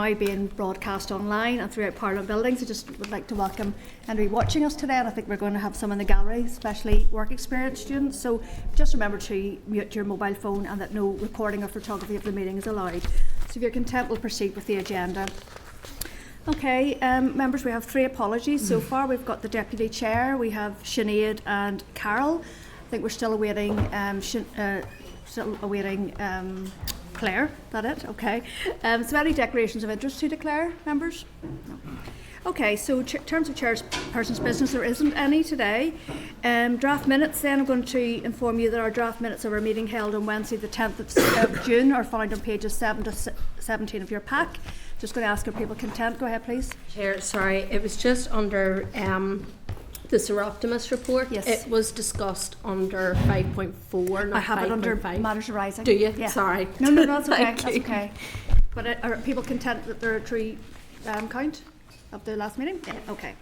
now being broadcast online and throughout Parliament buildings. I just would like to welcome anybody watching us today, and I think we're going to have some in the gallery, especially work experience students. So just remember to mute your mobile phone and that no recording or photography of the meeting is allowed. So if you're content, we'll proceed with the agenda. Okay, members, we have 3 apologies so far. We've got the Deputy Chair, we have Sinead and Carol. I think we're still awaiting Claire. Is that it? Okay. So any declarations of interest to declare, members? No. Okay, so in terms of chairperson's business, there isn't any today. Draft minutes then, I'm going to inform you that our draft minutes of our meeting held on Wednesday the 10th of June are found on pages 7 to 17 of your pack. Just going to ask, are people content? Go ahead, please. Chair, sorry, it was just under the Sir Optimus report. Yes. It was discussed under 5.4, not I have 5. it under 5. matters arising. Do you? Yeah. Sorry. No, that's okay. Thank That's you. okay. But are people content that there are 3 count of the last meeting? Yeah. Okay.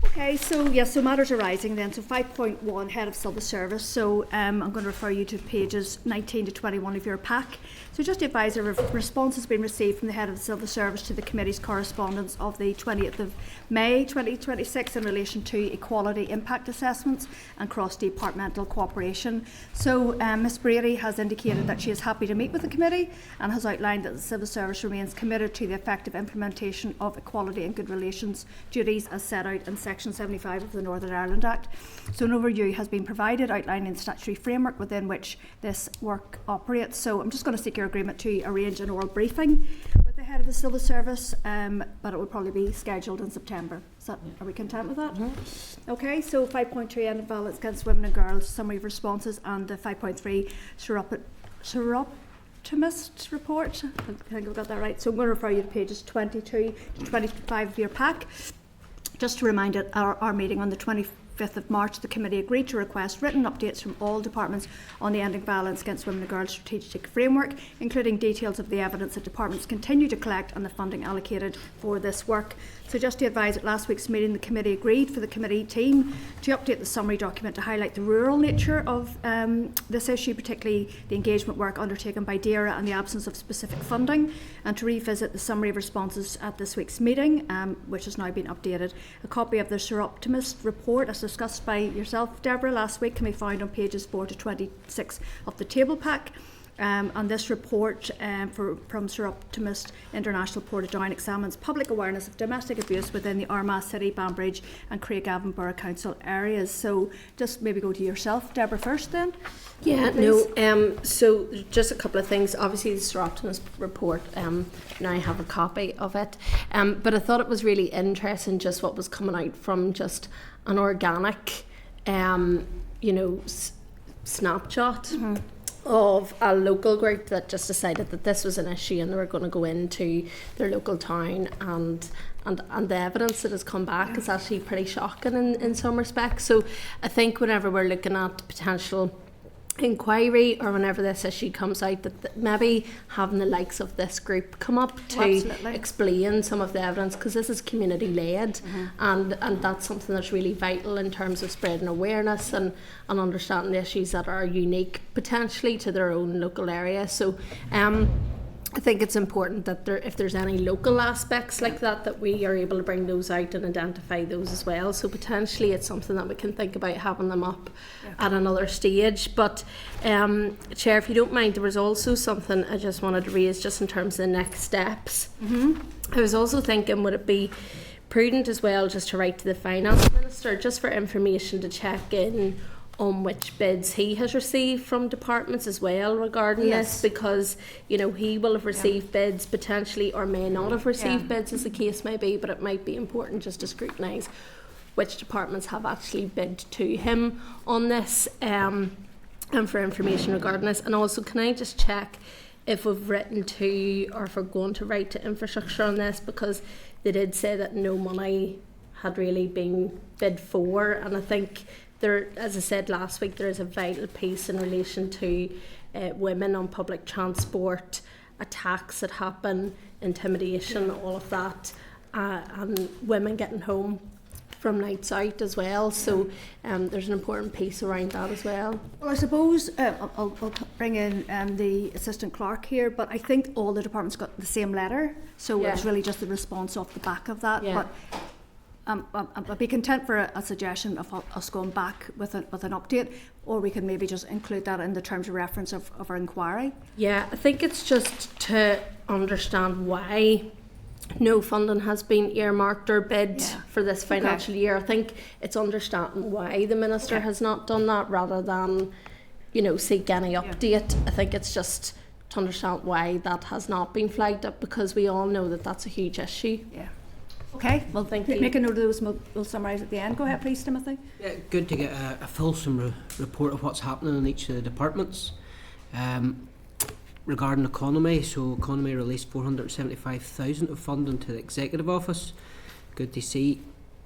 Okay, so yes, so matters arising then. So 5.1, Head of Civil Service. So I'm going to refer you to pages 19 to 21 of your pack. So just to advise, a response has been received from the Head of the Civil Service to the committee's correspondence of the 20th of May 2026 in relation to equality impact assessments and cross-departmental cooperation. So Ms Brady has indicated that she is happy to meet with the committee and has outlined that the Civil Service remains committed to the effective implementation of equality and good relations duties as set out in Section 75 of the Northern Ireland Act. So an overview has been provided outlining the statutory framework within which this work operates. So I'm just going to seek your agreement to arrange an oral briefing with the Head of the Civil Service, but it will probably be scheduled in September. Are we content with that? Mm-hmm. Okay, so 5.2, End of Violence Against Women and Girls, summary of responses, and the 5.3 Seroptimist report. I think I've got that right. So I'm going to refer you to pages 22 to 25 of your pack. Just to remind you, our meeting on the 25th of March, the committee agreed to request written updates from all departments on the Ending Violence Against Women and Girls strategic framework, including details of the evidence that departments continue to collect and the funding allocated for this work. So just to advise, at last week's meeting, the committee agreed for the committee team to update the summary document to highlight the rural nature of this issue, particularly the engagement work undertaken by DAERA and the absence of specific funding, and to revisit the summary of responses at this week's meeting, which has now been updated. A copy of the Sir Optimist report, as discussed by yourself, Deborah, last week, can be found on pages 4 to 26 of the table pack. And this report from Sir Optimist International Portadown examines public awareness of domestic abuse within the Armagh City, Banbridge and Craigavon Borough Council areas. So just maybe go to yourself, Deborah, first then. Yeah, no, so just a couple of things. Obviously the Sir Optimist report, now I have a copy of it, but I thought it was really interesting just what was coming out from just an organic, snapshot. Mm-hmm. Of a local group that just decided that this was an issue and they were going to go into their local town, and the evidence that has come back is actually pretty shocking in some respects. So I think whenever we're looking at potential inquiry or whenever this issue comes out, that maybe having the likes of this group come up to explain some of the evidence, because this is community led. Mm-hmm. and that's something that's really vital in terms of spreading awareness and understanding the issues that are unique potentially to their own local area. So I think it's important that if there's any local aspects like that we are able to bring those out and identify those as well. So potentially it's something that we can think about having them up at another stage. But Chair, if you don't mind, there was also something I just wanted to raise just in terms of the next steps. Mm-hmm. I was also thinking, would it be prudent as well just to write to the Finance Minister just for information to check in on which bids he has received from departments as well regarding this, because he will have received bids potentially or may not have received bids as the case may be, but it might be important just to scrutinise which departments have actually bid to him on this, and for information regarding this. And also, can I just check if we've written to, or if we're going to write to infrastructure on this, because they did say that no money had really been bid for, and I think there, as I said last week, there is a vital piece in relation to women on public transport, attacks that happen, intimidation, all of that, and women getting home from nights out as well. So there's an important piece around that as well. Well, I suppose I'll bring in the assistant clerk here, but I think all the departments got the same letter, so it was really just the response off the back of that. Yeah. But I'd be content for a suggestion of us going back with an update, or we can maybe just include that in the terms of reference of our inquiry. Yeah, I think it's just to understand why no funding has been earmarked or bid for this financial year. I think it's understanding why the Minister has not done that rather than, seek any update. I think it's just to understand why that has not been flagged up, because we all know that that's a huge issue. Yeah. Okay, well, Thank you. make a note of those, we'll summarise at the end. Go ahead, please, Timothy. Yeah, good to get a fulsome report of what's happening in each of the departments. Regarding economy, so economy released 475,000 of funding to the executive office. Good to see.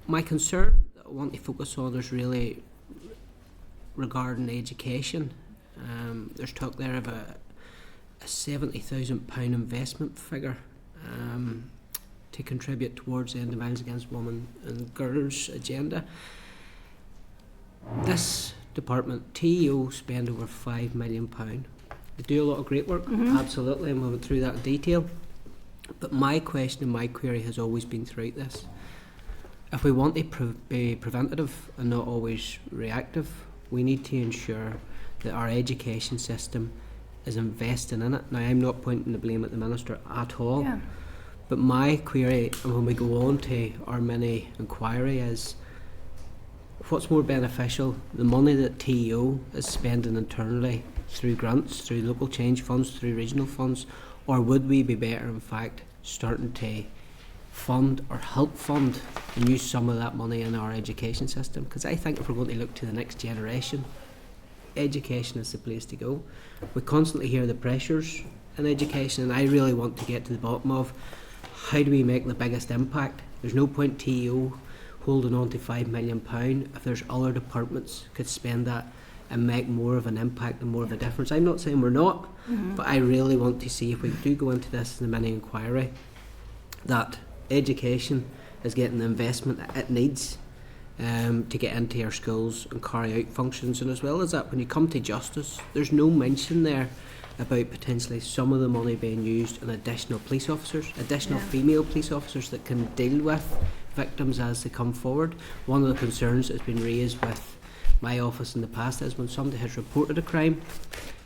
My concern that I want to focus on is really regarding education. There's talk there of a £70,000 investment figure to contribute towards the End of Violence Against Women and Girls agenda. This department, TEO, spend over £5 million. They do a lot of great work, absolutely, and we went through that in detail. But my question and my query has always been throughout this. If we want to be preventative and not always reactive, we need to ensure that our education system is investing in it. Now, I'm not pointing the blame at the Minister at all. Yeah. But my query, and when we go on to our mini inquiry, is what's more beneficial, the money that TEO is spending internally through grants, through local change funds, through regional funds, or would we be better in fact starting to fund or help fund and use some of that money in our education system? Because I think if we're going to look to the next generation, education is the place to go. We constantly hear the pressures in education, and I really want to get to the bottom of how do we make the biggest impact. There's no point TEO holding on to £5 million if there's other departments could spend that and make more of an impact and more of a difference. I'm not saying we're not, but I really want to see if we do go into this in the mini inquiry that education is getting the investment that it needs to get into our schools and carry out functions. And as well as that, when you come to justice, there's no mention there about potentially some of the money being used on additional police officers, additional female police officers that can deal with victims as they come forward. One of the concerns that's been raised with my office in the past is when somebody has reported a crime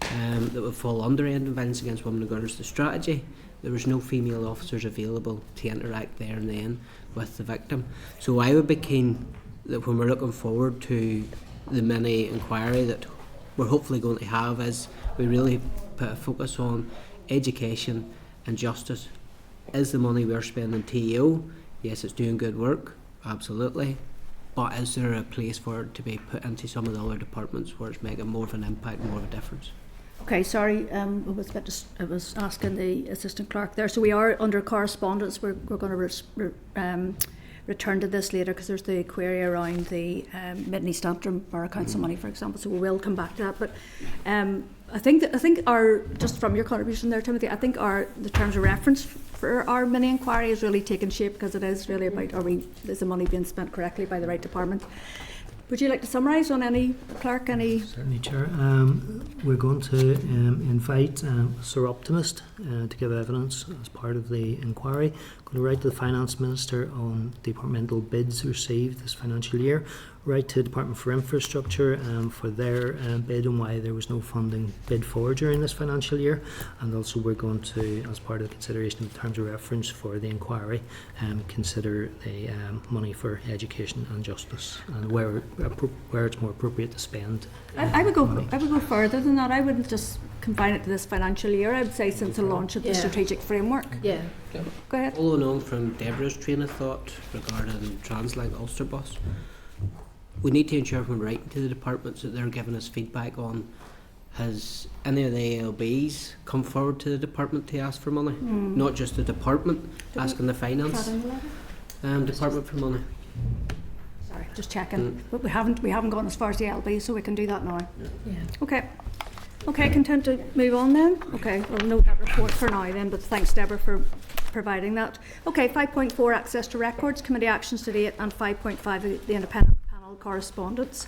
that would fall under End of Violence Against Women and Girls, the strategy, there was no female officers available to interact there and then with the victim. So I would be keen that when we're looking forward to the mini inquiry that we're hopefully going to have, is we really put a focus on education and justice. Is the money we're spending TEO? Yes, it's doing good work, absolutely. But is there a place for it to be put into some of the other departments where it's making more of an impact, more of a difference? Okay, sorry, I was asking the assistant clerk there. So we are under correspondence. We're going to return to this later because there's the query around the Mid and East Antrim Borough Council money, for example. So we will come back to that. But I think our, just from your contribution there, Timothy, I think the terms of reference for our mini inquiry is really taking shape, because it is really about is the money being spent correctly by the right department. Would you like to summarise on any, Clerk, any? Certainly, Chair. We're going to invite Sir Optimist to give evidence as part of the inquiry. Going to write to the Finance Minister on departmental bids received this financial year. Write to the Department for Infrastructure for their bid and why there was no funding bid for during this financial year. And also we're going to, as part of the consideration of terms of reference for the inquiry, consider the money for education and justice and where it's more appropriate to spend. I would go further than that. I wouldn't just confine it to this financial year. I would say since the launch of the strategic framework. Yeah. Go ahead. Following on from Deborah's train of thought regarding Translink Ulsterbus, we need to ensure when writing to the departments that they're giving us feedback on, has any of the ALBs come forward to the department to ask for money? Not just the department asking the finance department for money. Sorry, just checking. But we haven't gone as far as the LB, so we can do that now. Yeah. Okay, content to move on then? Okay, we'll note that report for now then, but thanks, Deborah, for providing that. Okay, 5.4, access to records, committee actions to date, and 5.5, the independent panel correspondence.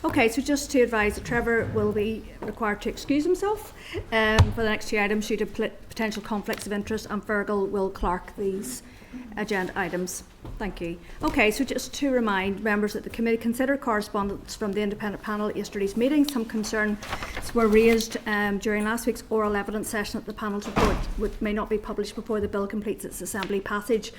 Okay, so just to advise that Trevor will be required to excuse himself for the next two items due to potential conflicts of interest, and Fergal will clerk these agenda items. Thank you. Okay, so just to remind members that the committee considered correspondence from the independent panel at yesterday's meeting. Some concerns were raised during last week's oral evidence session that the panel's report may not be published before the bill completes its assembly passage.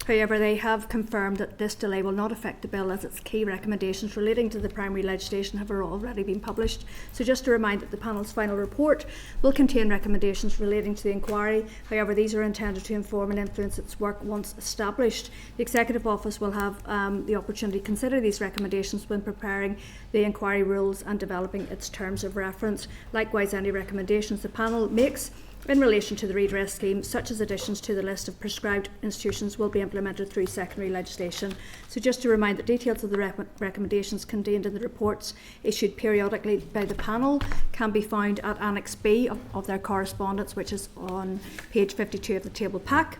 However, they have confirmed that this delay will not affect the bill, as its key recommendations relating to the primary legislation have already been published. So just to remind that the panel's final report will contain recommendations relating to the inquiry. However, these are intended to inform and influence its work once established. The Executive Office will have the opportunity to consider these recommendations when preparing the inquiry rules and developing its terms of reference. Likewise, any recommendations the panel makes in relation to the redress scheme, such as additions to the list of prescribed institutions, will be implemented through secondary legislation. So just to remind that details of the recommendations contained in the reports issued periodically by the panel can be found at Annex B of their correspondence, which is on page 52 of the table pack.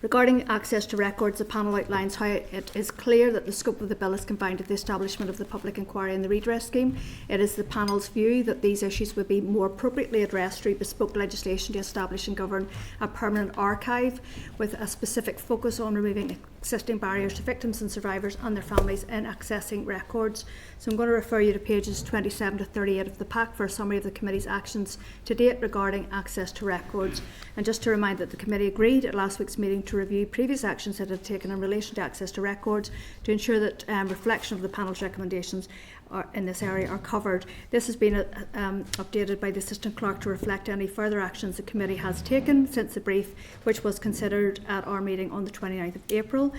Regarding access to records, the panel outlines how it is clear that the scope of the bill is confined to the establishment of the public inquiry and the redress scheme. It is the panel's view that these issues would be more appropriately addressed through bespoke legislation to establish and govern a permanent archive with a specific focus on removing existing barriers to victims and survivors and their families in accessing records. So I'm going to refer you to pages 27 to 38 of the pack for a summary of the committee's actions to date regarding access to records. And just to remind that the committee agreed at last week's meeting to review previous actions it had taken in relation to access to records to ensure that reflection of the panel's recommendations in this area are covered. This has been updated by the Assistant Clerk to reflect any further actions the committee has taken since the brief, which was considered at our meeting on the 29th of April.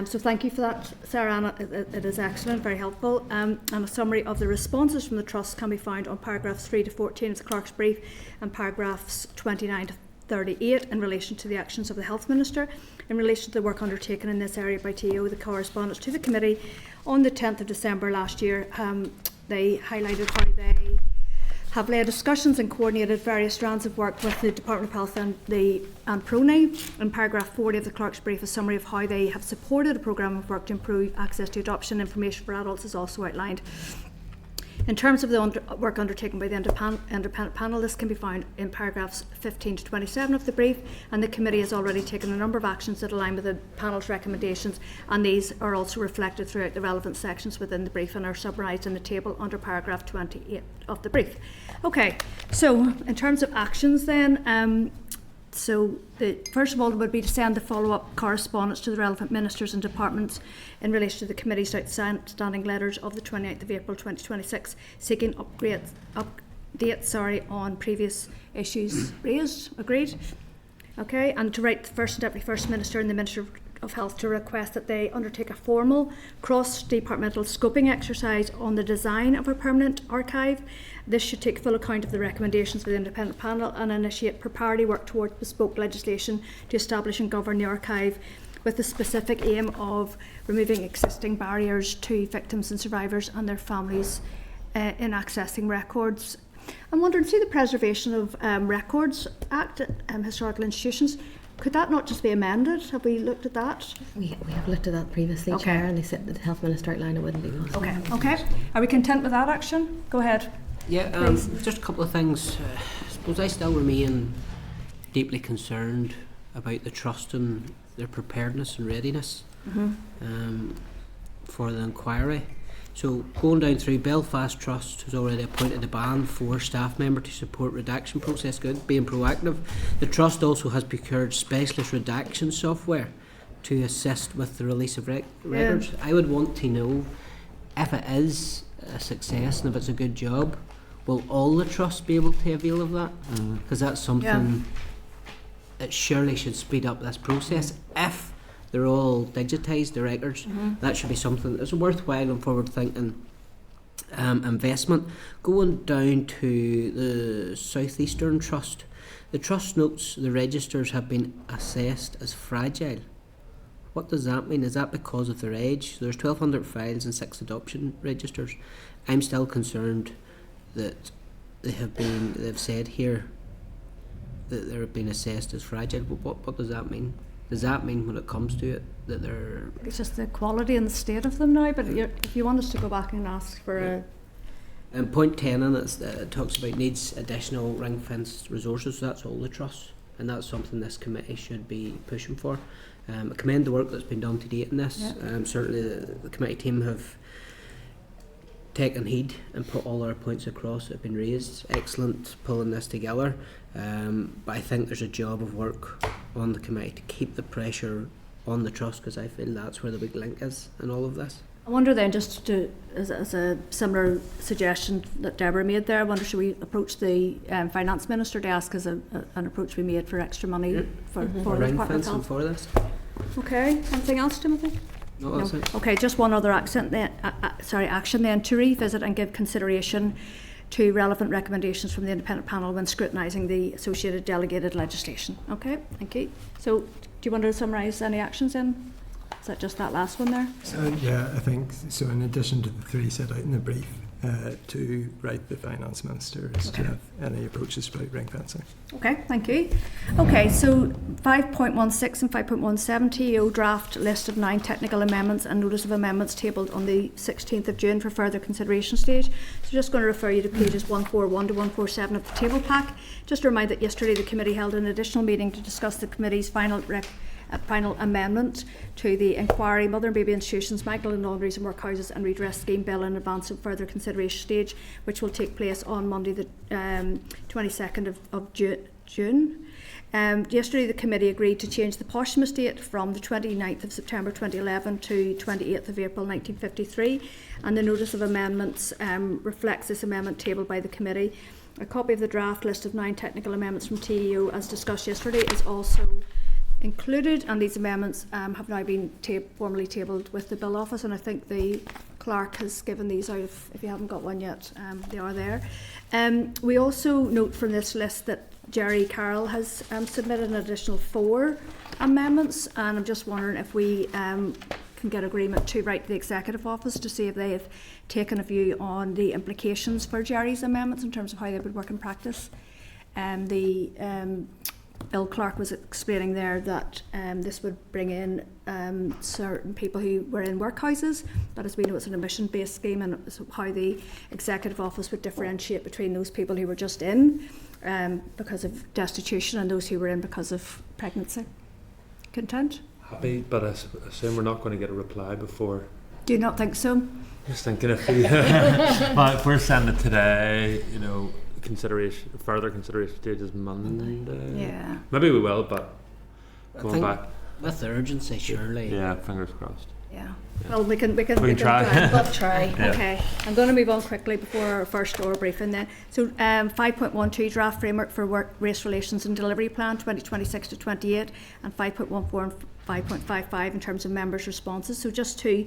So thank you for that, Sarah Anna. It is excellent, very helpful. And a summary of the responses from the Trust can be found on paragraphs 3 to 14 of the Clerk's brief and paragraphs 29 to 38 in relation to the actions of the Health Minister. In relation to the work undertaken in this area by TO, the correspondence to the committee on the 10th of December last year, they highlighted how they have led discussions and coordinated various strands of work with the Department of Health and PRONI. In paragraph 40 of the Clerk's brief, a summary of how they have supported a programme of work to improve access to adoption information for adults is also outlined. In terms of the work undertaken by the independent panel, this can be found in paragraphs 15 to 27 of the brief, and the committee has already taken a number of actions that align with the panel's recommendations, and these are also reflected throughout the relevant sections within the brief and are summarised in the table under paragraph 28 of the brief. Okay, so in terms of actions then, so the first of all would be to send the follow-up correspondence to the relevant ministers and departments in relation to the committee's outstanding letters of the 29th of April 2026 seeking updates on previous issues raised. Agreed? Okay, and to write the First and Deputy First Minister and the Minister of Health to request that they undertake a formal cross-departmental scoping exercise on the design of a permanent archive. This should take full account of the recommendations of the independent panel and initiate preparatory work towards bespoke legislation to establish and govern the archive with the specific aim of removing existing barriers to victims and survivors and their families in accessing records. I'm wondering, see the Preservation of Records Act, historical institutions, could that not just be amended? Have we looked at that? We have looked at that previously, Okay. Chair, and they said that the Health Minister outlined it wouldn't be possible. Okay. Are we content with that action? Go ahead. Yeah, Please. just a couple of things. I suppose I still remain deeply concerned about the Trust and their preparedness and readiness for the inquiry. So going down through, Belfast Trust has already appointed a Band 4 staff member to support redaction process. Good, being proactive. The Trust also has procured specialist redaction software to assist with the release of records. I would want to know if it is a success and if it's a good job, will all the trusts be able to avail of that? Because that's something that surely should speed up this process. If they're all digitised, the records, that should be something that's a worthwhile and forward-thinking investment. Going down to the South Eastern Trust, the Trust notes the registers have been assessed as fragile. What does that mean? Is that because of their age? So there's 1,200 files and 6 adoption registers. I'm still concerned that they've said here that they're being assessed as fragile. But what does that mean? Does that mean when it comes to it that they're... It's just the quality and the state of them now, but if you want us to go back and ask for a... And point 10 in it talks about needs additional ring-fenced resources. So that's all the trusts, and that's something this committee should be pushing for. I commend the work that's been done to date in this. Yeah. Certainly the committee team have taken heed and put all our points across that have been raised. Excellent pulling this together. But I think there's a job of work on the committee to keep the pressure on the trust, because I feel that's where the big link is in all of this. I wonder then, just to, as a similar suggestion that Deborah made there, I wonder should we approach the Finance Minister to ask as an approach we made for extra money for the Ring Department of fencing Health? for this. Okay, anything else, Timothy? No, that's it. Okay, just one other action then, to revisit and give consideration to relevant recommendations from the independent panel when scrutinising the associated delegated legislation. Okay, thank you. So, do you want to summarise any actions then? Is that just that last one there? So, yeah, I think so. In addition to the three set out in the brief, to write the Finance Minister is to have any approaches about ring fencing. Okay, thank you. Okay, so 5.16 and 5.17 TEO draft list of 9 technical amendments and notice of amendments tabled on the 16th of June for further consideration stage. So just going to refer you to pages 141 to 147 of the table pack. Just a reminder that yesterday the committee held an additional meeting to discuss the committee's final amendment to the Inquiry, Mother and Baby Institutions, Michael and Laundries and Workhouses and Redress Scheme Bill in advance of further consideration stage, which will take place on Monday the 22nd of June. Yesterday the committee agreed to change the posthumous date from the 29th of September 2011 to 28th of April 1953, and the notice of amendments reflects this amendment tabled by the committee. A copy of the draft list of 9 technical amendments from TEO, as discussed yesterday, is also included, and these amendments have now been formally tabled with the Bill Office, and I think the clerk has given these out if you haven't got one yet. They are there. We also note from this list that Jerry Carroll has submitted an additional 4 amendments, and I'm just wondering if we can get agreement to write to the Executive Office to see if they have taken a view on the implications for Jerry's amendments in terms of how they would work in practice. The Bill Clark was explaining there that this would bring in certain people who were in workhouses, but as we know it's an admission-based scheme, and so how the Executive Office would differentiate between those people who were just in because of destitution and those who were in because of pregnancy. Content? Happy, but I assume we're not going to get a reply before. Do you not think so? Just thinking if we, well, if we're sending it today, you know, further consideration stage is Monday. Yeah. Maybe we will, but I going think back. with urgency, surely. Yeah, fingers crossed. Yeah. Yeah. Well, we can try. But try. Yeah. Okay, I'm going to move on quickly before our first oral briefing then. So 5.12 draft framework for work, race relations and delivery plan 2026 to 28, and 5.14 and 5.55 in terms of members' responses. So just to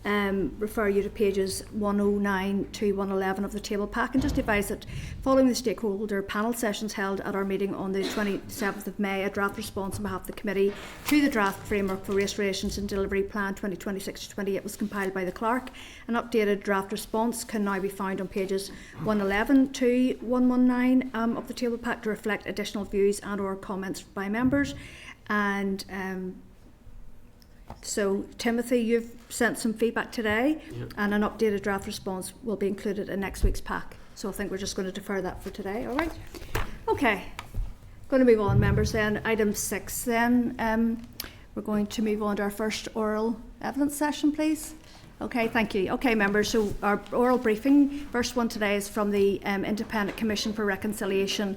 refer you to pages 109 to 111 of the table pack, and just advise that following the stakeholder panel sessions held at our meeting on the 27th of May, a draft response on behalf of the committee to the draft framework for race relations and delivery plan 2026 to 28 was compiled by the clerk. An updated draft response can now be found on pages 111 to 119 of the table pack to reflect additional views and or comments by members. And so, Timothy, you've sent some feedback today, and an updated draft response will be included in next week's pack. So I think we're just going to defer that for today, all right? Okay, going to move on, members, then. Item 6, then. We're going to move on to our first oral evidence session, please. Okay, thank you. Okay, members, so our oral briefing, first one today is from the Independent Commission for Reconciliation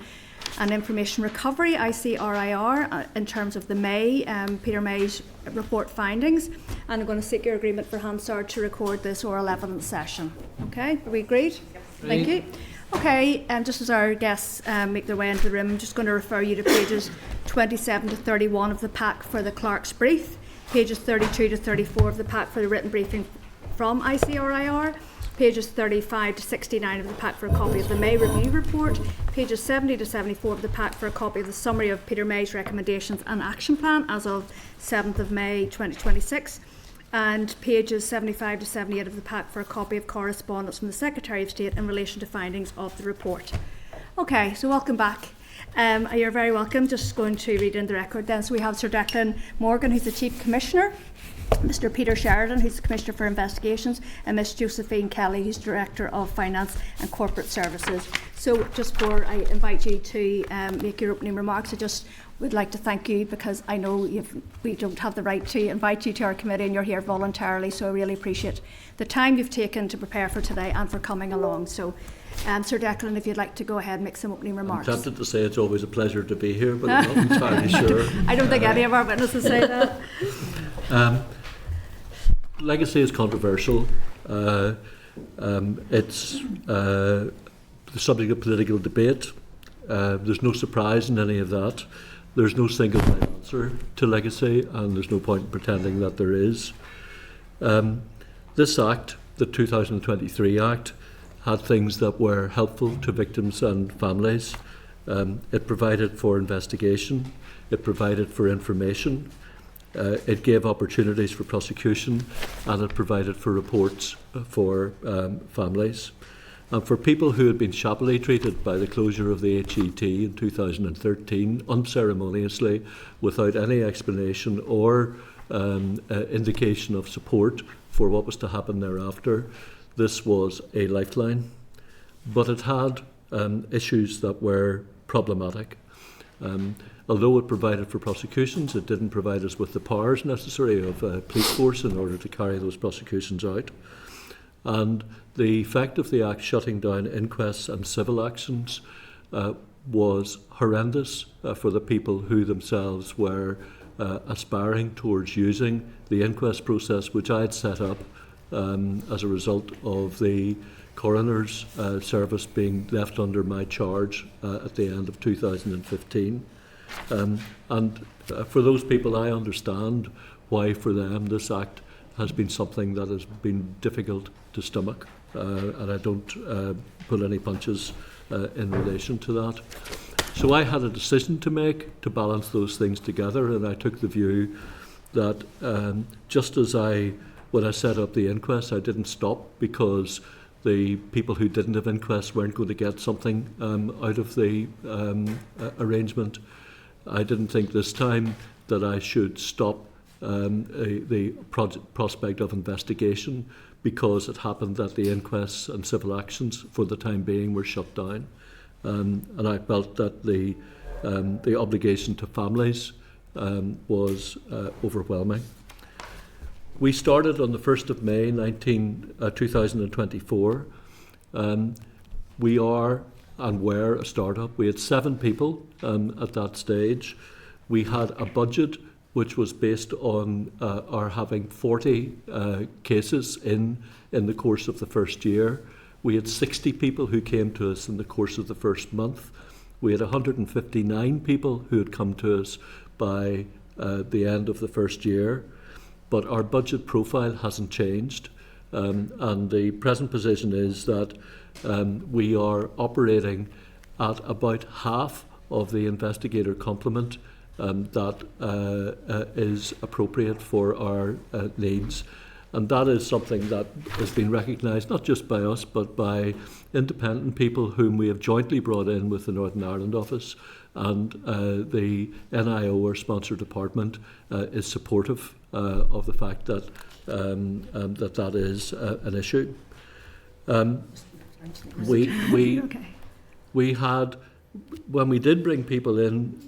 and Information Recovery, ICRIR, in terms of the Peter May's report findings. And I'm going to seek your agreement for Hansard to record this oral evidence session. Okay, are we agreed? Yep. Thank you. Okay, and just as our guests make their way into the room, I'm just going to refer you to pages 27 to 31 of the pack for the clerk's brief, pages 32 to 34 of the pack for the written briefing from ICRIR, pages 35 to 69 of the pack for a copy of the May review report, pages 70 to 74 of the pack for a copy of the summary of Peter May's recommendations and action plan as of 7th of May 2026, and pages 75 to 78 of the pack for a copy of correspondence from the Secretary of State in relation to findings of the report. Okay, so welcome back. You're very welcome. Just going to read in the record then. So we have Sir Declan Morgan, who's the Chief Commissioner, Mr. Peter Sheridan, who's the Commissioner for Investigations, and Miss Josephine Kelly, who's Director of Finance and Corporate Services. So just before I invite you to make your opening remarks, I just would like to thank you, because I know we don't have the right to invite you to our committee and you're here voluntarily, so I really appreciate the time you've taken to prepare for today and for coming along. So Sir Declan, if you'd like to go ahead and make some opening remarks. I'm tempted to say it's always a pleasure to be here, but I'm not entirely sure. I don't think any of our witnesses say that. Legacy is controversial. It's the subject of political debate. There's no surprise in any of that. There's no single right answer to legacy, and there's no point in pretending that there is. This Act, the 2023 Act, had things that were helpful to victims and families. It provided for investigation. It provided for information. It gave opportunities for prosecution, and it provided for reports for families. And for people who had been shabbily treated by the closure of the HET in 2013, unceremoniously, without any explanation or indication of support for what was to happen thereafter, this was a lifeline. But it had issues that were problematic. Although it provided for prosecutions, it didn't provide us with the powers necessary of a police force in order to carry those prosecutions out. And the effect of the Act shutting down inquests and civil actions was horrendous for the people who themselves were aspiring towards using the inquest process, which I had set up as a result of the coroner's service being left under my charge at the end of 2015. And for those people, I understand why for them this Act has been something that has been difficult to stomach, and I don't pull any punches in relation to that. So I had a decision to make to balance those things together, and I took the view that just as when I set up the inquest, I didn't stop because the people who didn't have inquests weren't going to get something out of the arrangement. I didn't think this time that I should stop the prospect of investigation because it happened that the inquests and civil actions for the time being were shut down. And I felt that the obligation to families was overwhelming. We started on the 1st of May 2024. We are and were a startup. We had 7 people at that stage. We had a budget which was based on our having 40 cases in the course of the first year. We had 60 people who came to us in the course of the first month. We had 159 people who had come to us by the end of the first year. But our budget profile hasn't changed. And the present position is that we are operating at about half of the investigator complement that is appropriate for our needs. And that is something that has been recognised not just by us but by independent people whom we have jointly brought in with the Northern Ireland office, and the NIO, or sponsor department, is supportive of the fact that that is an issue. We had, when we did bring people in,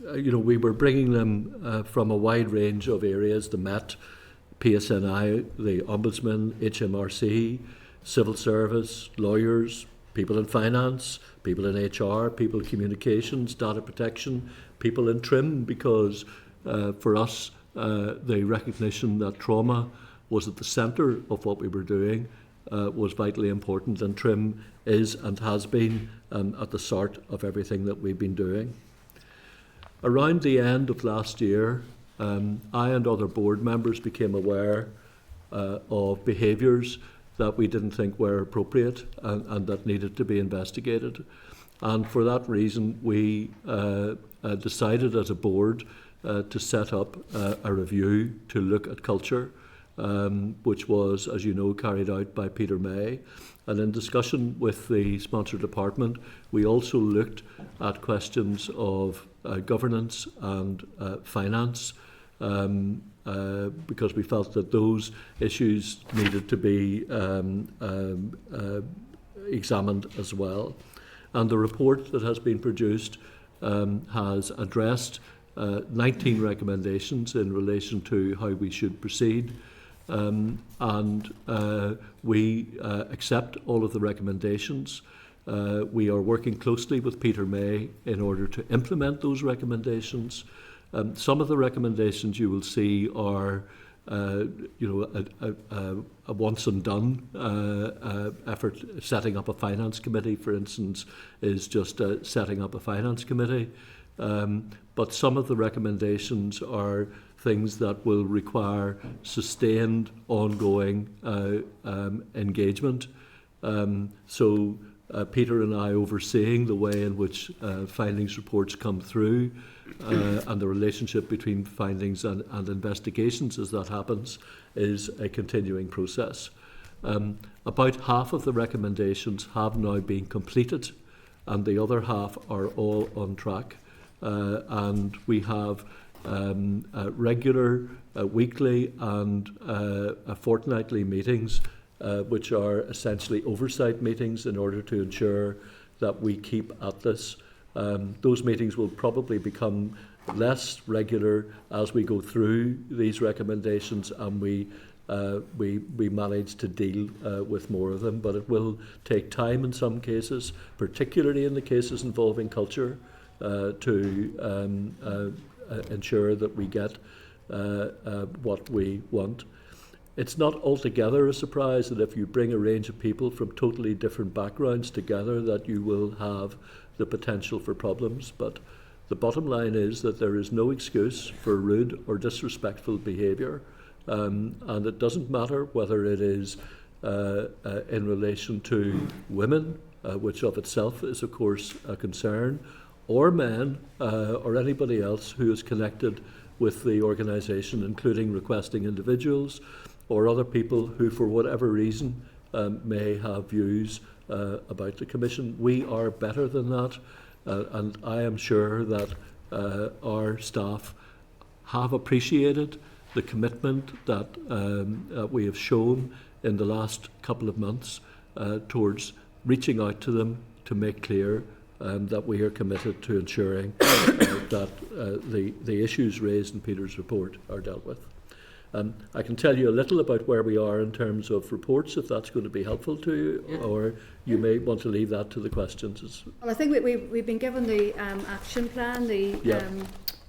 we were bringing them from a wide range of areas: the Met, PSNI, the Ombudsman, HMRC, civil service, lawyers, people in finance, people in HR, people in communications, data protection, people in TRIM, because for us, the recognition that trauma was at the centre of what we were doing was vitally important, and TRIM is and has been at the start of everything that we've been doing. Around the end of last year, I and other board members became aware of behaviours that we didn't think were appropriate and that needed to be investigated. And for that reason, we decided as a board to set up a review to look at culture which was, as you know, carried out by Peter May. And in discussion with the sponsor department, we also looked at questions of governance and finance, because we felt that those issues needed to be examined as well. And the report that has been produced has addressed 19 recommendations in relation to how we should proceed. And we accept all of the recommendations. We are working closely with Peter May in order to implement those recommendations. Some of the recommendations you will see are, a once and done effort. Setting up a finance committee, for instance, is just setting up a finance committee. But some of the recommendations are things that will require sustained, ongoing engagement. So Peter and I overseeing the way in which findings reports come through and the relationship between findings and investigations as that happens is a continuing process. About half of the recommendations have now been completed and the other half are all on track. And we have regular weekly and fortnightly meetings, which are essentially oversight meetings in order to ensure that we keep at this. Those meetings will probably become less regular as we go through these recommendations and we manage to deal with more of them, but it will take time in some cases, particularly in the cases involving culture, to ensure that we get what we want. It's not altogether a surprise that if you bring a range of people from totally different backgrounds together that you will have the potential for problems, but the bottom line is that there is no excuse for rude or disrespectful behaviour, and it doesn't matter whether it is in relation to women, which of itself is of course a concern, or men, or anybody else who is connected with the organisation, including requesting individuals or other people who, for whatever reason, may have views about the Commission. We are better than that, and I am sure that our staff have appreciated the commitment that we have shown in the last couple of months towards reaching out to them to make clear that we are committed to ensuring that the issues raised in Peter's report are dealt with. I can tell you a little about where we are in terms of reports, if that's going to be helpful to you, or you may want to leave that to the questions. Well, I think we've been given the action plan, the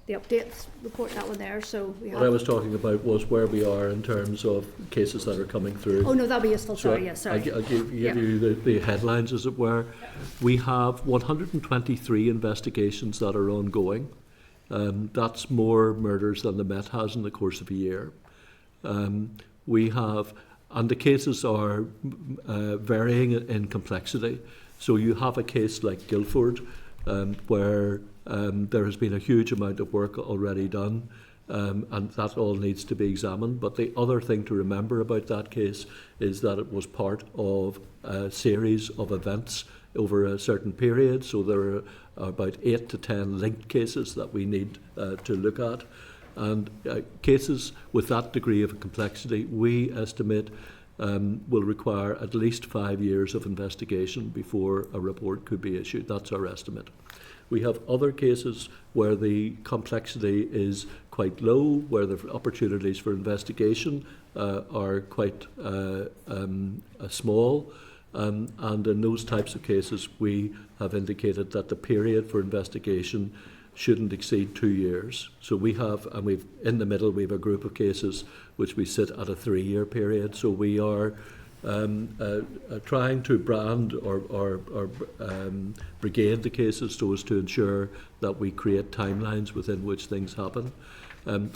updates report, that one there. So we have. What I was talking about was where we are in terms of cases that are coming through. Oh no, that'll be useful. So Sorry, yes, sorry. I'll give you the headlines, as it were. We have 123 investigations that are ongoing. That's more murders than the Met has in the course of a year. We have, and the cases are varying in complexity. So you have a case like Guildford, where there has been a huge amount of work already done, and that all needs to be examined. But the other thing to remember about that case is that it was part of a series of events over a certain period. So there are about 8 to 10 linked cases that we need to look at. And cases with that degree of complexity, we estimate, will require at least 5 years of investigation before a report could be issued. That's our estimate. We have other cases where the complexity is quite low, where the opportunities for investigation are quite small. And in those types of cases, we have indicated that the period for investigation shouldn't exceed 2 years. So we have, and we've in the middle, we have a group of cases which we sit at a 3-year period. So we are trying to brand or brigade the cases so as to ensure that we create timelines within which things happen.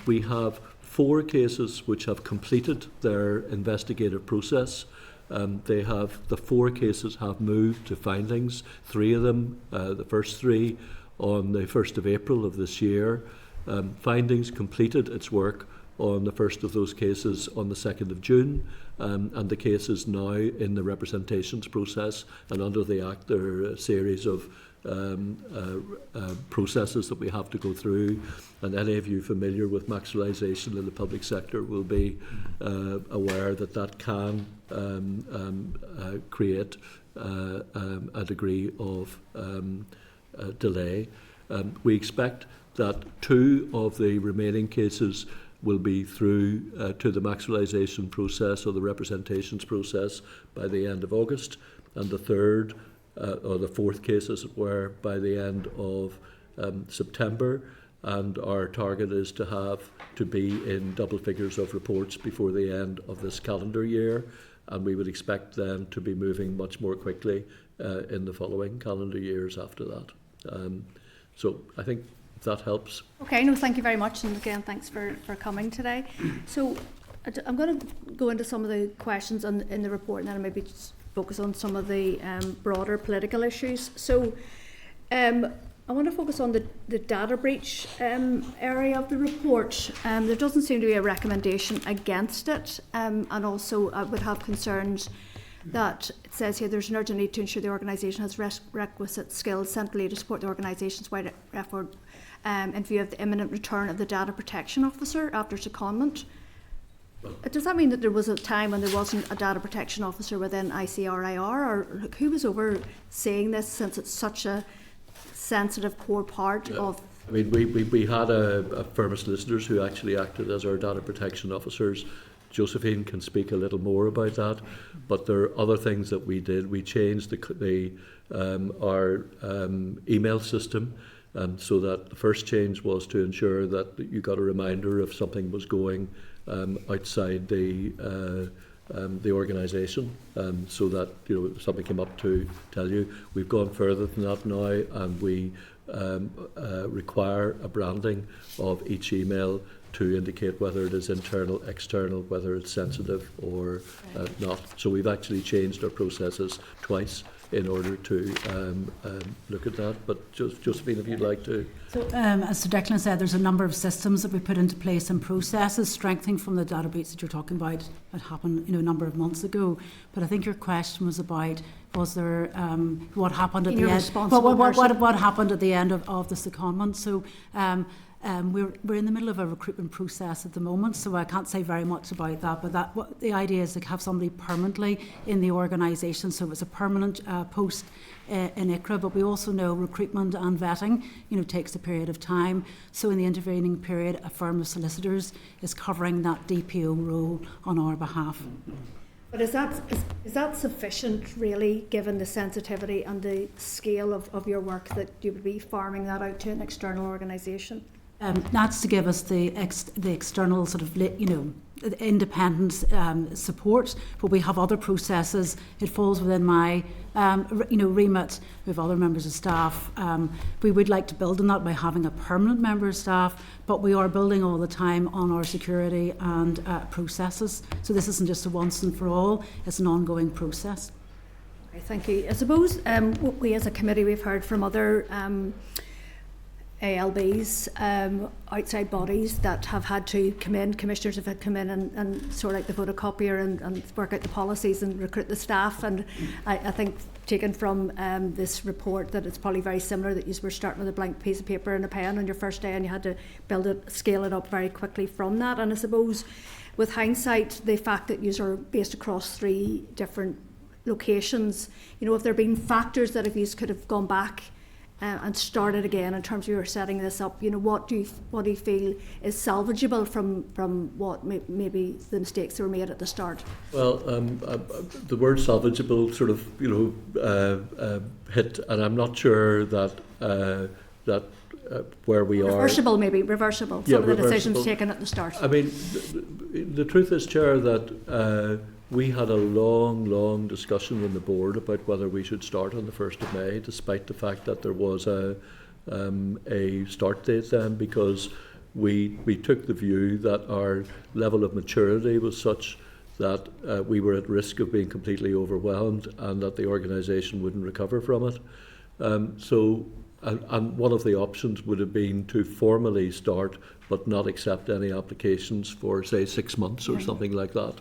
We have 4 cases which have completed their investigative process. The 4 cases have moved to findings. 3 of them, the first 3, on the 1st of April of this year. Findings completed its work on the first of those cases on the 2nd of June, and the case is now in the representations process, and under the Act there are a series of processes that we have to go through, and any of you familiar with maximalisation in the public sector will be aware that that can create a degree of delay. We expect that 2 of the remaining cases will be through to the maximalisation process or the representations process by the end of August, and the third or the fourth case, as it were, by the end of September. And our target is to be in double figures of reports before the end of this calendar year, and we would expect then to be moving much more quickly in the following calendar years after that. So I think that helps. Okay, no, thank you very much, and again, thanks for coming today. So I'm going to go into some of the questions in the report, and then maybe just focus on some of the broader political issues. So I want to focus on the data breach area of the report. There doesn't seem to be a recommendation against it, and also I would have concerns that it says here there's an urgent need to ensure the organisation has requisite skills centrally to support the organisation's wide effort in view of the imminent return of the data protection officer after secondment. Does that mean that there was a time when there wasn't a data protection officer within ICRIR, or who was overseeing this, since it's such a sensitive core part of? I mean, we had a firm of solicitors who actually acted as our data protection officers. Josephine can speak a little more about that, but there are other things that we did. We changed our email system, so that the first change was to ensure that you got a reminder if something was going outside the organisation, so that if something came up to tell you. We've gone further than that now, and we require a branding of each email to indicate whether it is internal, external, whether it's sensitive or not. So we've actually changed our processes twice in order to look at that. But Josephine, if you'd like to. So, as Sir Declan said, there's a number of systems that we put into place and processes strengthening from the data breach that you're talking about that happened a number of months ago. But I think your question was about, was there what happened at the end? What happened at the end of the secondment? So we're in the middle of a recruitment process at the moment, so I can't say very much about that. But the idea is to have somebody permanently in the organisation, so it's a permanent post in ICRA. But we also know recruitment and vetting, takes a period of time. So in the intervening period, a firm of solicitors is covering that DPO role on our behalf. But is that sufficient, really, given the sensitivity and the scale of your work, that you would be farming that out to an external organisation? That's to give us the external sort of, independent support, but we have other processes. It falls within my, remit. We have other members of staff. We would like to build on that by having a permanent member of staff, but we are building all the time on our security and processes. So this isn't just a once and for all, it's an ongoing process. Okay, thank you. I suppose we as a committee, we've heard from other ALBs, outside bodies that have had to come in, commissioners have had to come in and sort out the photocopier and work out the policies and recruit the staff. And I think, taken from this report, that it's probably very similar, that you were starting with a blank piece of paper and a pen on your first day, and you had to scale it up very quickly from that. And I suppose, with hindsight, the fact that you are based across 3 different locations, if there have been factors that if you could have gone back and started again in terms of your setting this up, what do you feel is salvageable from what maybe the mistakes that were made at the start? Well, the word salvageable sort of hit, and I'm not sure that where we reversible, maybe reversible. Some of the decisions taken at the start. I mean, the truth is, Chair, that we had a long discussion in the board about whether we should start on the 1st of May, despite the fact that there was a start date then, because we took the view that our level of maturity was such that we were at risk of being completely overwhelmed and that the organisation wouldn't recover from it. So and one of the options would have been to formally start but not accept any applications for, say, 6 months or something like that.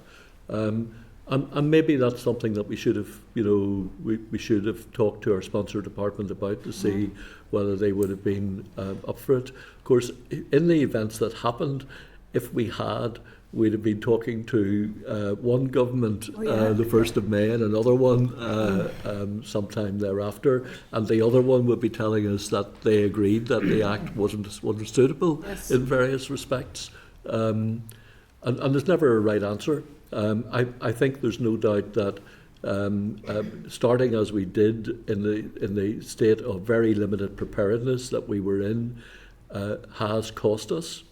And maybe that's something that we should have, we should have talked to our sponsor department about to see whether they would have been up for it. Of course, in the events that happened, if we had, we'd have been talking to one government the 1st of May and another one sometime thereafter, and the other one would be telling us that they agreed that the Act wasn't suitable in various respects. And there's never a right answer. I think there's no doubt that starting as we did in the state of very limited preparedness that we were in has cost us.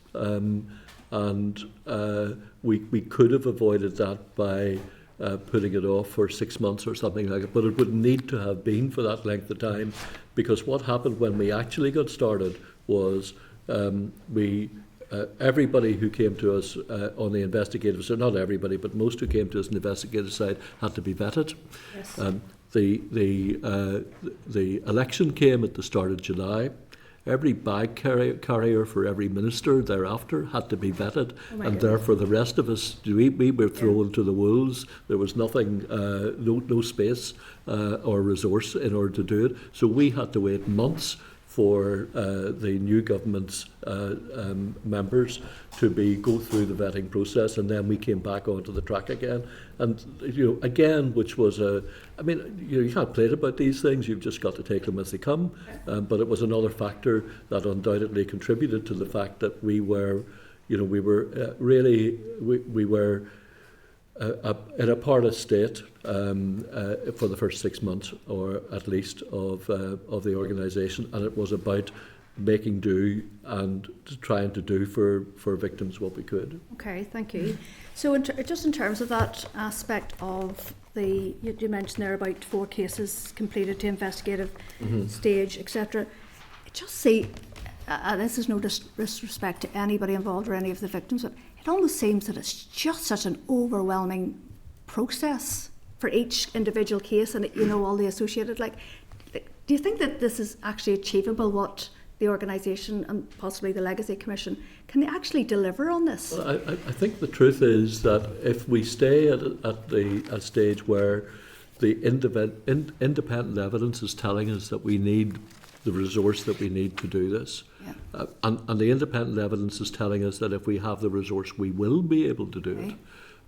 And we could have avoided that by putting it off for 6 months or something like it, but it would need to have been for that length of time, because what happened when we actually got started was everybody who came to us on the investigative side, not everybody, but most who came to us on the investigative side had to be vetted. Yes. The election came at the start of July. Every bag carrier for every minister thereafter had to be vetted, and therefore the rest of us, we were thrown to the wolves. There was nothing, no space or resource in order to do it. So we had to wait months for the new government's members to go through the vetting process, and then we came back onto the track again. And again, which was you can't play about these things. You've just got to take them as they come. But it was another factor that undoubtedly contributed to the fact that we were in a parlous state for the first 6 months, or at least, of the organisation, and it was about making do and trying to do for victims what we could. Okay, thank you. So just in terms of that aspect of you mentioned there about 4 cases completed to investigative stage, etc. I just see, this is no disrespect to anybody involved or any of the victims, but it almost seems that it's just such an overwhelming process for each individual case, and all the associated. Do you think that this is actually achievable? What the organisation and possibly the Legacy Commission can they actually deliver on this? Well, I think the truth is that if we stay at a stage where the independent evidence is telling us that we need the resource that we need to do this. Yeah. And the independent evidence is telling us that if we have the resource, we will be able to do it.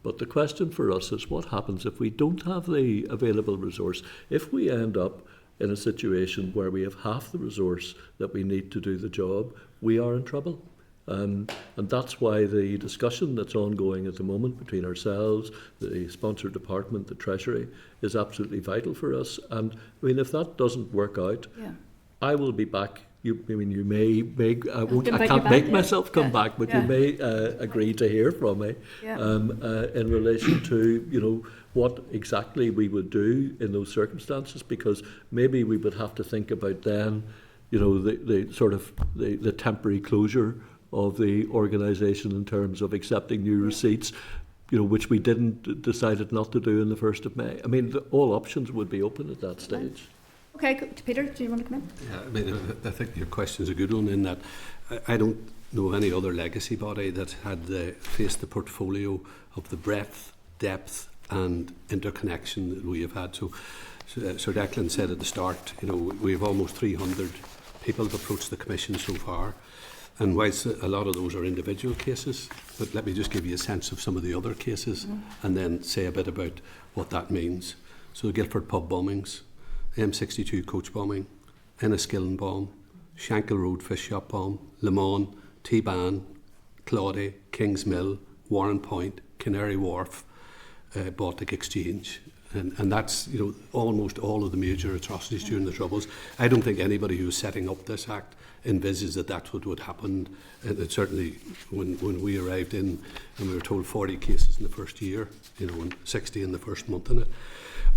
But the question for us is, what happens if we don't have the available resource? If we end up in a situation where we have half the resource that we need to do the job, we are in trouble. And that's why the discussion that's ongoing at the moment between ourselves, the sponsor department, the Treasury, is absolutely vital for us. And if that doesn't work out, I will be back. You may I can't make myself come back, but you may agree to hear from me in relation to what exactly we would do in those circumstances, because maybe we would have to think about then, the temporary closure of the organisation in terms of accepting new receipts, which we decided not to do in the 1st of May. All options would be open at that stage. Okay, Peter, do you want to come in? Yeah, I think your question's a good one, in that I don't know any other legacy body that had faced the portfolio of the breadth, depth and interconnection that we have had. So Sir Declan said at the start, we have almost 300 people have approached the Commission so far. And whilst a lot of those are individual cases, but let me just give you a sense of some of the other cases and then say a bit about what that means. So the Guildford pub bombings, M62 coach bombing, Enniskillen bomb, Shankill Road fish shop bomb, Le Mans, T-Ban, Claudy, Kingsmill, Warren Point, Canary Wharf, Baltic Exchange. And that's almost all of the major atrocities during the Troubles. I don't think anybody who was setting up this act envisaged that that's what would happen. And certainly when we arrived in, and we were told 40 cases in the first year, and 60 in the first month in it.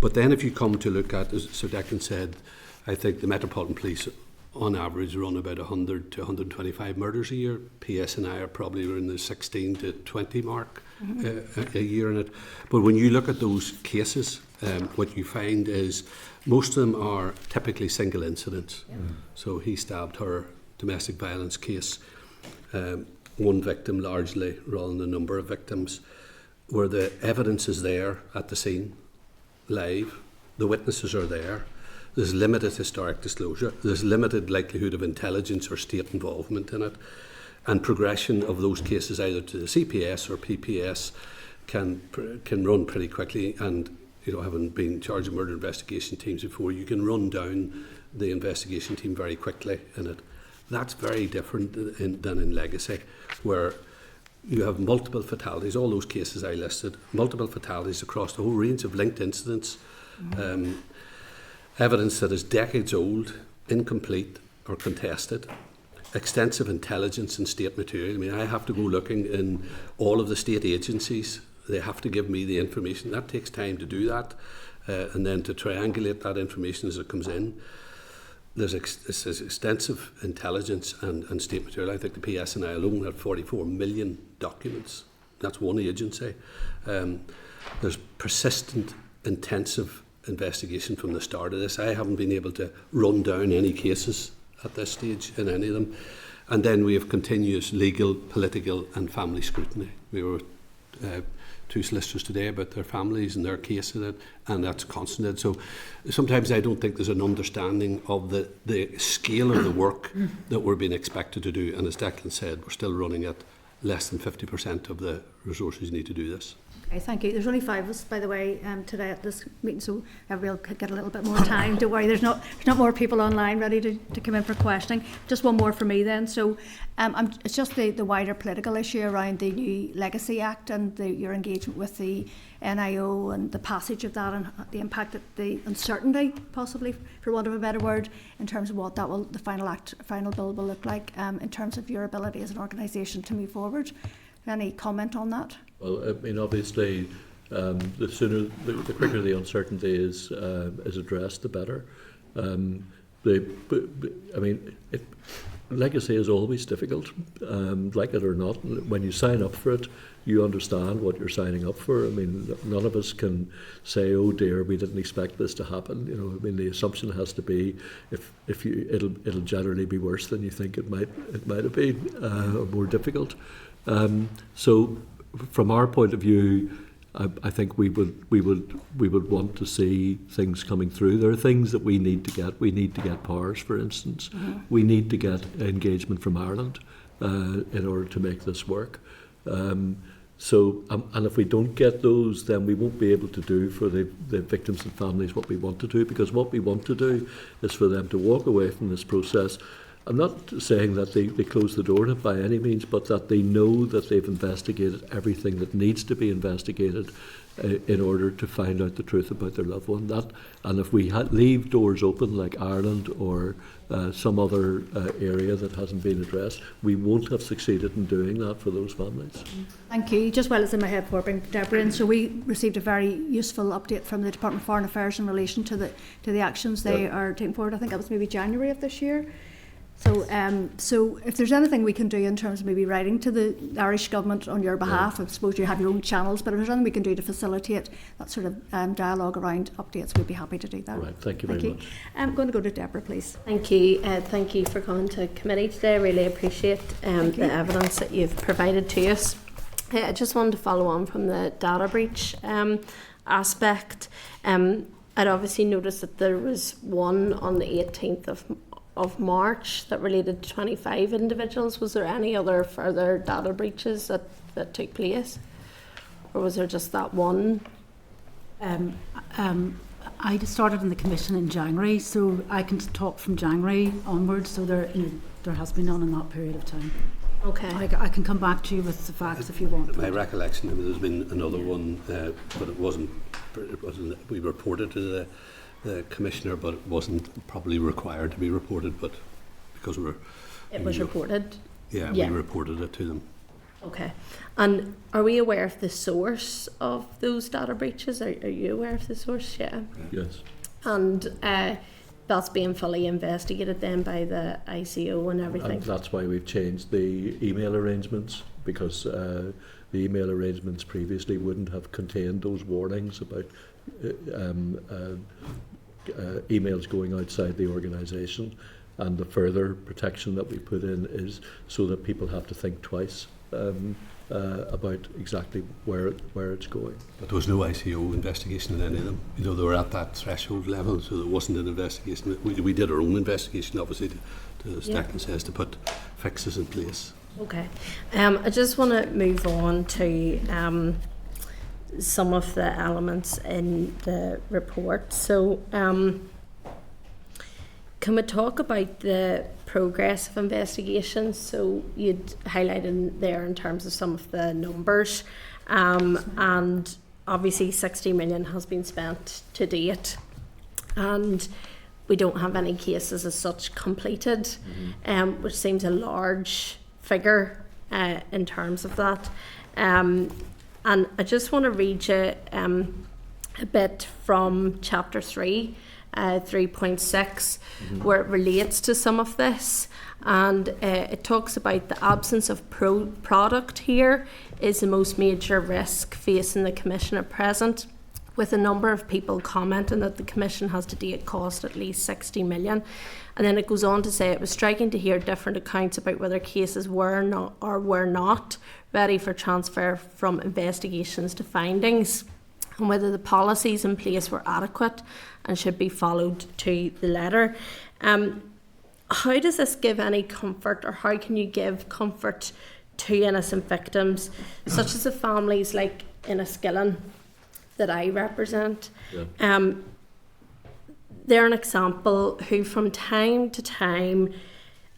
But then if you come to look at, as Sir Declan said, I think the Metropolitan Police on average run about 100 to 125 murders a year. PSNI are probably around the 16 to 20 mark a year in it. But when you look at those cases, what you find is most of them are typically single incidents. So he stabbed her, domestic violence case, one victim largely rather than a number of victims, where the evidence is there at the scene, live, the witnesses are there, there's limited historic disclosure, there's limited likelihood of intelligence or state involvement in it, and progression of those cases either to the CPS or PPS can run pretty quickly. And having been in charge of murder investigation teams before, you can run down the investigation team very quickly in it. That's very different than in legacy, where you have multiple fatalities, all those cases I listed, multiple fatalities across the whole range of linked incidents, evidence that is decades old, incomplete or contested, extensive intelligence and state material. I mean, I have to go looking in all of the state agencies. They have to give me the information. That takes time to do that, and then to triangulate that information as it comes in. There's extensive intelligence and state material. I think the PSNI alone had 44 million documents. That's one agency. There's persistent, intensive investigation from the start of this. I haven't been able to run down any cases at this stage in any of them. And then we have continuous legal, political and family scrutiny. We were two solicitors today about their families and their case in it, and that's constant. So sometimes I don't think there's an understanding of the scale of the work that we're being expected to do. And as Declan said, we're still running at less than 50% of the resources need to do this. Okay, thank you. There's only 5 of us, by the way, today at this meeting, so everybody will get a little bit more time. Don't worry, there's not more people online ready to come in for questioning. Just one more for me then. So it's just the wider political issue around the new Legacy Act and your engagement with the NIO and the passage of that and the impact, the uncertainty, possibly, for want of a better word, in terms of what the final bill will look like in terms of your ability as an organisation to move forward. Any comment on that? Well, I mean, obviously, the sooner, the quicker the uncertainty is addressed, the better. Legacy is always difficult, like it or not. When you sign up for it, you understand what you're signing up for. I mean, none of us can say, "Oh dear, we didn't expect this to happen." I mean, the assumption has to be, it'll generally be worse than you think it might have been, or more difficult. So, from our point of view, I think we would want to see things coming through. There are things that we need to get. We need to get powers, for instance. We need to get engagement from Ireland in order to make this work. And if we don't get those, then we won't be able to do for the victims and families what we want to do, because what we want to do is for them to walk away from this process. I'm not saying that they close the door on it by any means, but that they know that they've investigated everything that needs to be investigated in order to find out the truth about their loved one. And if we leave doors open like Ireland or some other area that hasn't been addressed, we won't have succeeded in doing that for those families. Thank you. Just while it's in my head for bring Deborah in, so we received a very useful update from the Department of Foreign Affairs in relation to the actions they are taking forward. I think that was maybe January of this year. So if there's anything we can do in terms of maybe writing to the Irish government on your behalf, I suppose you have your own channels, but if there's anything we can do to facilitate that sort of dialogue around updates, we'd be happy to do that. Right, thank you very much. I'm going to go to Deborah, please. Thank you. Thank you for coming to committee today. I really appreciate the evidence that you've provided to us. I just wanted to follow on from the data breach aspect. I'd obviously noticed that there was one on the 18th of March that related to 25 individuals. Was there any other further data breaches that took place, or was there just that one? I started in the commission in January, so I can talk from January onwards. So there has been none in that period of time. Okay. I can come back to you with the facts if you want. My recollection, there's been another one, but it wasn't. We reported to the commissioner, but it wasn't probably required to be reported, but because it was reported. Yeah, we reported it to them. Okay. And are we aware of the source of those data breaches? Are you aware of the source? Yeah. Yes. And that's being fully investigated then by the ICO and everything. And that's why we've changed the email arrangements, because the email arrangements previously wouldn't have contained those warnings about emails going outside the organisation. And the further protection that we put in is so that people have to think twice about exactly where it's going. But there was no ICO investigation in any of them. You know, they were at that threshold level, so there wasn't an investigation. We did our own investigation, obviously, as Declan says, to put fixes in place. Okay. I just want to move on to some of the elements in the report. So, can we talk about the progress of investigations? So you'd highlighted there in terms of some of the numbers, and obviously 60 million has been spent to date, and we don't have any cases as such completed, which seems a large figure in terms of that. And I just want to read you a bit from chapter 3. 3.6, where it relates to some of this, and it talks about the absence of product here is the most major risk facing the Commission at present, with a number of people commenting that the Commission has to date cost at least 60 million. And then it goes on to say it was striking to hear different accounts about whether cases were not or were not ready for transfer from investigations to findings, and whether the policies in place were adequate and should be followed to the letter. How does this give any comfort, or how can you give comfort to innocent victims, such as the families like Enniskillen that I represent? Yeah. They're an example who from time to time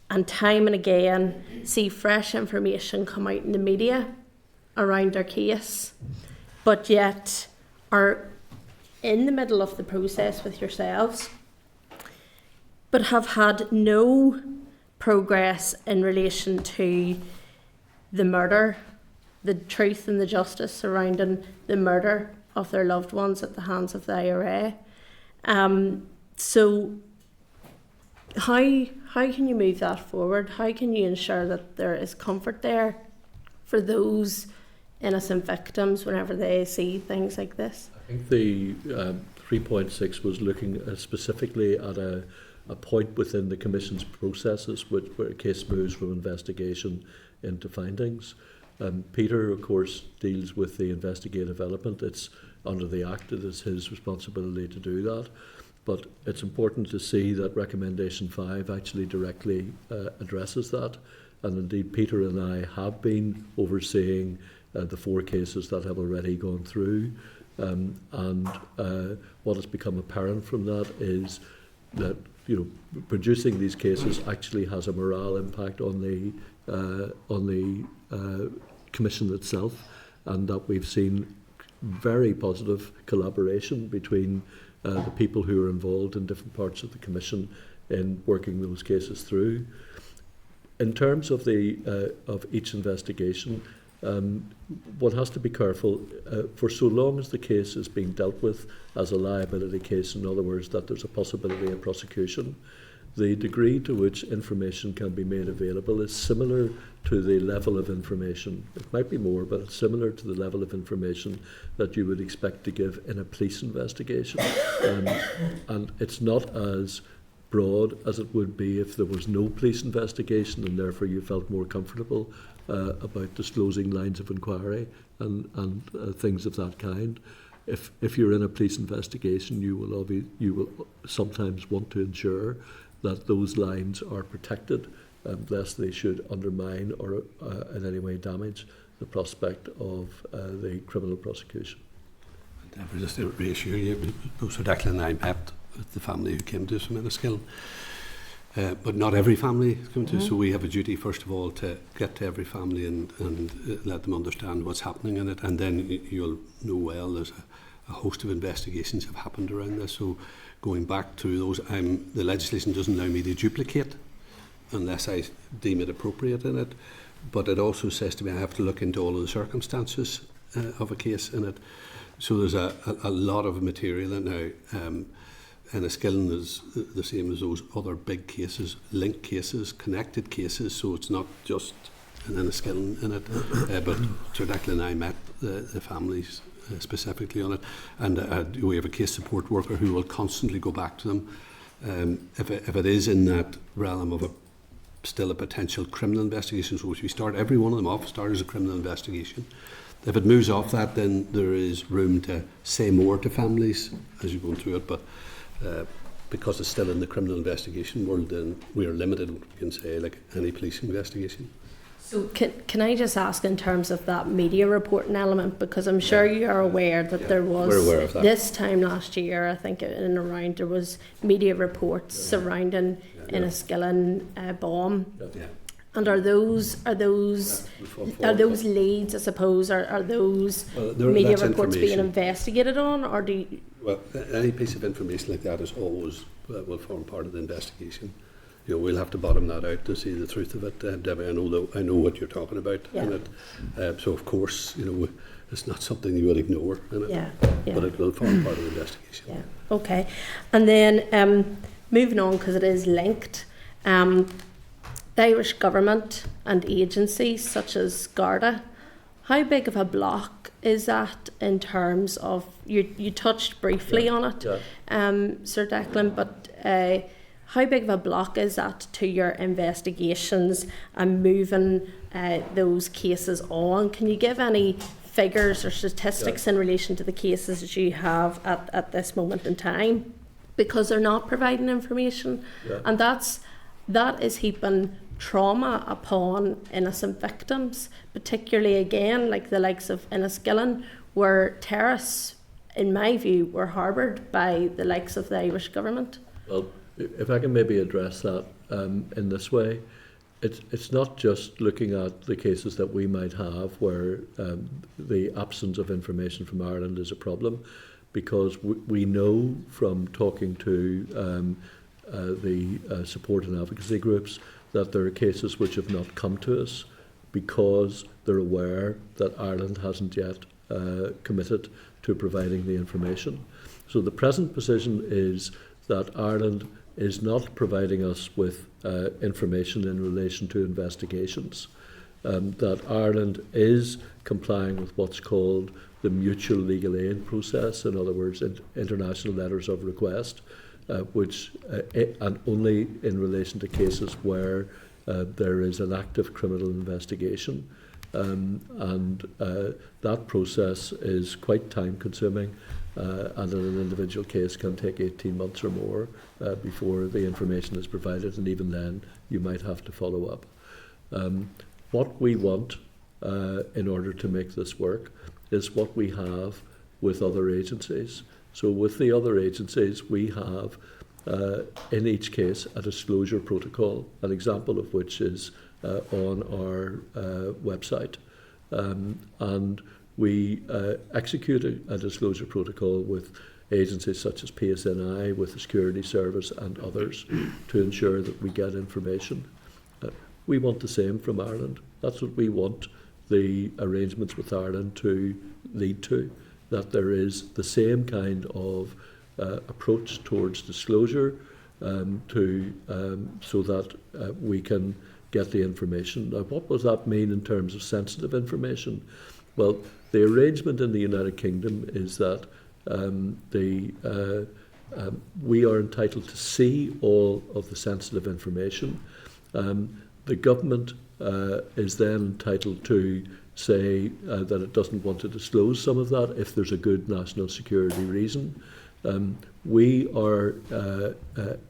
and again see fresh information come out in the media around their case, but yet are in the middle of the process with yourselves, but have had no progress in relation to the murder, the truth and the justice surrounding the murder of their loved ones at the hands of the IRA. So how can you move that forward? How can you ensure that there is comfort there for those innocent victims whenever they see things like this? I think the 3.6 was looking specifically at a point within the Commission's processes where a case moves from investigation into findings. Peter, of course, deals with the investigative element. It's under the Act, it is his responsibility to do that. But it's important to see that Recommendation 5 actually directly addresses that. And indeed, Peter and I have been overseeing the 4 cases that have already gone through. And what has become apparent from that is that producing these cases actually has a morale impact on the Commission itself, and that we've seen very positive collaboration between the people who are involved in different parts of the Commission in working those cases through. In terms of of each investigation, one has to be careful for so long as the case is being dealt with as a liability case, in other words, that there's a possibility of prosecution. The degree to which information can be made available is similar to the level of information. It might be more, but it's similar to the level of information that you would expect to give in a police investigation. And it's not as broad as it would be if there was no police investigation, and therefore you felt more comfortable about disclosing lines of inquiry and things of that kind. If you're in a police investigation, you will sometimes want to ensure that those lines are protected, lest they should undermine or in any way damage the prospect of the criminal prosecution. And just to reassure you, both Declan and I met with the family who came to us from Enniskillen. But not every family is coming to us, so we have a duty, first of all, to get to every family and let them understand what's happening in it. And then you'll know well there's a host of investigations have happened around this. So going back to those, the legislation doesn't allow me to duplicate unless I deem it appropriate in it. But it also says to me I have to look into all of the circumstances of a case in it. So there's a lot of material in now. Enniskillen is the same as those other big cases, linked cases, connected cases, so it's not just an Enniskillen in it. But Sir Declan and I met the families specifically on it, and we have a case support worker who will constantly go back to them. If it is in that realm of still a potential criminal investigation, so if we start every one of them off, start as a criminal investigation. If it moves off that, then there is room to say more to families as you go through it, but because it's still in the criminal investigation world, then we are limited, we can say, like any police investigation. So can I just ask in terms of that media reporting element, because I'm sure you're aware that there was, we're aware of that. This time last year, I think in and around, there was media reports surrounding Enniskillen bomb. Yeah. And are those leads, I suppose, are those media reports being investigated on, or do you? Well, any piece of information like that is always will form part of the investigation. You know, we'll have to bottom that out to see the truth of it. Debbie, I know what you're talking about in it. So of course, you know, it's not something you would ignore in it, but it will form part of the investigation. Yeah. Okay. And then moving on, because it is linked. The Irish government and agencies such as Garda, how big of a block is that in terms of, you touched briefly on it, Sir Declan, but how big of a block is that to your investigations and moving those cases on? Can you give any figures or statistics in relation to the cases that you have at this moment in time? Because they're not providing information, and that is heaping trauma upon innocent victims, particularly again like the likes of Enniskillen, where terrorists, in my view, were harboured by the likes of the Irish government. Well, if I can maybe address that in this way, it's not just looking at the cases that we might have where the absence of information from Ireland is a problem, because we know from talking to the support and advocacy groups that there are cases which have not come to us because they're aware that Ireland hasn't yet committed to providing the information. So the present position is that Ireland is not providing us with information in relation to investigations, that Ireland is complying with what's called the mutual legal aid process, in other words, international letters of request, which and only in relation to cases where there is an active criminal investigation, and that process is quite time consuming, and in an individual case can take 18 months or more before the information is provided, and even then you might have to follow up. What we want in order to make this work is what we have with other agencies. So with the other agencies, we have, in each case, a disclosure protocol, an example of which is on our website. And we execute a disclosure protocol with agencies such as PSNI, with the Security Service and others to ensure that we get information. We want the same from Ireland. That's what we want the arrangements with Ireland to lead to, that there is the same kind of approach towards disclosure so that we can get the information. Now, what does that mean in terms of sensitive information? Well, the arrangement in the United Kingdom is that we are entitled to see all of the sensitive information. The government is then entitled to say that it doesn't want to disclose some of that if there's a good national security reason. We are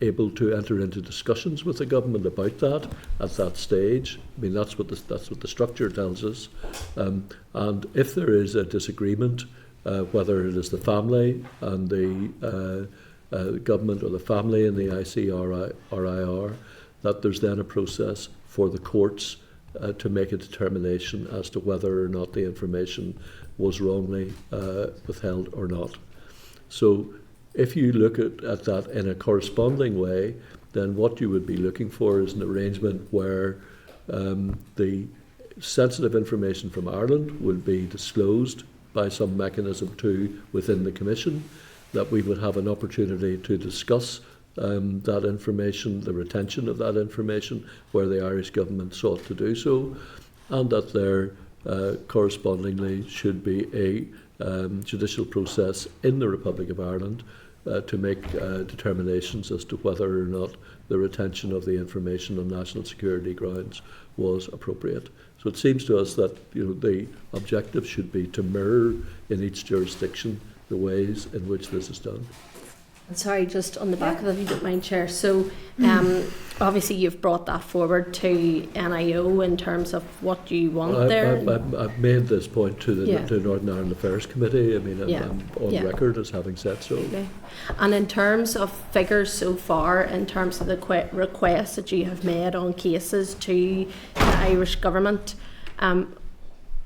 able to enter into discussions with the government about that at that stage. I mean, that's what the structure tells us. And if there is a disagreement, whether it is the family and the government, or the family and the ICRIR, that there's then a process for the courts to make a determination as to whether or not the information was wrongly withheld or not. So if you look at that in a corresponding way, then what you would be looking for is an arrangement where the sensitive information from Ireland will be disclosed by some mechanism within the Commission. that we would have an opportunity to discuss that information, the retention of that information, where the Irish government sought to do so, and that there correspondingly should be a judicial process in the Republic of Ireland to make determinations as to whether or not the retention of the information on national security grounds was appropriate. So it seems to us that the objective should be to mirror in each jurisdiction the ways in which this is done. And sorry, just on the back of that, if you don't mind, Chair. So obviously you've brought that forward to NIO in terms of what you want there. I've made this point to the Yeah. to Northern Ireland Affairs Committee. I mean, I'm on record as having said so. Okay. And in terms of figures so far, in terms of the requests that you have made on cases to the Irish government,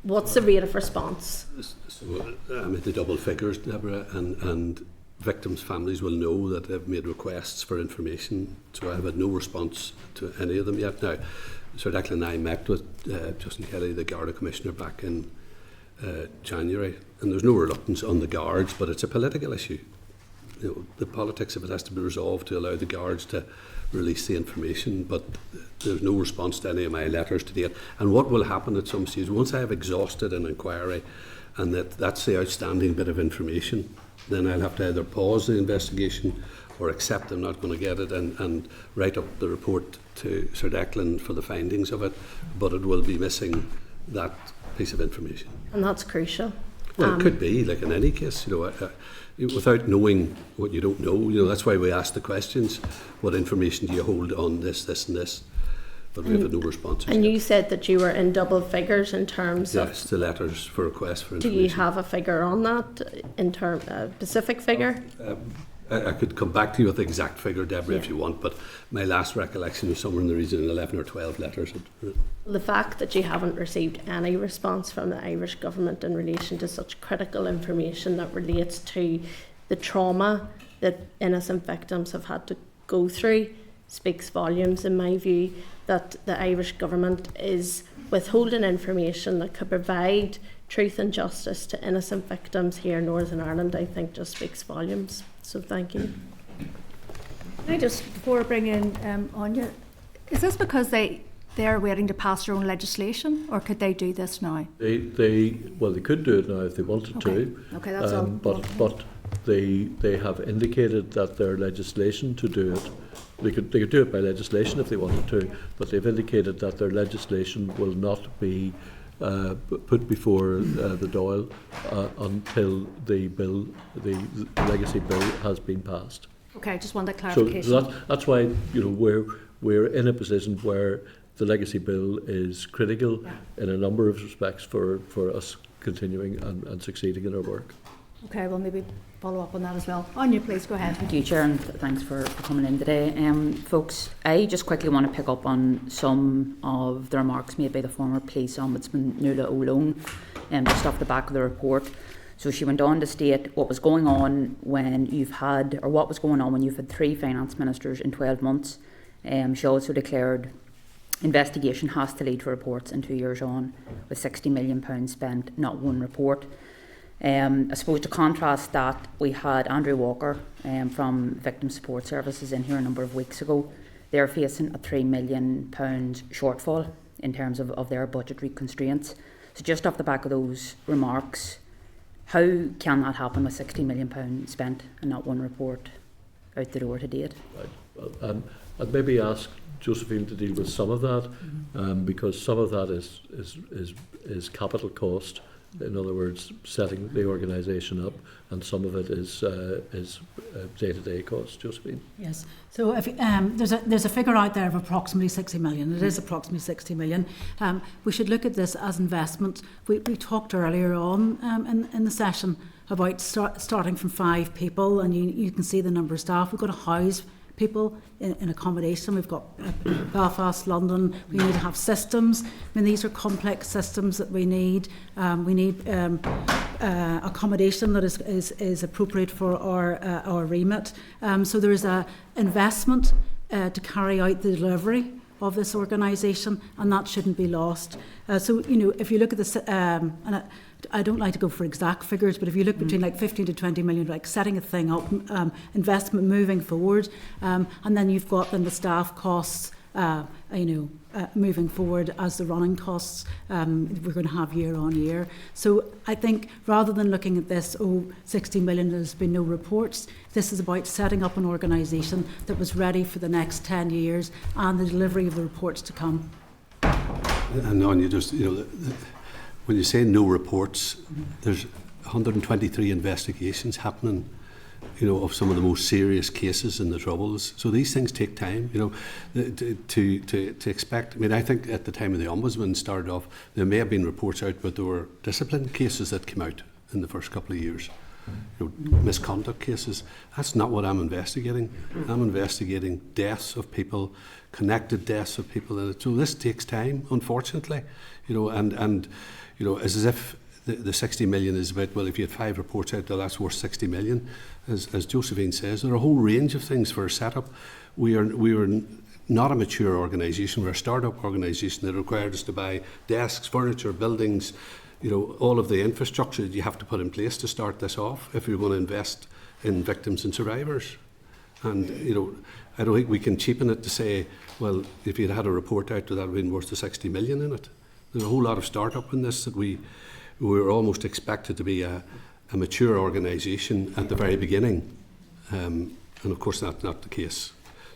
what's the rate of response? So I'm at the double figures, Deborah, and victims' families will know that they've made requests for information, so I have had no response to any of them yet. Now, Sir Declan and I met with Justin Kelly, the Garda Commissioner, back in January, and there's no reluctance on the Guards, but it's a political issue. The politics of it has to be resolved to allow the Guards to release the information, but there's no response to any of my letters to date. And what will happen at some stage, once I have exhausted an inquiry and that's the outstanding bit of information, then I'll have to either pause the investigation or accept I'm not going to get it and write up the report to Sir Declan for the findings of it, but it will be missing that piece of information. And that's crucial. Well, it could be, like in any case, without knowing what you don't know, that's why we ask the questions. What information do you hold on this, and this? But we have had no responses. And yet. you said that you were in double figures in terms of... Yes, the letters for requests for Do information. you have a figure on that, in terms a specific figure? I could come back to you with the exact figure, Deborah, if you want, but my last recollection was somewhere in the region of 11 or 12 letters. The fact that you haven't received any response from the Irish government in relation to such critical information that relates to the trauma that innocent victims have had to go through speaks volumes, in my view, that the Irish government is withholding information that could provide truth and justice to innocent victims here in Northern Ireland. I think just speaks volumes. So thank you. Can I just, before bringing Anya, is this because they're waiting to pass their own legislation, or could they do this now? They could do it now if they wanted to. Okay, that's all. But they have indicated that their legislation to do it, they could do it by legislation if they wanted to, but they've indicated that their legislation will not be put before the Dáil until the legacy bill has been passed. Okay, just wanted clarification. So that's why we're in a position where the legacy bill is critical in a number of respects for us continuing and succeeding in our work. Okay, well maybe follow up on that as well. Anya, please go ahead. Thank you, Chair, and thanks for coming in today. Folks, I just quickly want to pick up on some of the remarks made by the former Police Ombudsman Nuala O'Loan, just off the back of the report. So she went on to state what was going on when you've had, or what was going on when you've had 3 finance ministers in 12 months. She also declared investigation has to lead to reports in 2 years on, with £60 million spent, not one report. I suppose to contrast that, we had Andrew Walker from Victim Support Services in here a number of weeks ago. They're facing a £3 million shortfall in terms of their budgetary constraints. So just off the back of those remarks, how can that happen with £60 million spent and not one report out the door to date? Right. Well, I'd maybe ask Josephine to deal with some of that, because some of that is capital cost. In other words, setting the organisation up, and some of it is day-to-day costs. Josephine. Yes. So if there's a figure out there of approximately 60 million. It is approximately 60 million. We should look at this as investment. We talked earlier on in the session about starting from 5 people, and you can see the number of staff. We've got to house people in accommodation. We've got Belfast, London. We need to have systems. I mean, these are complex systems that we need. We need accommodation that is appropriate for our remit. So there is a investment to carry out the delivery of this organisation, and that shouldn't be lost. So, you know, if you look at this, and I don't like to go for exact figures, but if you look between like 15 to 20 million, like setting a thing up, investment moving forward, and then you've got then the staff costs, moving forward as the running costs we're going to have year on year. So I think rather than looking at this, 60 million, there's been no reports, this is about setting up an organisation that was ready for the next 10 years and the delivery of the reports to come. And on you just, when you say no reports, there's 123 investigations happening, of some of the most serious cases in the Troubles. So these things take time, to expect. I mean, I think at the time of the Ombudsman started off, there may have been reports out, but there were discipline cases that came out in the first couple of years. Misconduct cases. That's not what I'm investigating. I'm investigating deaths of people, connected deaths of people in it. So this takes time, unfortunately. And it's as if the 60 million is about, well, if you had 5 reports out there, that's worth 60 million. As Josephine says, there are a whole range of things for a setup. We are not a mature organisation. We're a start-up organisation that required us to buy desks, furniture, buildings, all of the infrastructure that you have to put in place to start this off if you're going to invest in victims and survivors. And, I don't think we can cheapen it to say, well, if you'd had a report out, that would have been worth the 60 million in it. There's a whole lot of start-up in this that we were almost expected to be a mature organisation at the very beginning. And of course, that's not the case.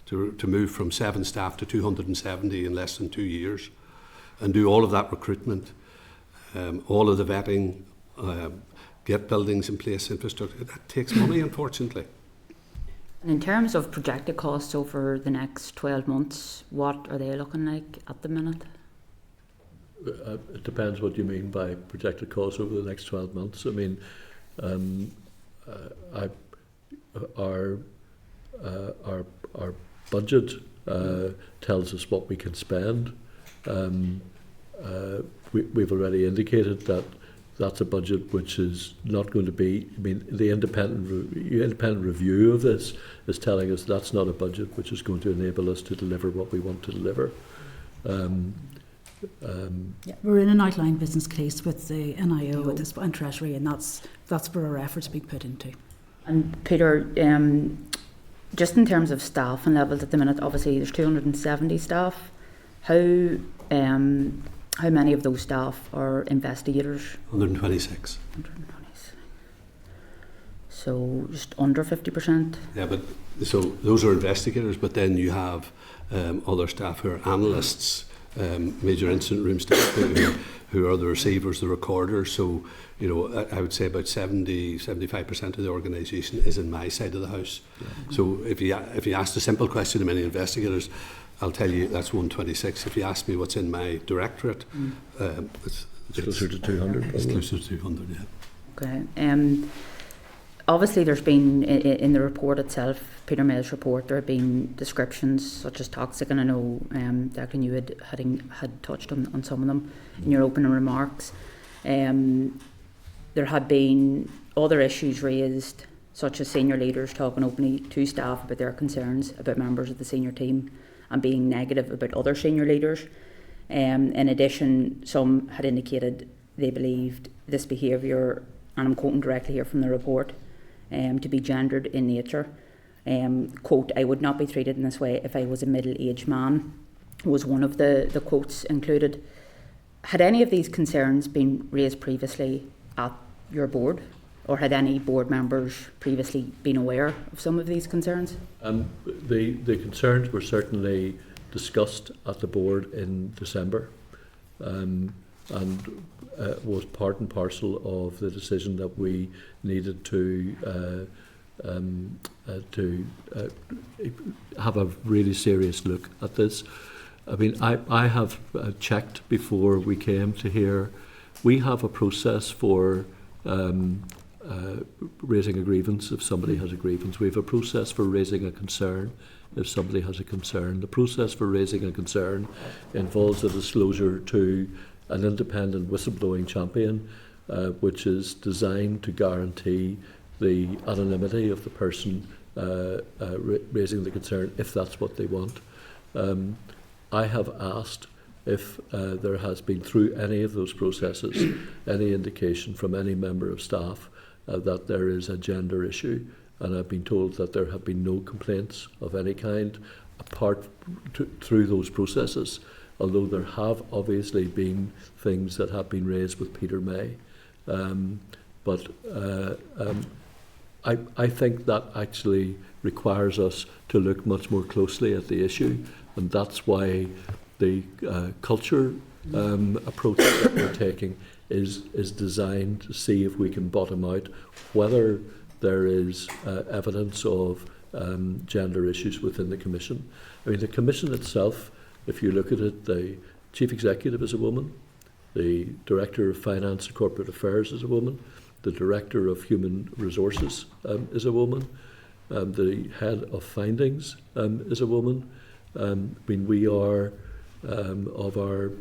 To move from 7 staff to 270 in less than 2 years and do all of that recruitment, all of the vetting, get buildings in place, infrastructure, that takes money, unfortunately. And in terms of projected costs over the next 12 months, what are they looking like at the minute? It depends what you mean by projected costs over the next 12 months. I mean, our budget tells us what we can spend. We've already indicated that that's a budget which is not going to be. I mean, the independent review of this is telling us that's not a budget which is going to enable us to deliver what we want to deliver. We're in an outline business case with the NIO at this point, and Treasury, and that's where our efforts be put into. And Peter, just in terms of staff and levels at the minute, obviously there's 270 staff. How many of those staff are investigators? 126. 126. So just under 50%. Yeah, but so those are investigators, but then you have other staff who are analysts. Major incident room staff who are the receivers, the recorders. So, I would say about 75% of the organisation is in my side of the house. Yeah. So if you ask the simple question to many investigators, I'll tell you that's 126. If you ask me what's in my directorate, it's closer to 200. It's closer to 200, yeah. Okay. Obviously, there's been, in the report itself, Peter May's report, there have been descriptions such as toxic, and I know, Declan, you had touched on some of them in your opening remarks. There had been other issues raised, such as senior leaders talking openly to staff about their concerns about members of the senior team and being negative about other senior leaders. In addition, some had indicated they believed this behaviour, and I'm quoting directly here from the report, to be gendered in nature. Quote, "I would not be treated in this way if I was a middle-aged man," was one of the quotes included. Had any of these concerns been raised previously at your board, or had any board members previously been aware of some of these concerns? The concerns were certainly discussed at the board in December, and was part and parcel of the decision that we needed to have a really serious look at this. I mean, I have checked before we came to here. We have a process for raising a grievance if somebody has a grievance. We have a process for raising a concern if somebody has a concern. The process for raising a concern involves a disclosure to an independent whistleblowing champion, which is designed to guarantee the anonymity of the person raising the concern, if that's what they want. I have asked if there has been, through any of those processes, any indication from any member of staff that there is a gender issue, and I've been told that there have been no complaints of any kind through those processes, although there have obviously been things that have been raised with Peter May. But I think that actually requires us to look much more closely at the issue, and that's why the culture approach that we're taking is designed to see if we can bottom out whether there is evidence of gender issues within the Commission. I mean, the Commission itself, if you look at it, the Chief Executive is a woman, the Director of Finance and Corporate Affairs is a woman, the Director of Human Resources is a woman, the Head of Findings is a woman. I mean, we are, of our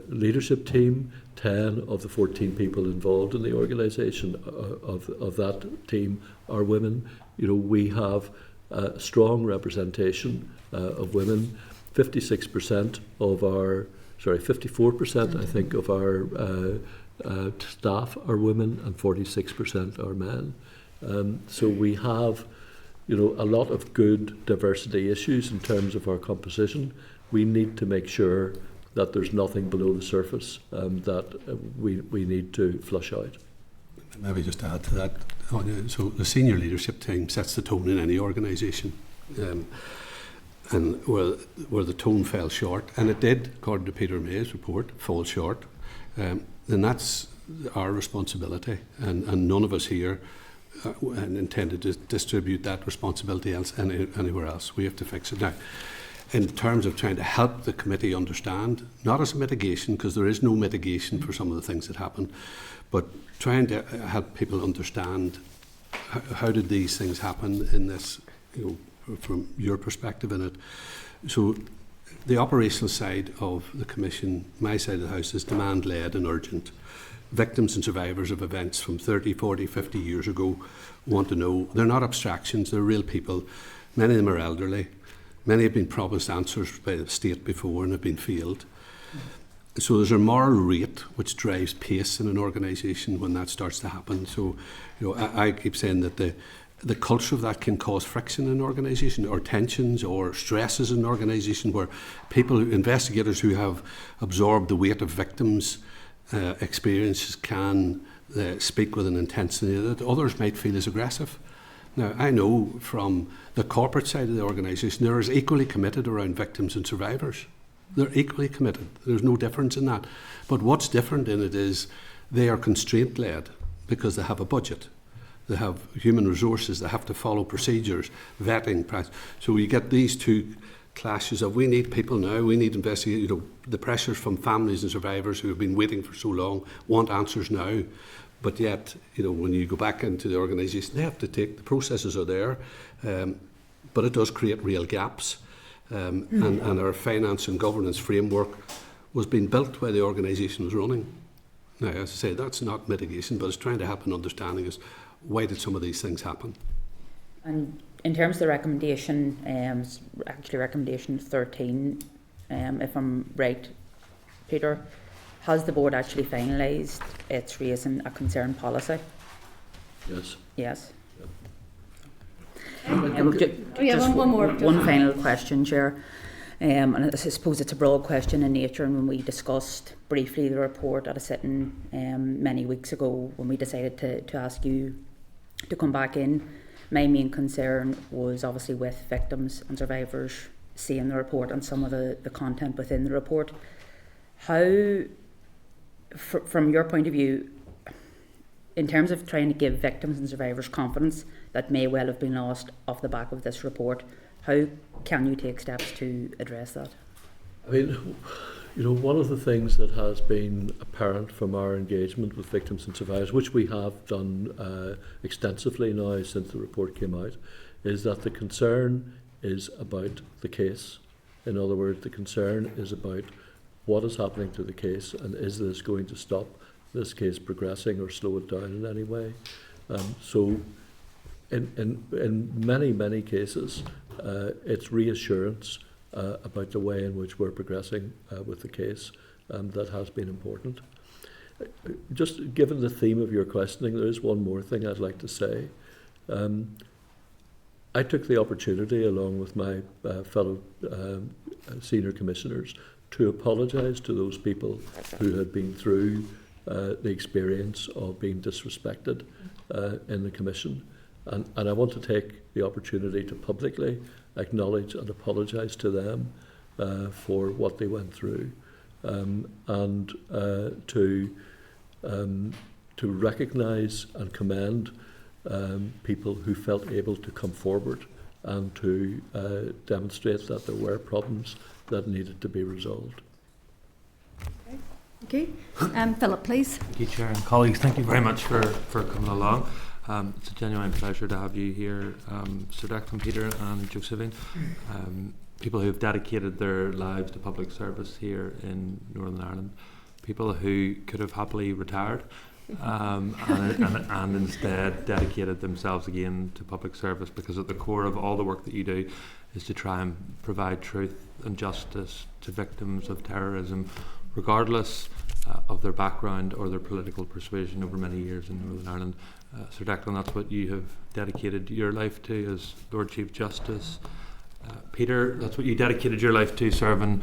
leadership team, 10 of the 14 people involved in the organisation of that team are women. You know, we have a strong representation of women. 56% of our, 54% I think of our staff are women, and 46% are men. So we have, you know, a lot of good diversity issues in terms of our composition. We need to make sure that there's nothing below the surface that we need to flush out. Maybe just to add to that, so the senior leadership team sets the tone in any organisation, and where the tone fell short, and it did, according to Peter May's report, fall short, then that's our responsibility, and none of us here intended to distribute that responsibility anywhere else. We have to fix it now. In terms of trying to help the committee understand, not as a mitigation, because there is no mitigation for some of the things that happen, but trying to help people understand how did these things happen in this, you know, from your perspective in it. So the operational side of the Commission, my side of the House, is demand-led and urgent. Victims and survivors of events from 30, 40, 50 years ago want to know. They're not abstractions, they're real people. Many of them are elderly. Many have been promised answers by the state before and have been failed. So there's a moral rate which drives pace in an organisation when that starts to happen. So, you know, I keep saying that the culture of that can cause friction in an organisation, or tensions or stresses in an organisation, where people, investigators who have absorbed the weight of victims' experiences can speak with an intensity that others might feel is aggressive. Now, I know from the corporate side of the organisation, they're as equally committed around victims and survivors. They're equally committed. There's no difference in that. But what's different in it is they are constraint-led because they have a budget. They have human resources. They have to follow procedures, vetting. So you get these two clashes of, we need people now, we need investigators. You know, the pressures from families and survivors who have been waiting for so long want answers now. But yet, you know, when you go back into the organisation, they have to take, the processes are there, but it does create real gaps. And our finance and governance framework was being built while the organisation was running. Now, as I say, that's not mitigation, but it's trying to have an understanding is why did some of these things happen? And in terms of the recommendation, actually recommendation 13, if I'm right, Peter, has the board actually finalised its raising a concern policy? Yes. Yes. One more. One final question, Chair. And I suppose it's a broad question in nature, and when we discussed briefly the report at a sitting many weeks ago, when we decided to ask you to come back in, my main concern was obviously with victims and survivors seeing the report and some of the content within the report. How, from your point of view, in terms of trying to give victims and survivors confidence that may well have been lost off the back of this report, how can you take steps to address that? I mean, you know, one of the things that has been apparent from our engagement with victims and survivors, which we have done extensively now since the report came out, is that the concern is about the case. In other words, the concern is about what is happening to the case, and is this going to stop this case progressing or slow it down in any way. So in many cases, it's reassurance about the way in which we're progressing with the case. That has been important. Just given the theme of your questioning, there is one more thing I'd like to say. I took the opportunity, along with my fellow senior commissioners, to apologise to those people who had been through the experience of being disrespected in the Commission. And I want to take the opportunity to publicly acknowledge and apologise to them for what they went through, and to recognise and commend people who felt able to come forward and to demonstrate that there were problems that needed to be resolved. Okay. Philip, please. Thank you, Chair and colleagues. Thank you very much for coming along. It's a genuine pleasure to have you here, Sir Declan, Peter and Josephine. People who have dedicated their lives to public service here in Northern Ireland. People who could have happily retired and instead dedicated themselves again to public service, because at the core of all the work that you do is to try and provide truth and justice to victims of terrorism, regardless of their background or their political persuasion over many years in Northern Ireland. Sir Declan, that's what you have dedicated your life to as Lord Chief Justice. Peter, that's what you dedicated your life to, serving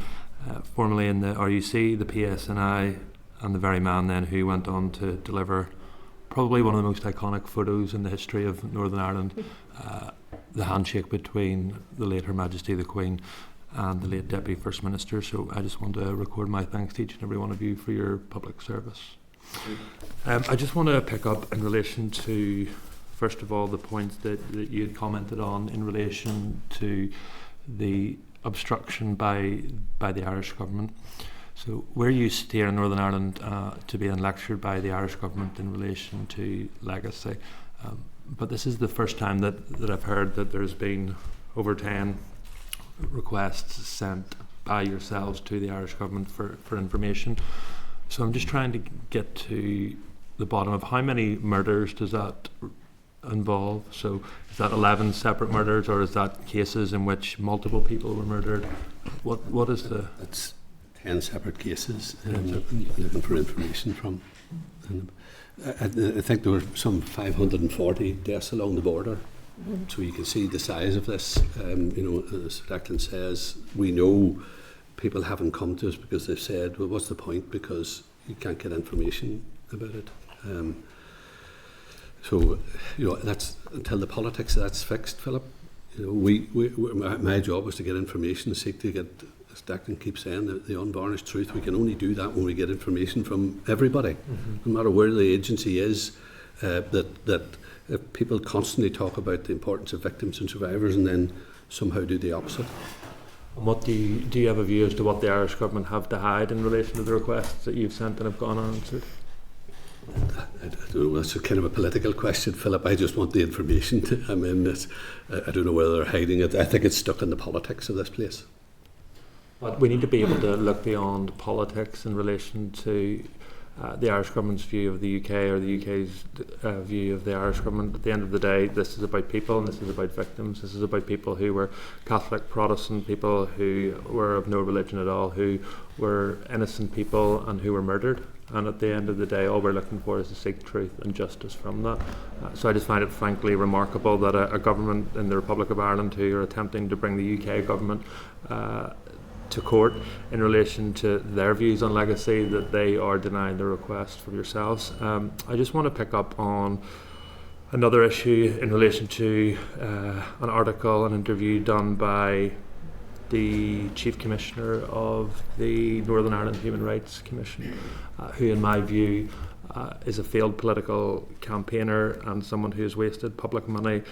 formerly in the RUC, the PSNI, and the very man then who went on to deliver probably one of the most iconic photos in the history of Northern Ireland, the handshake between the late Her Majesty the Queen and the late Deputy First Minister. So I just want to record my thanks to each and every one of you for your public service. I just want to pick up in relation to, first of all, the points that you had commented on in relation to the obstruction by the Irish government. So we're used here in Northern Ireland to being lectured by the Irish government in relation to legacy. But this is the first time that I've heard that there's been over 10 requests sent by yourselves to the Irish government for information. So I'm just trying to get to the bottom of how many murders does that involve. So is that 11 separate murders, or is that cases in which multiple people were murdered? What is the... That's 10 separate cases looking for information from. And I think there were some 540 deaths along the border. So you can see the size of this. As Declan says, we know people haven't come to us because they've said, well, what's the point? Because you can't get information about it. So that's until the politics of that's fixed, Philip. My job was to get information, seek to get, as Declan keeps saying, the unvarnished truth. We can only do that when we get information from everybody, no matter where the agency is. That if people constantly talk about the importance of victims and survivors and then somehow do the opposite. And what do you have a view as to what the Irish government have to hide in relation to the requests that you've sent and have gone unanswered? I don't know, that's a kind of a political question, Philip. I just want the information. I don't know whether they're hiding it. I think it's stuck in the politics of this place. But we need to be able to look beyond politics in relation to the Irish government's view of the UK or the UK's view of the Irish government. At the end of the day, this is about people and this is about victims. This is about people who were Catholic, Protestant, people who were of no religion at all, who were innocent people and who were murdered. And at the end of the day, all we're looking for is to seek truth and justice from that. So I just find it frankly remarkable that a government in the Republic of Ireland who are attempting to bring the UK government to court in relation to their views on legacy, that they are denying the request from yourselves. I just want to pick up on another issue in relation to an article, an interview done by the Chief Commissioner of the Northern Ireland Human Rights Commission, who in my view is a failed political campaigner and someone who has wasted public money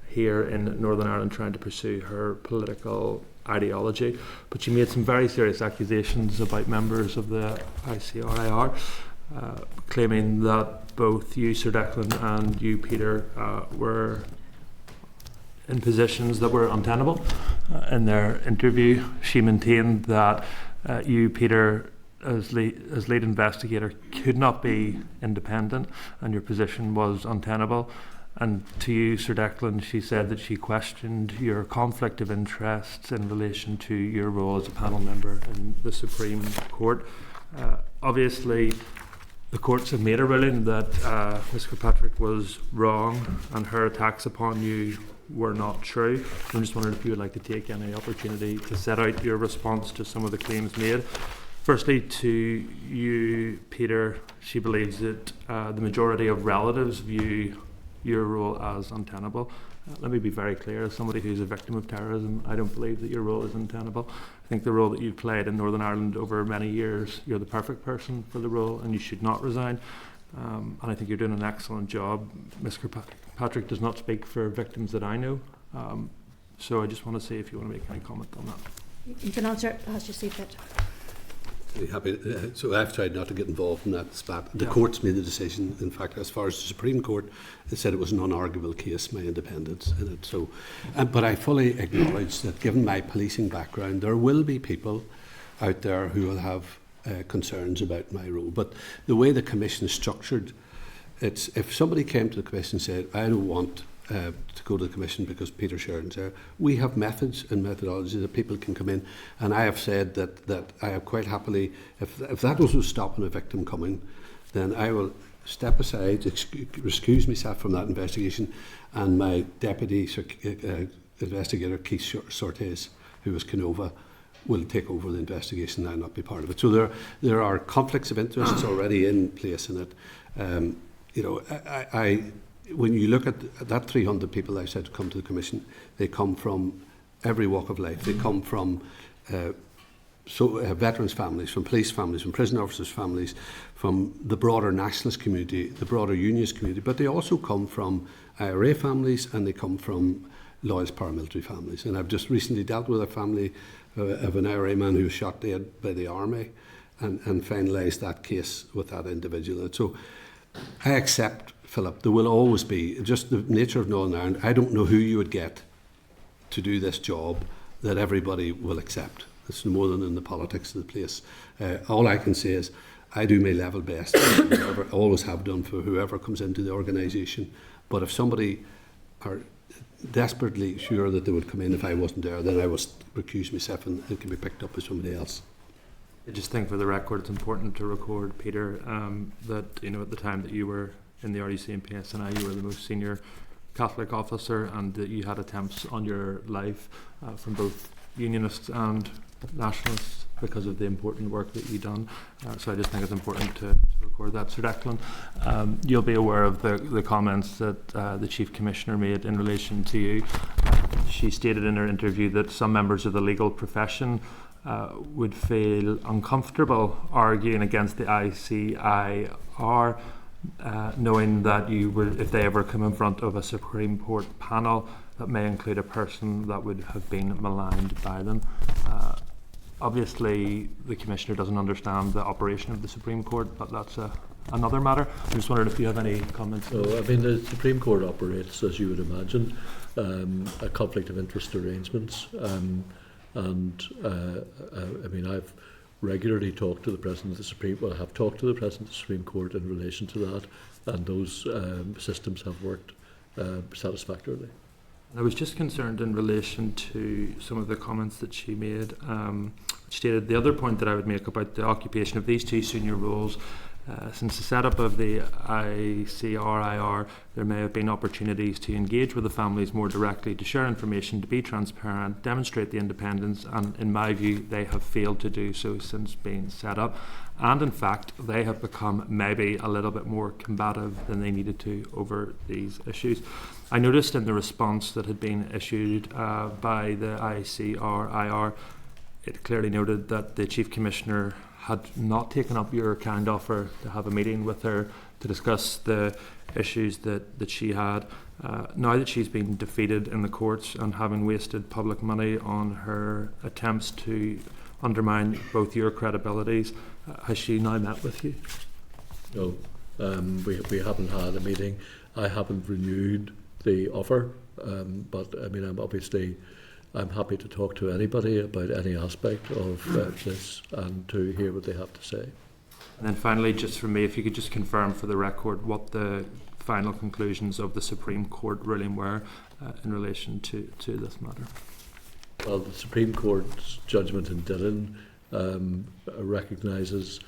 here in Northern Ireland trying to pursue her political ideology. But she made some very serious accusations about members of the ICRIR, claiming that both you, Sir Declan, and you, Peter, were in positions that were untenable. In their interview, she maintained that you, Peter, as lead investigator, could not be independent and your position was untenable. And to you, Sir Declan, she said that she questioned your conflict of interests in relation to your role as a panel member in the Supreme Court. Obviously, the courts have made a ruling that Ms Kirkpatrick was wrong and her attacks upon you were not true. I'm just wondering if you would like to take any opportunity to set out your response to some of the claims made. Firstly, to you, Peter, she believes that the majority of relatives view your role as untenable. Let me be very clear, as somebody who's a victim of terrorism, I don't believe that your role is untenable. I think the role that you've played in Northern Ireland over many years, you're the perfect person for the role and you should not resign. And I think you're doing an excellent job. Ms Kirkpatrick does not speak for victims that I know. So I just want to see if you want to make any comment on that. You can answer as you see fit. Happy. So I've tried not to get involved in that spat. The courts made the decision. In fact, as far as the Supreme Court, it said it was an unarguable case, my independence in it. So, but I fully acknowledge that given my policing background, there will be people out there who will have concerns about my role. But the way the Commission is structured, it's if somebody came to the Commission and said, I don't want to go to the Commission because Peter Sheridan's there, we have methods and methodology that people can come in, and I have said that I have quite happily, if that was stopping a victim coming, then I will step aside, excuse myself from that investigation, and my deputy investigator Keith Sortes, who was Canova, will take over the investigation and I'll not be part of it. So there are conflicts of interest already in place in it. You know, when you look at that 300 people I said to come to the Commission, they come from every walk of life. They come from veterans' families, from police families, from prison officers' families, from the broader nationalist community, the broader unionist community, but they also come from IRA families and they come from loyalist paramilitary families. And I've just recently dealt with a family of an IRA man who was shot dead by the army and finalised that case with that individual. And so I accept, Philip, there will always be, just the nature of Northern Ireland, I don't know who you would get to do this job that everybody will accept. It's no more than in the politics of the place. All I can say is I do my level best, always have done for whoever comes into the organisation. But if somebody are desperately sure that they would come in if I wasn't there, then I will recuse myself and it can be picked up by somebody else. I just think for the record it's important to record, Peter, that at the time that you were in the RDC and PSNI, you were the most senior Catholic officer and that you had attempts on your life from both unionists and nationalists because of the important work that you've done. So I just think it's important to record that. Sir Declan, you'll be aware of the comments that the Chief Commissioner made in relation to you. She stated in her interview that some members of the legal profession would feel uncomfortable arguing against the ICIR, knowing that you would, if they ever come in front of a Supreme Court panel that may include a person that would have been maligned by them. Obviously, the Commissioner doesn't understand the operation of the Supreme Court, but that's another matter. I just wondered if you have any comments. No, I mean, the Supreme Court operates, as you would imagine, a conflict of interest arrangements. I mean, I've regularly talked to the President of the Supreme Court, have talked to the President of the Supreme Court in relation to that, and those systems have worked satisfactorily. I was just concerned in relation to some of the comments that she made. She stated the other point that I would make about the occupation of these two senior roles. Since the setup of the ICRIR, there may have been opportunities to engage with the families more directly, to share information, to be transparent, demonstrate the independence, and in my view, they have failed to do so since being set up. And in fact, they have become maybe a little bit more combative than they needed to over these issues. I noticed in the response that had been issued by the ICRIR, it clearly noted that the Chief Commissioner had not taken up your kind offer to have a meeting with her to discuss the issues that she had. Now that she's been defeated in the courts and having wasted public money on her attempts to undermine both your credibilities, has she now met with you? No, we haven't had a meeting. I haven't renewed the offer, but I mean, I'm happy to talk to anybody about any aspect of this and to hear what they have to say. And then finally, just for me, if you could just confirm for the record what the final conclusions of the Supreme Court ruling were in relation to this matter. Well, the Supreme Court's judgment in Dillon recognises,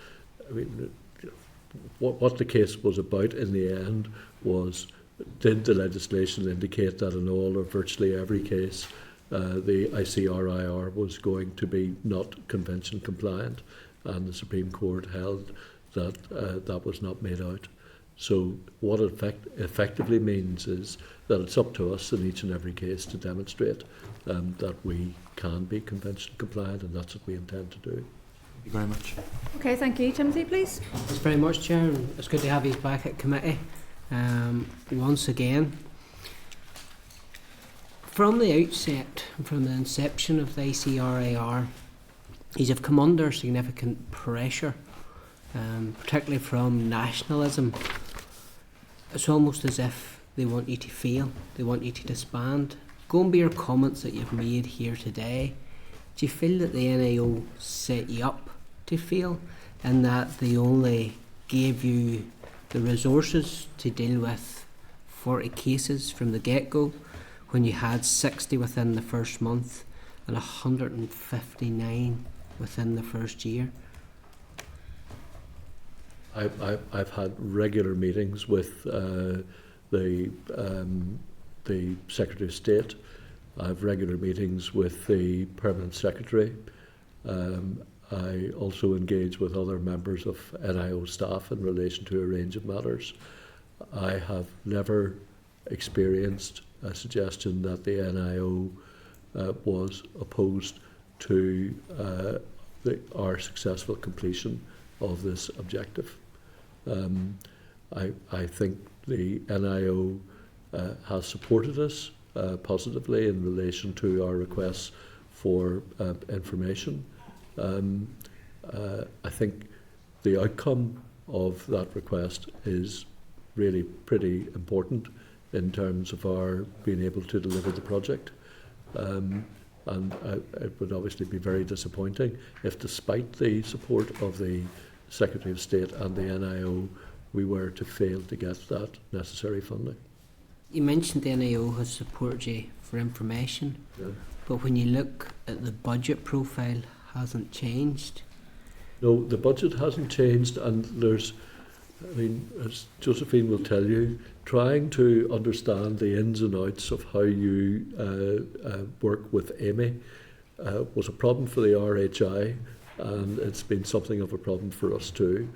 what the case was about in the end was, did the legislation indicate that in all or virtually every case the ICRIR was going to be not convention compliant, and the Supreme Court held that that was not made out. So what it effectively means is that it's up to us in each and every case to demonstrate that we can be convention compliant, and that's what we intend to do. Thank you very much. Okay, thank you. Timothy, please. Thanks very much, Chair. And it's good to have you back at committee once again. From the outset, from the inception of the ICRIR, these have come under significant pressure, particularly from nationalism. It's almost as if they want you to fail, they want you to disband. Going by your comments that you've made here today, do you feel that the NIO set you up to fail, and that they only gave you the resources to deal with 40 cases from the get-go, when you had 60 within the first month and 159 within the first year? I've had regular meetings with the Secretary of State. I have regular meetings with the Permanent Secretary. I also engage with other members of NIO staff in relation to a range of matters. I have never experienced a suggestion that the NIO was opposed to our successful completion of this objective. I think the NIO has supported us positively in relation to our requests for information. I think the outcome of that request is really pretty important in terms of our being able to deliver the project. And it would obviously be very disappointing if, despite the support of the Secretary of State and the NIO, we were to fail to get that necessary funding. You mentioned the NIO has supported you for information, but when you look at the budget profile, hasn't changed. No, the budget hasn't changed, and there's, as Josephine will tell you, trying to understand the ins and outs of how you work with AMI was a problem for the RHI, and it's been something of a problem for us too.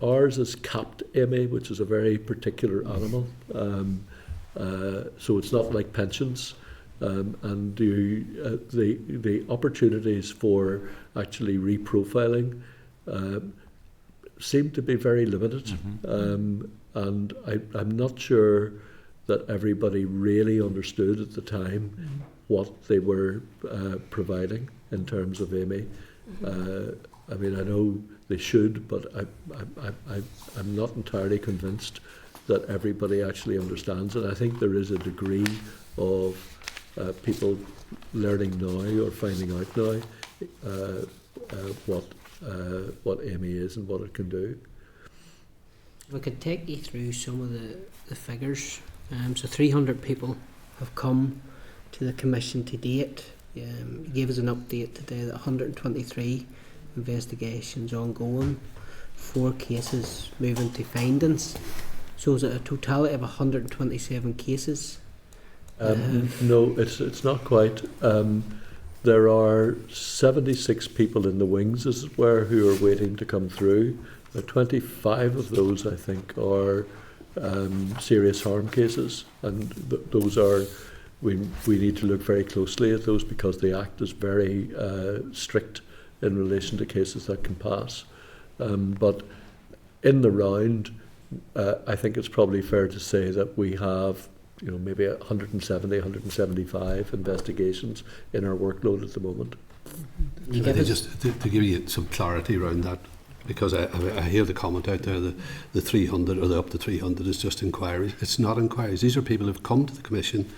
Ours is capped AMI, which is a very particular animal, so it's not like pensions. And the opportunities for actually reprofiling seem to be very limited, and I'm not sure that everybody really understood at the time what they were providing in terms of AMI. I know they should, but I'm not entirely convinced that everybody actually understands it. I think there is a degree of people learning now or finding out now what AMI is and what it can do. We could take you through some of the figures. So 300 people have come to the Commission to date. You gave us an update today that 123 investigations ongoing, 4 cases moving to findings. So is it a totality of 127 cases? No, it's not quite. There are 76 people in the wings, as it were, who are waiting to come through. 25 of those, I think, are serious harm cases, and those are, we need to look very closely at those, because the Act is very strict in relation to cases that can pass. But in the round, I think it's probably fair to say that we have maybe 170, 175 investigations in our workload at the moment. Just to give you some clarity around that, because I hear the comment out there that the 300 or the up to 300 is just inquiries. It's not inquiries. These are people who have come to the Commission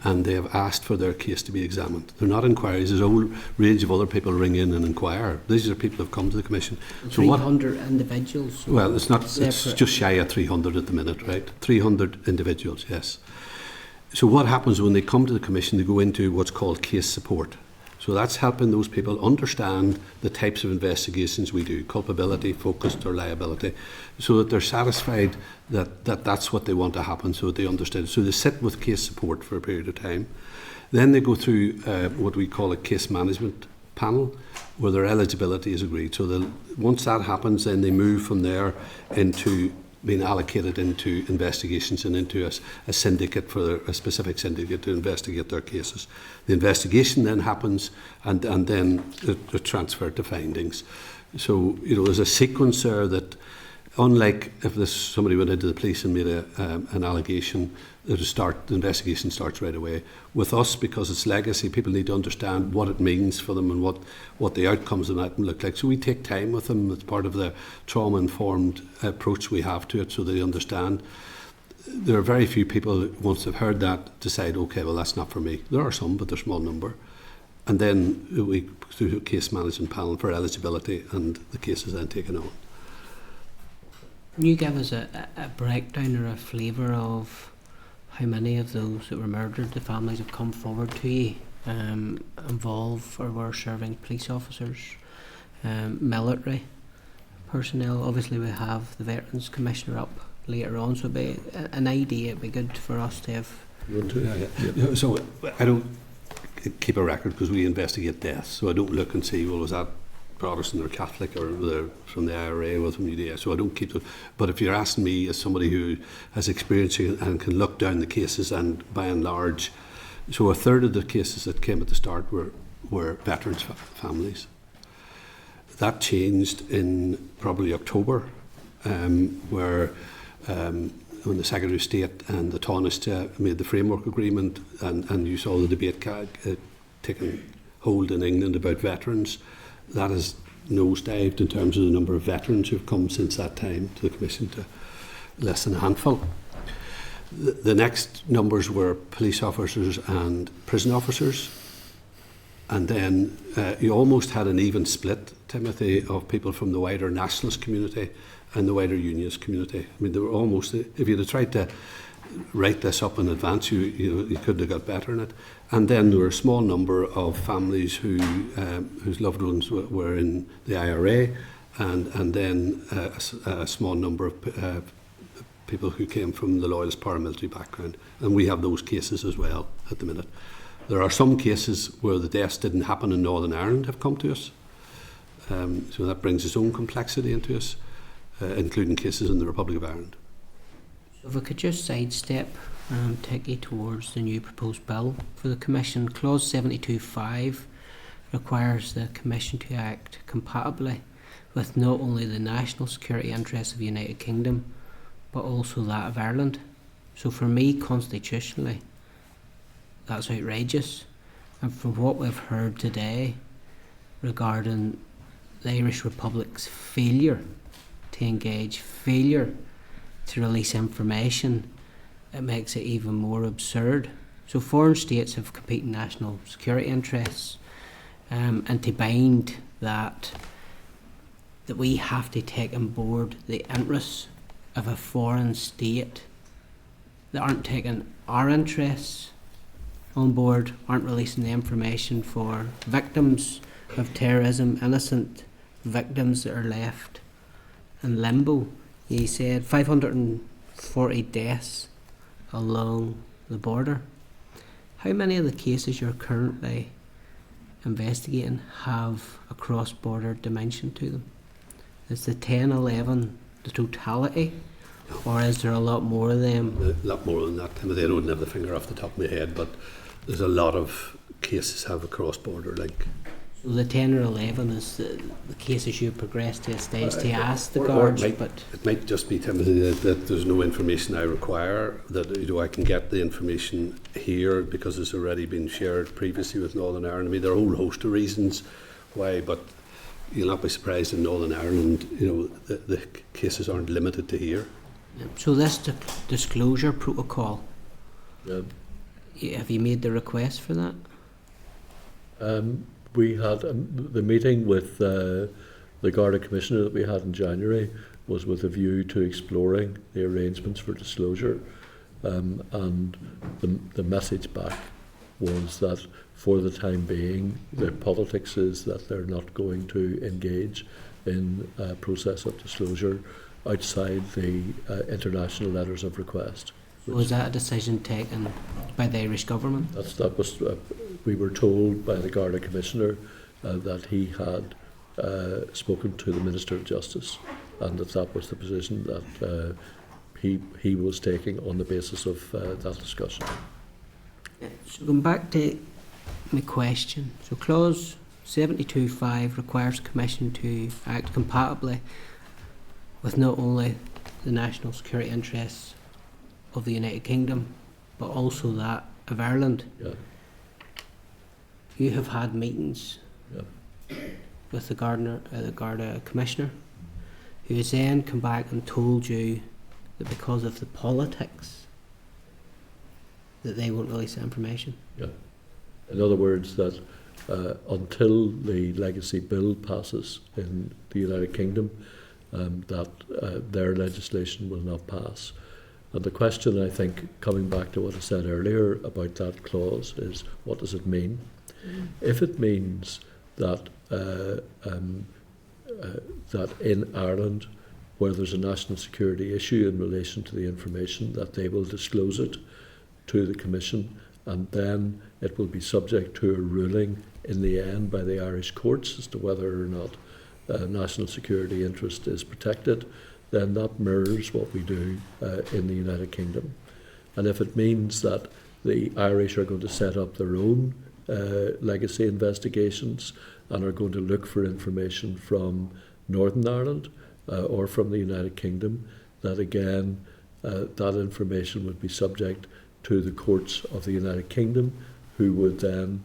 and they have asked for their case to be examined. They're not inquiries. There's a whole range of other people ring in and inquire. These are people who have come to the Commission. 300 individuals? Well, it's not. It's just shy of 300 at the minute, right? 300 individuals, yes. So what happens when they come to the Commission? They go into what's called case support. So that's helping those people understand the types of investigations we do, culpability, focused or liability, so that they're satisfied that that's what they want to happen, so that they understand. So they sit with case support for a period of time. Then they go through what we call a case management panel, where their eligibility is agreed. So once that happens, then they move from there into being allocated into investigations and into a syndicate, for a specific syndicate to investigate their cases. The investigation then happens, and then they're transferred to findings. So, there's a sequence there that, unlike if somebody went into the police and made an allegation, the investigation starts right away. With us, because it's legacy, people need to understand what it means for them and what the outcomes of that look like. So we take time with them. It's part of the trauma-informed approach we have to it, so they understand. There are very few people, once they've heard that, decide, okay, well, that's not for me. There are some, but they're a small number. And then we go through a case management panel for eligibility, and the case is then taken on. Can you give us a breakdown or a flavour of how many of those that were murdered, the families, have come forward to you, involved or were serving police officers, military personnel? Obviously we have the Veterans Commissioner up later on, so it'd be an idea, it'd be good for us to have. Yeah. So I don't keep a record because we investigate deaths, so I don't look and see, well, was that Protestant or Catholic, or they're from the IRA or from UDA, so I don't keep them. But if you're asking me as somebody who has experience and can look down the cases, and by and large, so a third of the cases that came at the start were veterans' families. That changed in probably October, where when the Secretary of State and the Taoiseach made the framework agreement, and you saw the debate taking hold in England about veterans. That has nosedived in terms of the number of veterans who have come since that time to the Commission, to less than a handful. The next numbers were police officers and prison officers. And then you almost had an even split, Timothy, of people from the wider nationalist community and the wider unionist community. I mean, they were almost, if you'd have tried to write this up in advance, you couldn't have got better in it. And then there were a small number of families whose loved ones were in the IRA, and then a small number of people who came from the Loyalist paramilitary background. And we have those cases as well at the minute. There are some cases where the deaths didn't happen in Northern Ireland have come to us. So that brings its own complexity into us, including cases in the Republic of Ireland. If we could just sidestep and take you towards the new proposed bill for the Commission. Clause 72.5 requires the Commission to act compatibly with not only the national security interests of the United Kingdom, but also that of Ireland. So for me, constitutionally, that's outrageous. And from what we've heard today regarding the Irish Republic's failure to engage, failure to release information, it makes it even more absurd. So foreign states have competing national security interests, and to bind that we have to take on board the interests of a foreign state that aren't taking our interests on board, aren't releasing the information for victims of terrorism, innocent victims that are left in limbo. He said 540 deaths along the border. How many of the cases you're currently investigating have a cross-border dimension to them? Is the 10, 11 the totality, or is there a lot more of them? A lot more than that, Timothy. I don't have the finger off the top of my head, but there's a lot of cases have a cross-border link. So the 10 or 11 is the cases you progress to a stage to ask the guards, but it might just be, Timothy, that there's no information I require, that I can get the information here because it's already been shared previously with Northern Ireland. I mean, there are a whole host of reasons why, but you'll not be surprised in Northern Ireland, the cases aren't limited to here. So this disclosure protocol, Yeah. have you made the request for that? We had the meeting with the Garda Commissioner that we had in January was with a view to exploring the arrangements for disclosure, and the message back was that for the time being the politics is that they're not going to engage in a process of disclosure outside the international letters of request. Was that a decision taken by the Irish government? That was we were told by the Garda Commissioner that he had spoken to the Minister of Justice, and that was the position that he was taking on the basis of that discussion. So going back to my question, so clause 72.5 requires the Commission to act compatibly with not only the national security interests of the United Kingdom, but also that of Ireland. Yeah. You have had meetings Yeah. with the Garda Commissioner, who has then come back and told you that because of the politics that they won't release that information. Yeah. In other words, that until the legacy bill passes in the United Kingdom, that their legislation will not pass. And the question, I think, coming back to what I said earlier about that clause, is what does it mean? If it means that that in Ireland, where there's a national security issue in relation to the information, that they will disclose it to the Commission, and then it will be subject to a ruling in the end by the Irish courts as to whether or not national security interest is protected, then that mirrors what we do in the United Kingdom. And if it means that the Irish are going to set up their own legacy investigations and are going to look for information from Northern Ireland or from the United Kingdom, that again, that information would be subject to the courts of the United Kingdom, who would then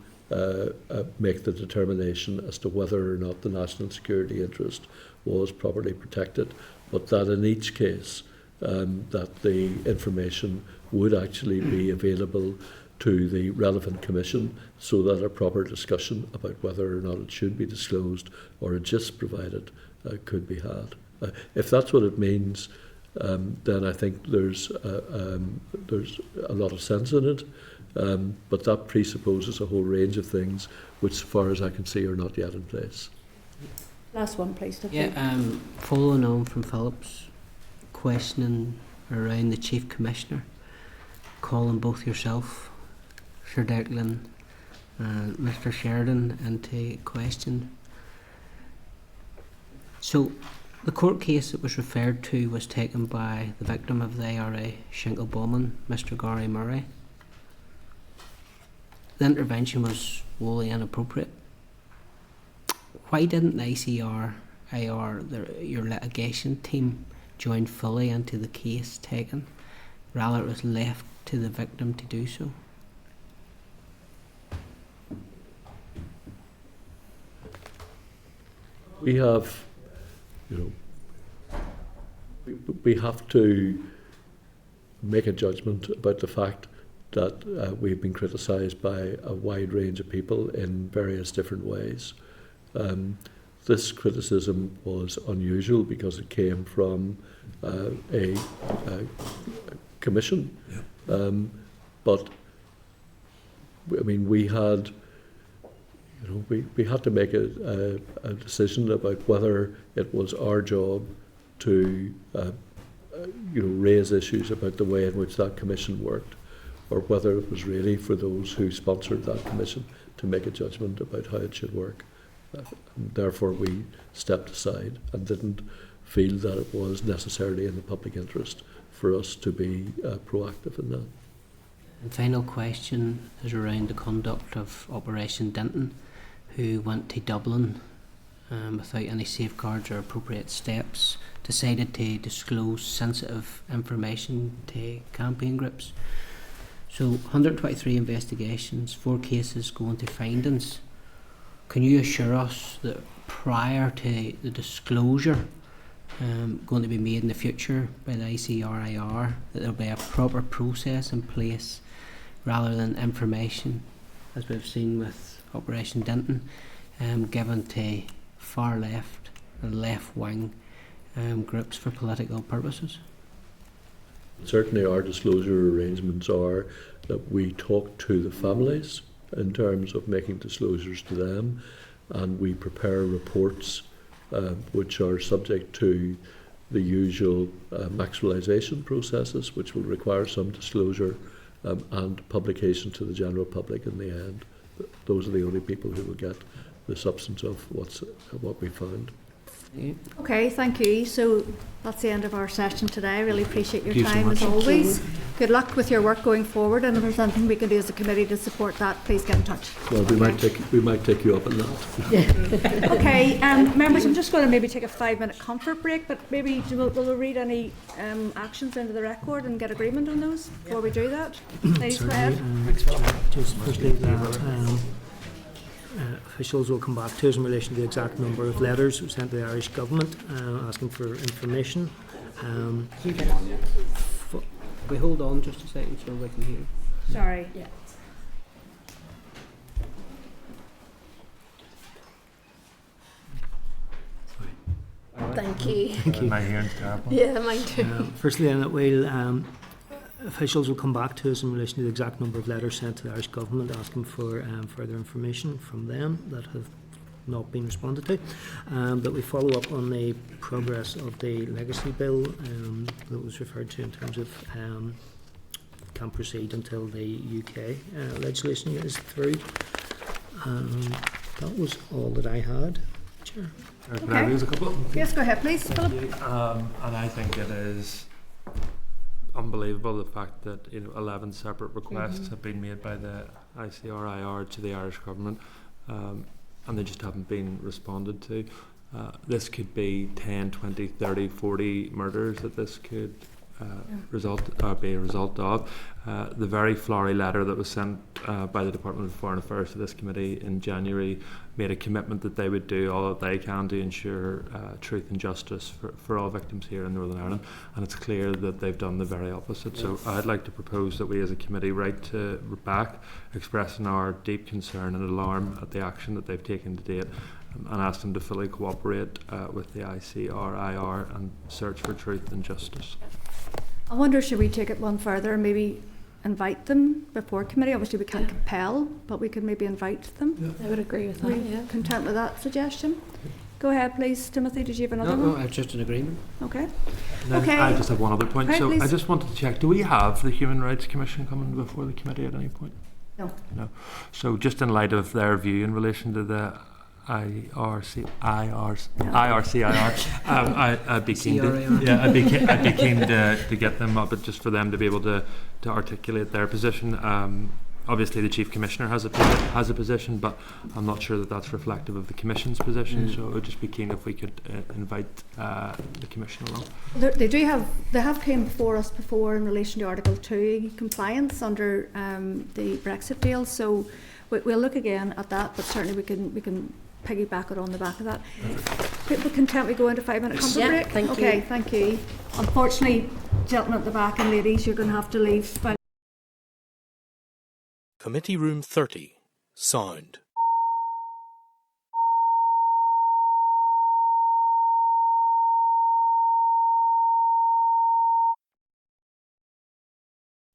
make the determination as to whether or not the national security interest was properly protected, but that in each case that the information would actually be available to the relevant commission, so that a proper discussion about whether or not it should be disclosed or a gist provided could be had. If that's what it means, then I think there's a lot of sense in it, but that presupposes a whole range of things which, as far as I can see, are not yet in place. Last one, please. Yeah, following on from Philip's questioning around the Chief Commissioner, calling both yourself, Sir Declan, and Mr. Sheridan into question. So, the court case that was referred to was taken by the victim of the ARA Shingle bombing, Mr. Gary Murray. The intervention was wholly inappropriate. Why didn't the ICR, your litigation team, join fully into the case taken? Rather, it was left to the victim to do so. We have, we have to make a judgment about the fact that we've been criticised by a wide range of people in various different ways. This criticism was unusual because it came from a commission, but I mean, we had to make a decision about whether it was our job to raise issues about the way in which that commission worked, or whether it was really for those who sponsored that commission to make a judgment about how it should work. And therefore we stepped aside and didn't feel that it was necessarily in the public interest for us to be proactive in that. And final question is around the conduct of Operation Denton, who went to Dublin without any safeguards or appropriate steps, decided to disclose sensitive information to campaign groups. So 123 investigations, 4 cases going to findings. Can you assure us that prior to the disclosure going to be made in the future by the ICRIR, that there'll be a proper process in place rather than information, as we've seen with Operation Denton, given to far left and left wing groups for political purposes. Certainly our disclosure arrangements are that we talk to the families in terms of making disclosures to them, and we prepare reports which are subject to the usual maximalisation processes, which will require some disclosure and publication to the general public in the end. Those are the only people who will get the substance of what we found. Okay, thank you. So that's the end of our session today. I really appreciate your Thank you so time as much. always. Good luck with your work going forward, and if there's anything we can do as a committee to support that, please get in touch. Well, we might take you up on that. Okay, members, I'm just going to maybe take a 5-minute comfort break, but maybe will we read any actions into the record and get agreement on those before we do that? Ladies, go ahead. Just firstly that officials will come back to us in relation to the exact number of letters sent to the Irish Government asking for information. We hold on just a second so we can hear. Sorry. Yeah. Thank you. Thank you. My hearing's terrible. Yeah, mine too. Firstly, then, it will officials will come back to us in relation to the exact number of letters sent to the Irish Government asking for further information from them that have not been responded to. That we follow up on the progress of the legacy bill that was referred to in terms of can't proceed until the UK legislation is through. That was all that I had, Chair. Can I raise a couple? Yes, go ahead, please, Philip. And I think it is unbelievable the fact that 11 separate requests have been made by the ICRIR to the Irish Government, and they just haven't been responded to. This could be 10, 20, 30, 40 murders that this could be a result of. The very flowery letter that was sent by the Department of Foreign Affairs to this committee in January made a commitment that they would do all that they can to ensure truth and justice for all victims here in Northern Ireland, and it's clear that they've done the very opposite. So I'd like to propose that we as a committee write to back expressing our deep concern and alarm at the action that they've taken to date, and ask them to fully cooperate with the ICRIR and search for truth and justice. I wonder, should we take it one further and maybe invite them before committee? Obviously we can't compel, but we could maybe invite them. I would agree with that. Are you content with that suggestion? Go ahead, please, Timothy. Did you have another one? No, it's just an agreement. Okay. Then Okay. I just have one other point. Right, So please. I just wanted to check, do we have the Human Rights Commission coming before the committee at any point? No. No. So just in light of their view in relation to the IRCIR, I'd be keen to, I'd be keen to get them up, but just for them to be able to articulate their position. Obviously, the Chief Commissioner has a position, but I'm not sure that that's reflective of the Commission's position. So I'd just be keen if we could invite the Commission along. They have came before us before in relation to Article 2 compliance under the Brexit deal. So we'll look again at that, but certainly we can piggyback it on the back of that. People content we go into 5-minute comfort Yeah, break? thank you. Okay, thank you. Unfortunately, gentlemen at the back and ladies, you're going to have to leave by Committee Room 30. Sound.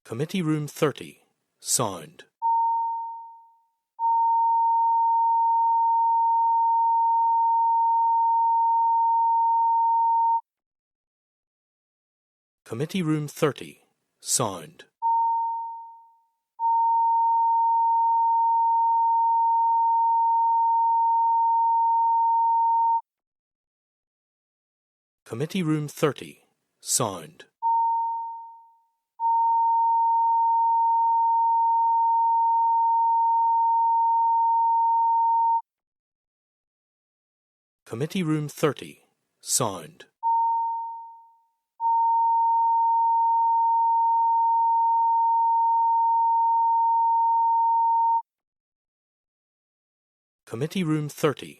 Committee Room 30. Sound. Committee Room 30. Sound. Committee Room 30. Sound. Committee Room 30. Sound. Committee Room 30.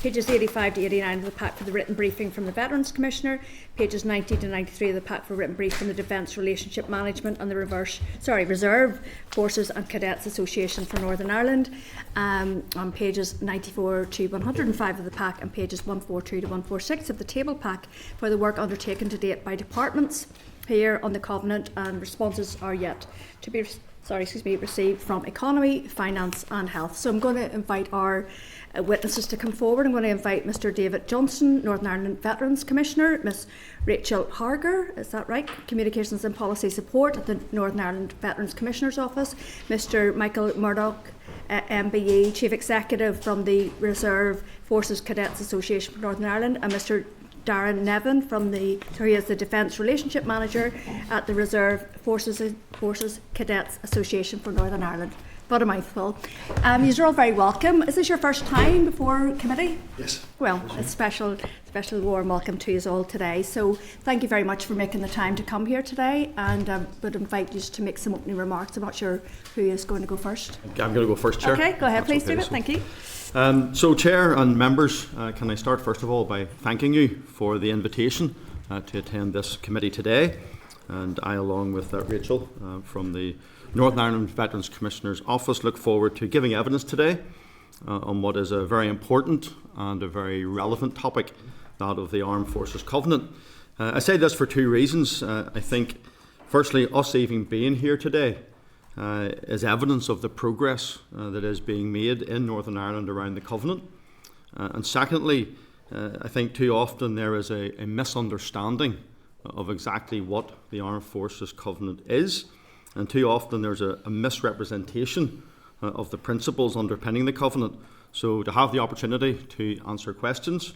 pages 85 to 89 of the pack for the written briefing from the Veterans Commissioner, pages 90 to 93 of the pack for written brief from the Defence Relationship Management and the Reserve Forces and Cadets Association for Northern Ireland, on pages 94 to 105 of the pack and pages 142 to 146 of the table pack for the work undertaken to date by departments here on the Covenant, and responses are yet to be received from Economy, Finance and Health. So I'm going to invite our witnesses to come forward. I'm going to invite Mr David Johnson, Northern Ireland Veterans Commissioner, Miss Rachel Harger, is that right, Communications and Policy Support at the Northern Ireland Veterans Commissioner's Office, Mr Michael Murdoch, MBE, Chief Executive from the Reserve Forces Cadets Association for Northern Ireland, and Mr Darren Nevin he is the Defence Relationship Manager at the Reserve Forces Cadets Association for Northern Ireland. What a mouthful. You're all very welcome. Is this your first time before committee? Yes. Well, a special warm welcome to you all today. So thank you very much for making the time to come here today, and I would invite you to make some opening remarks. I'm not sure who is going to go first. I'm going to go first, Chair. Okay, go ahead, please, okay, David. Thank you. So, Chair and members, can I start first of all by thanking you for the invitation to attend this committee today. And I, along with Rachel from the Northern Ireland Veterans Commissioner's Office, look forward to giving evidence today on what is a very important and a very relevant topic, that of the Armed Forces Covenant. I say this for two reasons. I think, firstly, us even being here today is evidence of the progress that is being made in Northern Ireland around the Covenant. And secondly, I think too often there is a misunderstanding of exactly what the Armed Forces Covenant is, and too often there's a misrepresentation of the principles underpinning the Covenant. So to have the opportunity to answer questions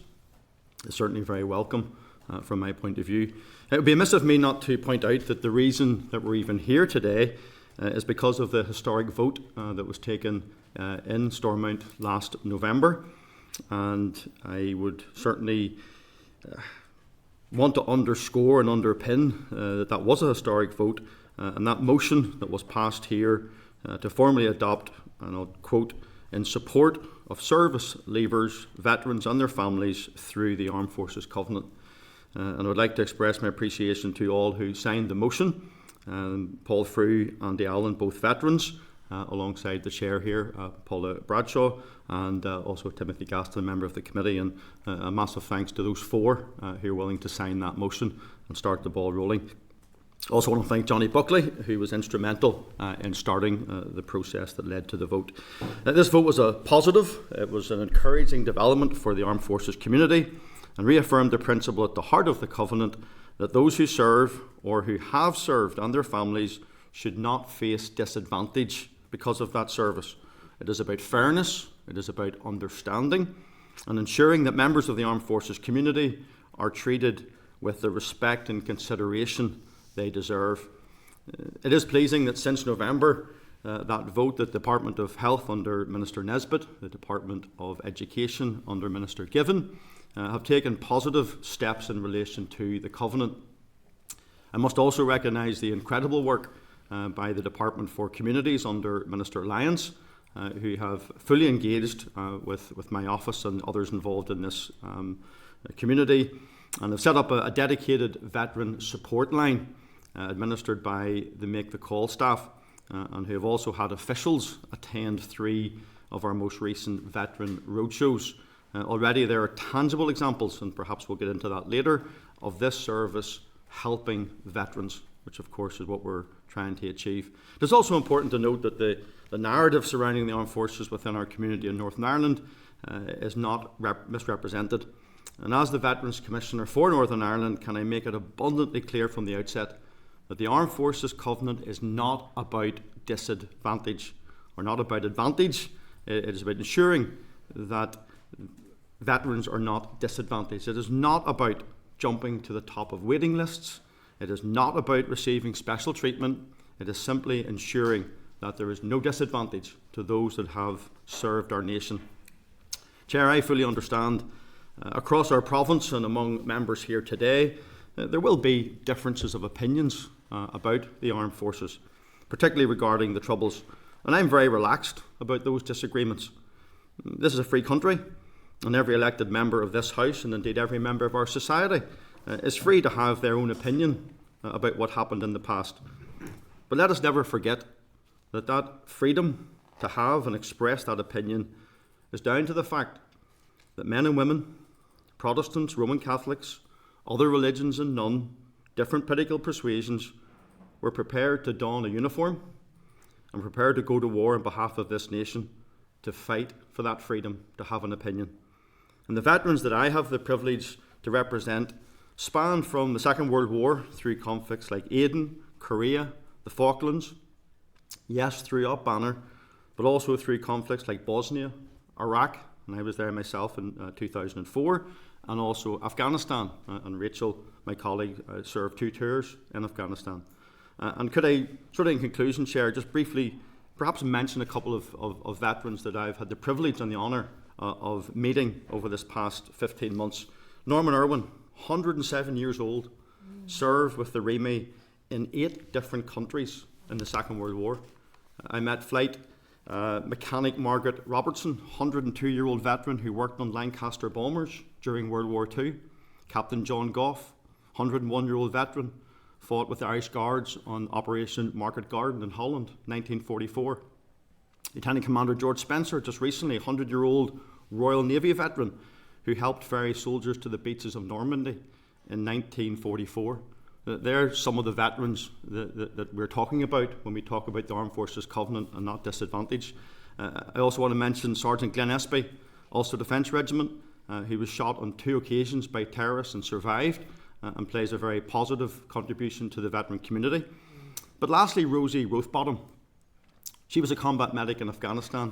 is certainly very welcome from my point of view. It would be amiss of me not to point out that the reason that we're even here today is because of the historic vote that was taken in Stormont last November. And I would certainly want to underscore and underpin that was a historic vote, and that motion that was passed here to formally adopt, and I'll quote, in support of service leavers, veterans and their families through the Armed Forces Covenant. And I would like to express my appreciation to all who signed the motion. Paul Frew, Andy Allen, both veterans, alongside the chair here, Paula Bradshaw, and also Timothy Gaston, a member of the committee, and a massive thanks to those four who are willing to sign that motion and start the ball rolling. Also want to thank Johnny Buckley, who was instrumental in starting the process that led to the vote. This vote was a positive, it was an encouraging development for the Armed Forces community, and reaffirmed the principle at the heart of the Covenant that those who serve or who have served and their families should not face disadvantage because of that service. It is about fairness, it is about understanding, and ensuring that members of the Armed Forces community are treated with the respect and consideration they deserve. It is pleasing that since November, that vote, the Department of Health under Minister Nesbitt, the Department of Education under Minister Given, have taken positive steps in relation to the Covenant. I must also recognise the incredible work by the Department for Communities under Minister Lyons, who have fully engaged with my office and others involved in this community, and have set up a dedicated veteran support line administered by the Make the Call staff, and who have also had officials attend 3 of our most recent veteran roadshows. Already there are tangible examples, and perhaps we'll get into that later, of this service helping veterans, which of course is what we're trying to achieve. It's also important to note that the narrative surrounding the armed forces within our community in Northern Ireland is not misrepresented. And as the Veterans Commissioner for Northern Ireland, can I make it abundantly clear from the outset that the Armed Forces Covenant is not about disadvantage or not about advantage. It is about ensuring that veterans are not disadvantaged. It is not about jumping to the top of waiting lists. It is not about receiving special treatment. It is simply ensuring that there is no disadvantage to those that have served our nation. Chair, I fully understand across our province and among members here today, there will be differences of opinions about the armed forces, particularly regarding the Troubles. And I'm very relaxed about those disagreements. This is a free country. And every elected member of this House, and indeed every member of our society, is free to have their own opinion about what happened in the past. But let us never forget that that freedom to have and express that opinion is down to the fact that men and women, Protestants, Roman Catholics, other religions and none, different political persuasions, were prepared to don a uniform and prepared to go to war on behalf of this nation, to fight for that freedom to have an opinion. And the veterans that I have the privilege to represent span from the Second World War through conflicts like Aden, Korea, the Falklands, yes, through Up Banner, but also through conflicts like Bosnia, Iraq, and I was there myself in 2004, and also Afghanistan. And Rachel, my colleague, served 2 tours in Afghanistan. And could I, sort of in conclusion, Chair, just briefly perhaps mention a couple of veterans that I've had the privilege and the honour of meeting over this past 15 months. Norman Irwin, 107 years old, served with the REME in 8 different countries in the Second World War. I met Flight Mechanic Margaret Robertson, 102-year-old veteran who worked on Lancaster bombers during World War II. Captain John Goff, 101-year-old veteran, fought with the Irish Guards on Operation Market Garden in Holland, 1944. Lieutenant Commander George Spencer, just recently, 100-year-old Royal Navy veteran who helped ferry soldiers to the beaches of Normandy in 1944. They're some of the veterans that we're talking about when we talk about the Armed Forces Covenant and not disadvantage. I also want to mention Sergeant Glenn Espy, Ulster Defence Regiment. He was shot on 2 occasions by terrorists and survived, and plays a very positive contribution to the veteran community. But lastly, Rosie Rothbottom. She was a combat medic in Afghanistan.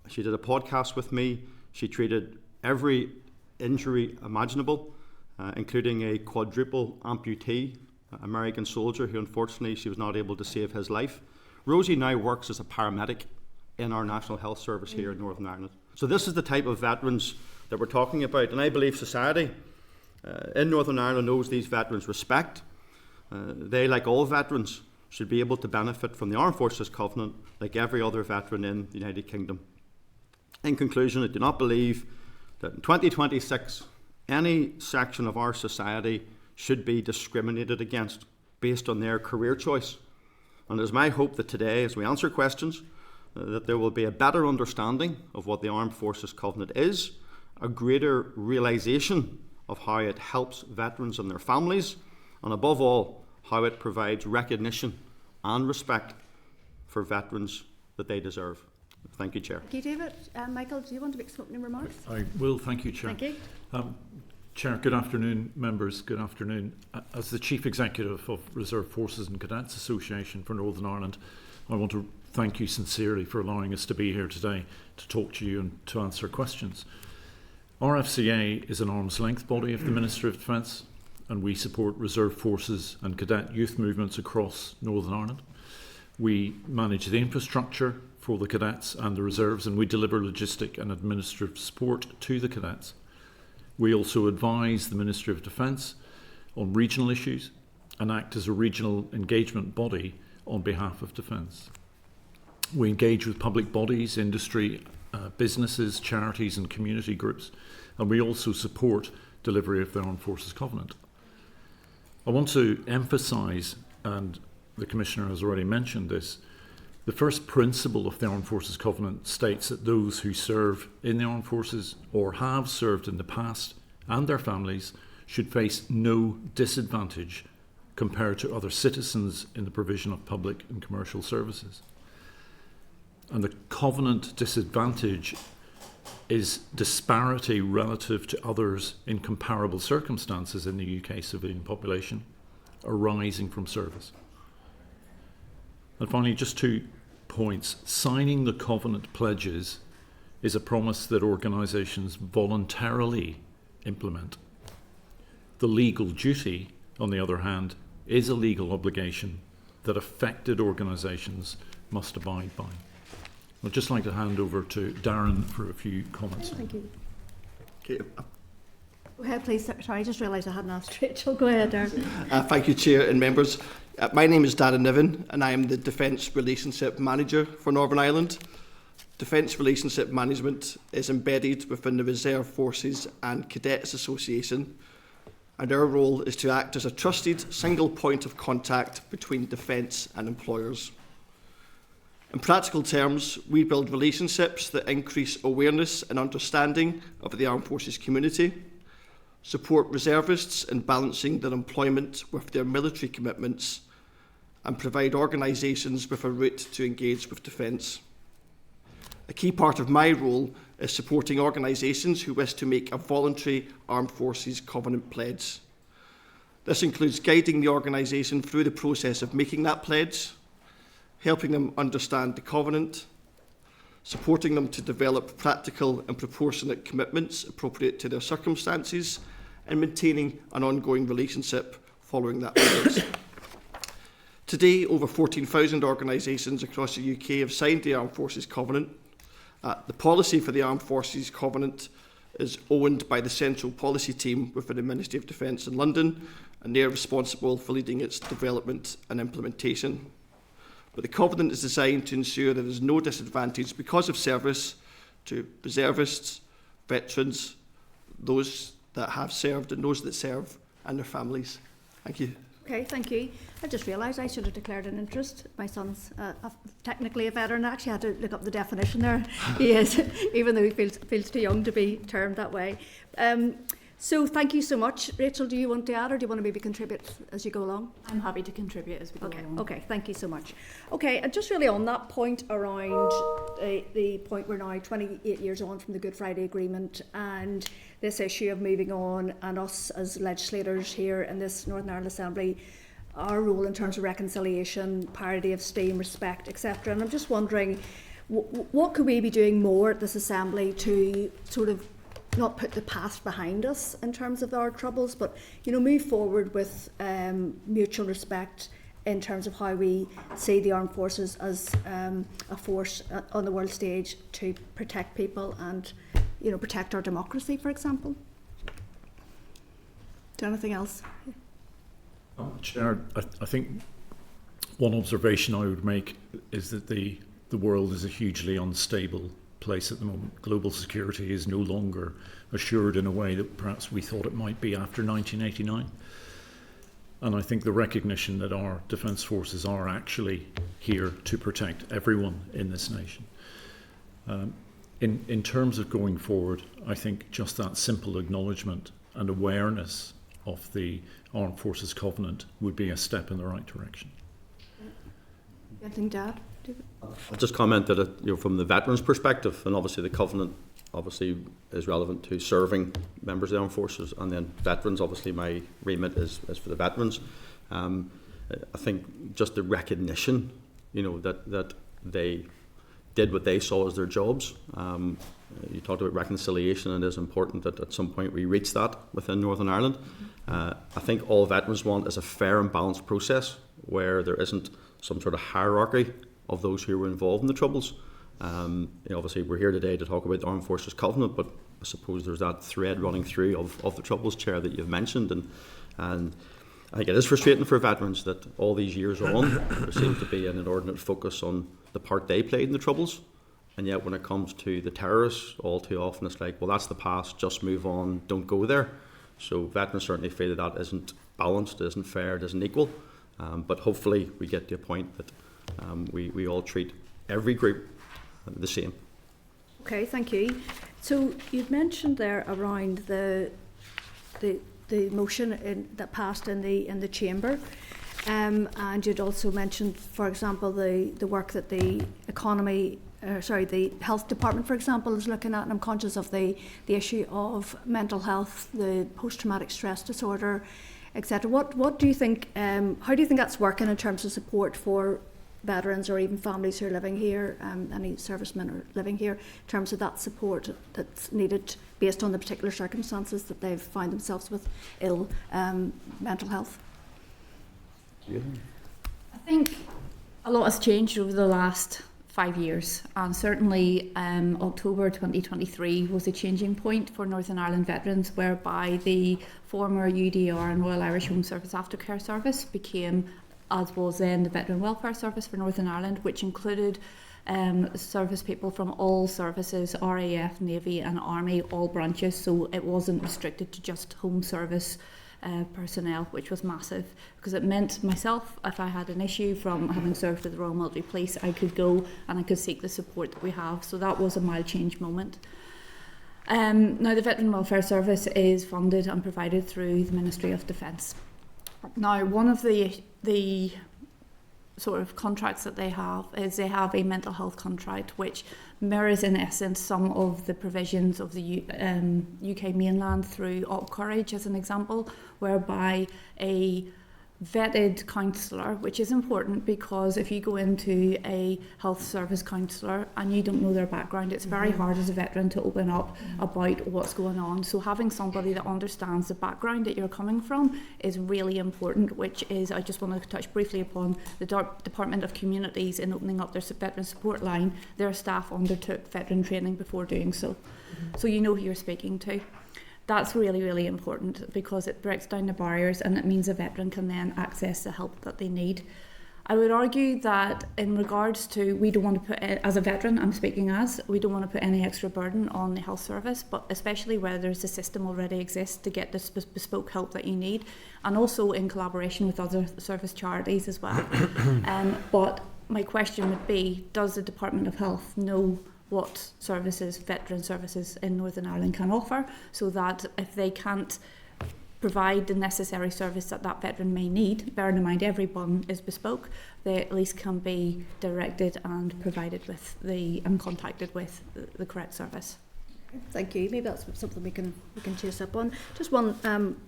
She did a podcast with me. She treated every injury imaginable, including a quadruple amputee, American soldier who unfortunately she was not able to save his life. Rosie now works as a paramedic in our National Health Service here in Northern Ireland. So this is the type of veterans that we're talking about, and I believe society in Northern Ireland owes these veterans respect. They, like all veterans, should be able to benefit from the Armed Forces Covenant like every other veteran in the United Kingdom. In conclusion, I do not believe that in 2026 any section of our society should be discriminated against based on their career choice. And it is my hope that today, as we answer questions, that there will be a better understanding of what the Armed Forces Covenant is, a greater realisation of how it helps veterans and their families, and above all, how it provides recognition and respect for veterans that they deserve. Thank you, Chair. Thank you, David. Michael, do you want to make some opening remarks? I will. Thank you, Chair. Thank you. Chair, good afternoon, members. Good afternoon. As the Chief Executive of Reserve Forces and Cadets Association for Northern Ireland, I want to thank you sincerely for allowing us to be here today to talk to you and to answer questions. RFCA is an arm's length body of the Ministry of Defence, and we support reserve forces and cadet youth movements across Northern Ireland. We manage the infrastructure for the cadets and the reserves, and we deliver logistic and administrative support to the cadets. We also advise the Ministry of Defence on regional issues and act as a regional engagement body on behalf of Defence. We engage with public bodies, industry, businesses, charities and community groups, and we also support delivery of the Armed Forces Covenant. I want to emphasise, and the Commissioner has already mentioned this, the first principle of the Armed Forces Covenant states that those who serve in the Armed Forces or have served in the past and their families should face no disadvantage compared to other citizens in the provision of public and commercial services. And the Covenant disadvantage is disparity relative to others in comparable circumstances in the UK civilian population arising from service. And finally, just 2 points. Signing the Covenant pledges is a promise that organisations voluntarily implement. The legal duty, on the other hand, is a legal obligation that affected organisations must abide by. I'd just like to hand over to Darren for a few comments. Thank you. Okay. Go ahead, please, Secretary. I just realised I hadn't asked Rachel. Go ahead, Darren. Thank you, Chair and members. My name is Darren Niven, and I am the Defence Relationship Manager for Northern Ireland. Defence Relationship Management is embedded within the Reserve Forces and Cadets Association, and our role is to act as a trusted single point of contact between defence and employers. In practical terms, we build relationships that increase awareness and understanding of the Armed Forces community, support reservists in balancing their employment with their military commitments, and provide organisations with a route to engage with defence. A key part of my role is supporting organisations who wish to make a voluntary Armed Forces Covenant pledge. This includes guiding the organisation through the process of making that pledge, helping them understand the Covenant, supporting them to develop practical and proportionate commitments appropriate to their circumstances, and maintaining an ongoing relationship following that pledge. Today, over 14,000 organisations across the UK have signed the Armed Forces Covenant. The policy for the Armed Forces Covenant is owned by the Central Policy Team within the Ministry of Defence in London, and they are responsible for leading its development and implementation. But the Covenant is designed to ensure there is no disadvantage because of service to reservists, veterans, those that have served and those that serve, and their families. Thank you. Okay, thank you. I just realised I should have declared an interest. My son's technically a veteran. I actually had to look up the definition there. He is, even though he feels too young to be termed that way. So thank you so much. Rachel, do you want to add, or do you want to maybe contribute as you go along? I'm happy to contribute as we go along. Okay, thank you so much. Okay, and just really on that point around the point we're now 28 years on from the Good Friday Agreement, and this issue of moving on, and us as legislators here in this Northern Ireland Assembly, our role in terms of reconciliation, parity of esteem, respect, etc. And I'm just wondering, what could we be doing more at this Assembly to sort of not put the past behind us in terms of our troubles, but move forward with mutual respect in terms of how we see the armed forces as a force on the world stage to protect people and protect our democracy, for example. Do anything else? Chair, I think one observation I would make is that the world is a hugely unstable place at the moment. Global security is no longer assured in a way that perhaps we thought it might be after 1989. And I think the recognition that our defence forces are actually here to protect everyone in this nation. In terms of going forward, I think just that simple acknowledgement and awareness of the Armed Forces Covenant would be a step in the right direction. Anything to add? I'll just comment that from the veterans' perspective, and obviously the Covenant obviously is relevant to serving members of the armed forces, and then veterans, obviously my remit is for the veterans. I think just the recognition, that they did what they saw as their jobs. You talked about reconciliation, and it is important that at some point we reach that within Northern Ireland. I think all veterans want is a fair and balanced process where there isn't some sort of hierarchy of those who were involved in the Troubles. Obviously we're here today to talk about the Armed Forces Covenant, but I suppose there's that thread running through of the Troubles, Chair, that you've mentioned, and I think it is frustrating for veterans that all these years on there seems to be an inordinate focus on the part they played in the Troubles, and yet when it comes to the terrorists, all too often it's like, well, that's the past, just move on, don't go there. So veterans certainly feel that isn't balanced, isn't fair, it isn't equal, but hopefully we get to a point that we all treat every group the same. Okay, thank you. So you've mentioned there around the motion that passed in the chamber, and you'd also mentioned, for example, the work that the the health department, for example, is looking at. And I'm conscious of the issue of mental health, the post-traumatic stress disorder, etc. What do you think? How do you think that's working in terms of support for veterans or even families who are living here, any servicemen are living here, in terms of that support that's needed based on the particular circumstances that they've found themselves with ill mental health? I think a lot has changed over the last 5 years, and certainly October 2023 was a changing point for Northern Ireland veterans, whereby the former UDR and Royal Irish Home Service Aftercare Service became, as was then, the Veteran Welfare Service for Northern Ireland, which included service people from all services, RAF, Navy and Army, all branches, so it wasn't restricted to just home service personnel, which was massive, because it meant myself, if I had an issue from having served with the Royal Military Police, I could go and I could seek the support that we have. So that was a mild change moment. Now the Veteran Welfare Service is funded and provided through the Ministry of Defence. Now one of the sort of contracts that they have is they have a mental health contract which mirrors in essence some of the provisions of the UK mainland through Op Courage as an example, whereby a vetted counsellor, which is important because if you go into a health service counsellor and you don't know their background, it's very hard as a veteran to open up about what's going on. So having somebody that understands the background that you're coming from is really important, which is, I just want to touch briefly upon the Department of Communities in opening up their veteran support line. Their staff undertook veteran training before doing so. So you know who you're speaking to. That's really, really important because it breaks down the barriers and it means a veteran can then access the help that they need. I would argue that in regards to, we don't want to put, as a veteran, I'm speaking as, we don't want to put any extra burden on the health service, but especially where there's a system already exists to get the bespoke help that you need, and also in collaboration with other service charities as well. But my question would be, does the Department of Health know what services, veteran services in Northern Ireland can offer, so that if they can't provide the necessary service that that veteran may need, bearing in mind everyone is bespoke, they at least can be directed and provided with and contacted with the correct service. Thank you. Maybe that's something we can chase up on. Just one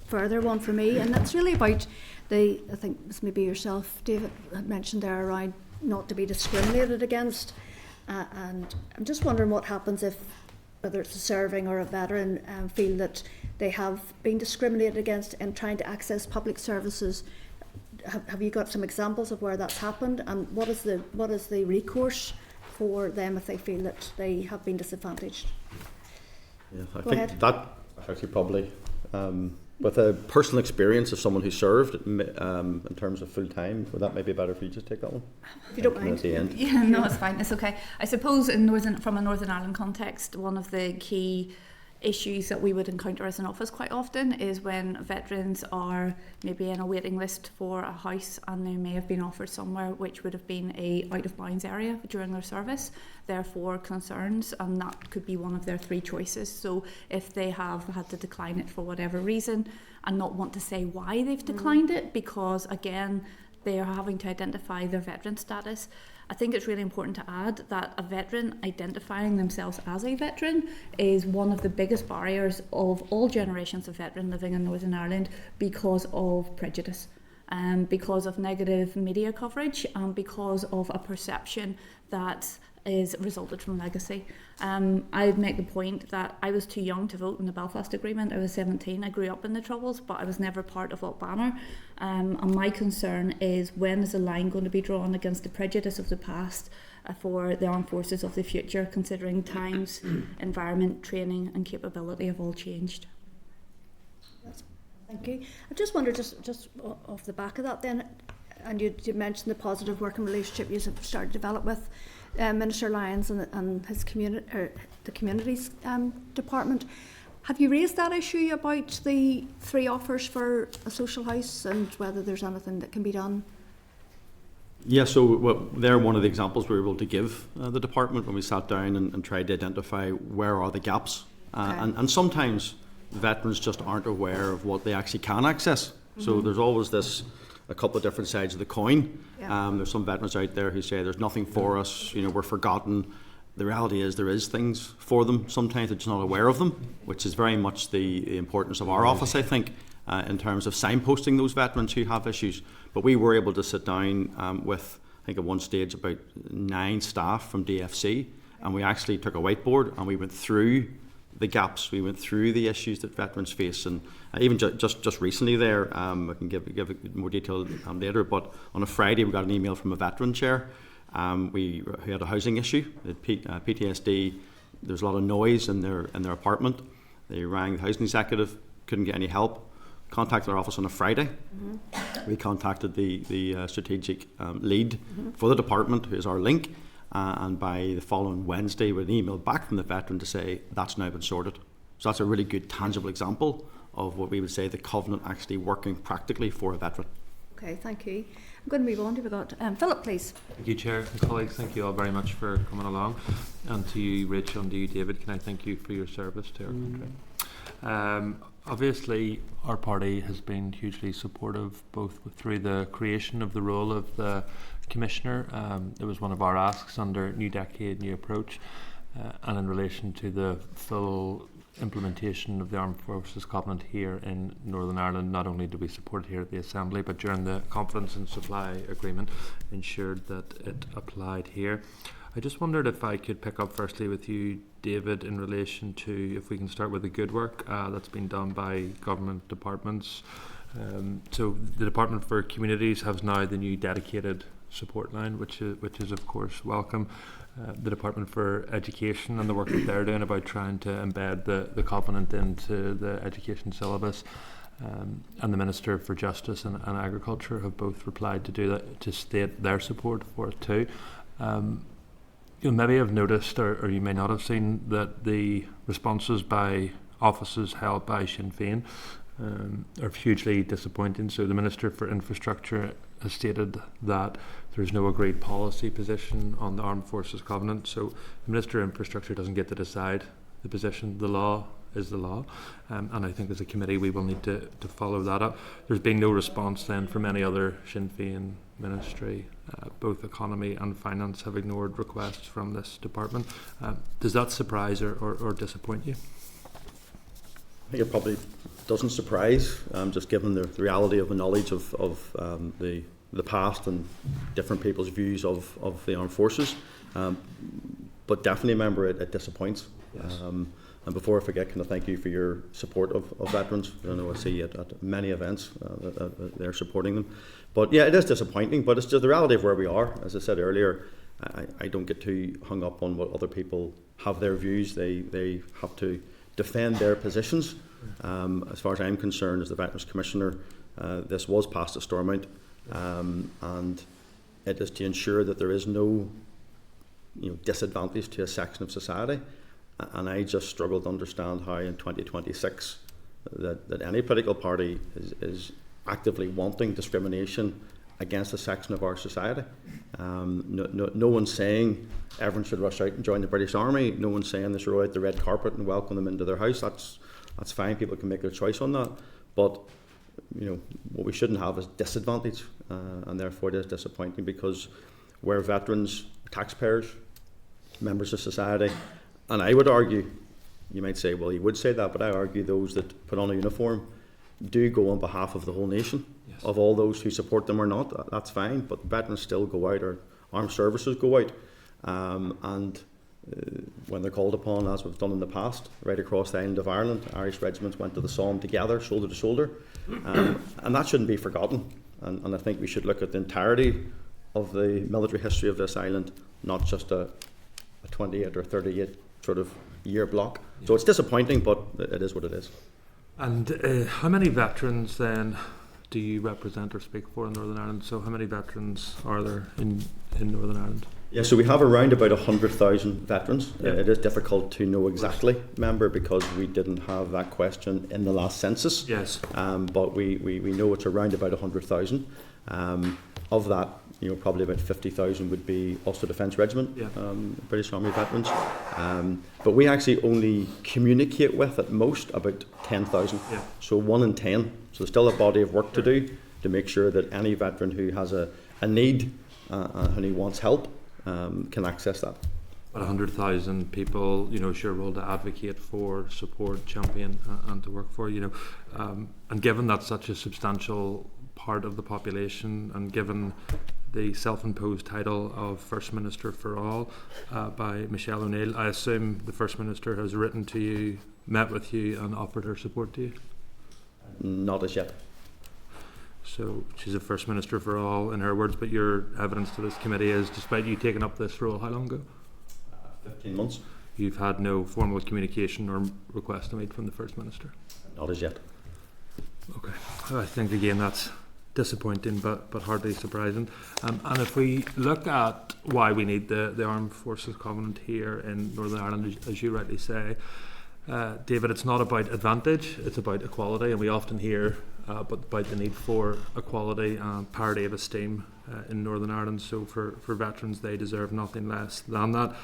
further one for me, and that's really about I think it's maybe yourself, David, had mentioned there around not to be discriminated against. And I'm just wondering what happens if, whether it's a serving or a veteran, feel that they have been discriminated against in trying to access public services. Have you got some examples of where that's happened, and what is the recourse for them if they feel that they have been disadvantaged? Yeah, I think that actually probably with a personal experience of someone who served in terms of full time, would that maybe better for you to take that one? If you don't mind. At the end. Yeah, no, it's fine. It's okay. I suppose from a Northern Ireland context, one of the key issues that we would encounter as an office quite often is when veterans are maybe in a waiting list for a house and they may have been offered somewhere which would have been a out of bounds area during their service, therefore concerns, and that could be one of their three choices. So if they have had to decline it for whatever reason and not want to say why they've declined it, because again they are having to identify their veteran status, I think it's really important to add that a veteran identifying themselves as a veteran is one of the biggest barriers of all generations of veterans living in Northern Ireland because of prejudice, because of negative media coverage, and because of a perception that is resulted from legacy. I'd make the point that I was too young to vote in the Belfast Agreement. I was 17. I grew up in the Troubles, but I was never part of Loch Banner. And my concern is, when is the line going to be drawn against the prejudice of the past for the armed forces of the future, considering times, environment, training and capability have all changed? Thank you. I just wondered, just off the back of that then, and you mentioned the positive working relationship you have started to develop with Minister Lyons and his the communities department. Have you raised that issue about the 3 offers for a social house and whether there's anything that can be done? Yeah, so they're one of the examples we were able to give the department when we sat down and tried to identify where are the gaps. And sometimes veterans just aren't aware of what they actually can access. So there's always a couple of different sides of the coin. There's some veterans out there who say there's nothing for us, we're forgotten. The reality is there is things for them. Sometimes they're just not aware of them, which is very much the importance of our office, I think, in terms of signposting those veterans who have issues. But we were able to sit down with, I think at one stage, about 9 staff from DFC, and we actually took a whiteboard and we went through the gaps, we went through the issues that veterans face, and even just recently there, I can give more detail later, but on a Friday we got an email from a veteran chair who had a housing issue, PTSD. There's a lot of noise in their apartment. They rang the housing executive, couldn't get any help, contacted our office on a Friday. We contacted the strategic lead for the department, who is our link, and by the following Wednesday with an email back from the veteran to say that's now been sorted. So that's a really good tangible example of what we would say the covenant actually working practically for a veteran. Okay, thank you. I'm going to move on. We've got Philip, please. Thank you, Chair and colleagues. Thank you all very much for coming along. And to you, Rachel, and to you, David, can I thank you for your service to our country. Obviously, our party has been hugely supportive, both through the creation of the role of the Commissioner. It was one of our asks under New Decade, New Approach, and in relation to the full implementation of the Armed Forces Covenant here in Northern Ireland. Not only did we support it here at the Assembly, but during the Confidence and Supply Agreement ensured that it applied here. I just wondered if I could pick up firstly with you, David, in relation to, if we can start with the good work that's been done by government departments. So the Department for Communities has now the new dedicated support line, which is of course welcome. The Department for Education and the work that they're doing about trying to embed the Covenant into the education syllabus, and the Minister for Justice and Agriculture have both replied to do that, to state their support for it too. You maybe have noticed, or you may not have seen, that the responses by offices held by Sinn Féin are hugely disappointing. So the Minister for Infrastructure has stated that there's no agreed policy position on the Armed Forces Covenant. So the Minister of Infrastructure doesn't get to decide the position. The law is the law. And I think as a committee we will need to follow that up. There's been no response then from any other Sinn Féin ministry. Both Economy and Finance have ignored requests from this department. Does that surprise or disappoint you? I think it probably doesn't surprise, just given the reality of the knowledge of the past and different people's views of the armed forces. But definitely, remember, it disappoints. Yes. And before I forget, can I thank you for your support of veterans? I know I see at many events they're supporting them. But yeah, it is disappointing, but it's just the reality of where we are. As I said earlier, I don't get too hung up on what other people have their views. They have to defend their positions. As far as I'm concerned, as the Veterans Commissioner, this was passed at Stormont, and it is to ensure that there is no disadvantage to a section of society. And I just struggle to understand how in 2026 that any political party is actively wanting discrimination against a section of our society. No one's saying everyone should rush out and join the British Army. No one's saying they should roll out the red carpet and welcome them into their house. That's fine. People can make their choice on that. But what we shouldn't have is disadvantage, and therefore it is disappointing, because we're veterans, taxpayers, members of society. And I would argue, you might say, well, you would say that, but I argue those that put on a uniform do go on behalf of the whole nation. Yes. Of all those who support them or not, that's fine, but veterans still go out, or armed services go out, and when they're called upon, as we've done in the past, right across the island of Ireland, Irish regiments went to the Somme together, shoulder to shoulder, and that shouldn't be forgotten. And I think we should look at the entirety of the military history of this island, not just a 28 or 38 sort of year block. Yeah. So it's disappointing, but it is what it is. And how many veterans then do you represent or speak for in Northern Ireland? So how many veterans are there in Northern Ireland? Yeah, so we have around about 100,000 veterans. Yeah. It is difficult to know exactly, remember, because we didn't have that question in the last census. Yes. But we know it's around about 100,000. Of that, probably about 50,000 would be Ulster Defence Regiment, yeah. British Army veterans. But we actually only communicate with, at most, about 10,000. Yeah. So 1 in 10. So there's still a body of work to do to make sure that any veteran who has a need and who wants help can access that. But 100,000 people, sure, role to advocate for, support, champion, and to work for, and given that's such a substantial part of the population, and given the self-imposed title of First Minister for All by Michelle O'Neill, I assume the First Minister has written to you, met with you, and offered her support to you? Not as yet. So she's a First Minister for All, in her words, but your evidence to this committee is, despite you taking up this role, how long ago? 15 months. You've had no formal communication or request to meet from the First Minister? Not as yet. Okay. I think, again, that's disappointing but hardly surprising. And if we look at why we need the Armed Forces Covenant here in Northern Ireland, as you rightly say, David, it's not about advantage, it's about equality, and we often hear about the need for equality and parity of esteem in Northern Ireland. So for veterans, they deserve nothing less than that.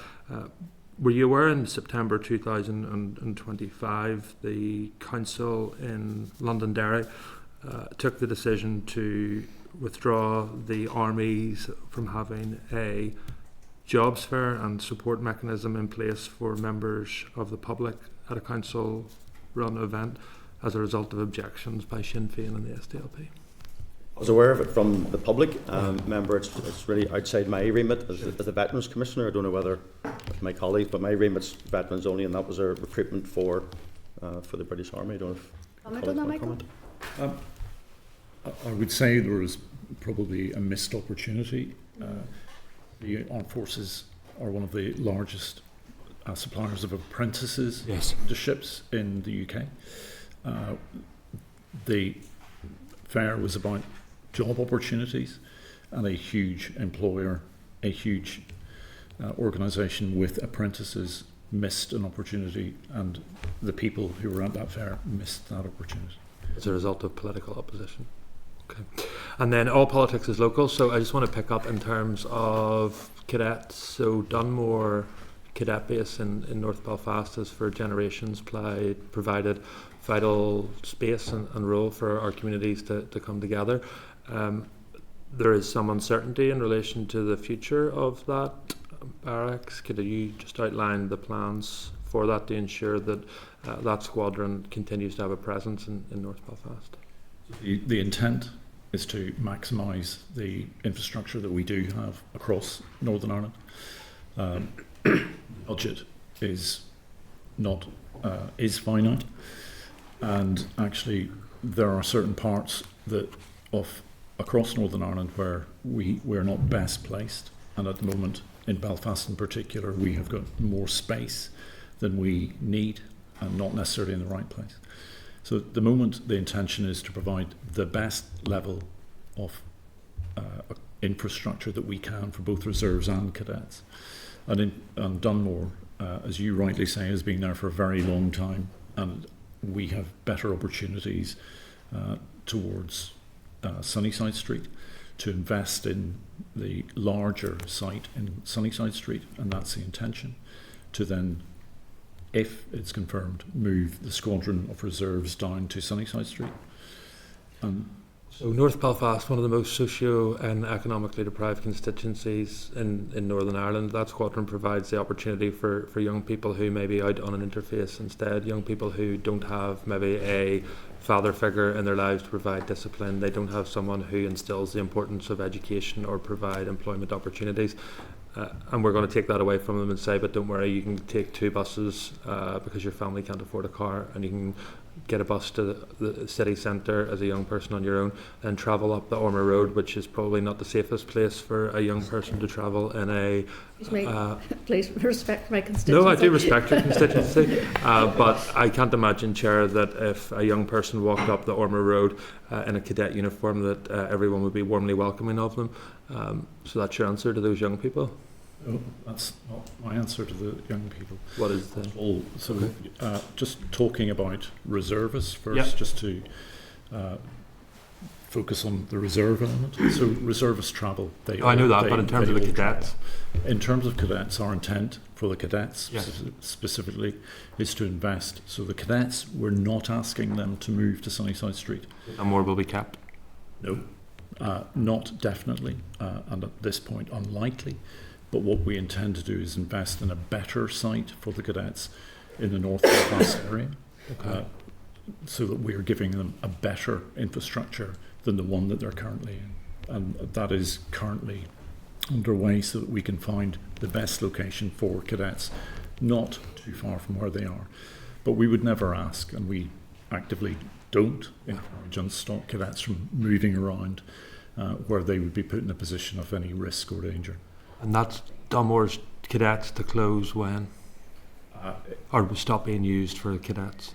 Were you aware in September 2025 the council in Londonderry took the decision to withdraw the armies from having a jobs fair and support mechanism in place for members of the public at a council run event as a result of objections by Sinn Féin and the SDLP? I was aware of it from the public. Member, it's really outside my remit as the Veterans Commissioner. I don't know whether my colleague, but my remit's veterans only, and that was a recruitment for the British Army. I don't know if Comment on that, Michael? I would say there was probably a missed opportunity. The Armed Forces are one of the largest suppliers of apprentices to ships in the UK. The fair was about job opportunities, and a huge employer, a huge organisation with apprentices missed an opportunity, and the people who were at that fair missed that opportunity. As a result of political opposition. Okay. And then all politics is local, so I just want to pick up in terms of cadets. So Dunmore Cadet Base in North Belfast has for generations provided vital space and role for our communities to come together. There is some uncertainty in relation to the future of that barracks. Could you just outline the plans for that to ensure that that squadron continues to have a presence in North Belfast? The intent is to maximise the infrastructure that we do have across Northern Ireland. Budget is not is finite, and actually there are certain parts that of across Northern Ireland where we're not best placed, and at the moment in Belfast in particular we have got more space than we need and not necessarily in the right place. So at the moment the intention is to provide the best level of infrastructure that we can for both reserves and cadets. And Dunmore, as you rightly say, has been there for a very long time, and we have better opportunities towards Sunnyside Street to invest in the larger site in Sunnyside Street, and that's the intention, to then, if it's confirmed, move the squadron of reserves down to Sunnyside Street. So North Belfast, one of the most socio and economically deprived constituencies in Northern Ireland, that squadron provides the opportunity for young people who may be out on an interface instead, young people who don't have maybe a father figure in their lives to provide discipline, they don't have someone who instills the importance of education or provide employment opportunities. And we're going to take that away from them and say, but don't worry, you can take 2 buses because your family can't afford a car, and you can get a bus to the city centre as a young person on your own, and travel up the Ormer Road, which is probably not the safest place for a young person to travel in a... Excuse me, please respect my constituency. No, I do respect your constituency, but I can't imagine, Chair, that if a young person walked up the Ormer Road in a cadet uniform that everyone would be warmly welcoming of them. So that's your answer to those young people? No, that's not my answer to the young people. What is then? So, just talking about reservists first, just to focus on the reserve element. So, reservists travel. I know that, but in terms of the cadets? In terms of cadets, our intent for the cadets specifically is to invest. So, the cadets, we're not asking them to move to Sunnyside Street. And more will be kept? No, not definitely, and at this point, unlikely. But what we intend to do is invest in a better site for the cadets in the North Belfast area, so that we are giving them a better infrastructure than the one that they're currently in. And that is currently underway so that we can find the best location for cadets, not too far from where they are. But we would never ask, and we actively don't encourage and stop cadets from moving around where they would be put in a position of any risk or danger. And that's Dunmore's cadets to close when? Or stop being used for cadets?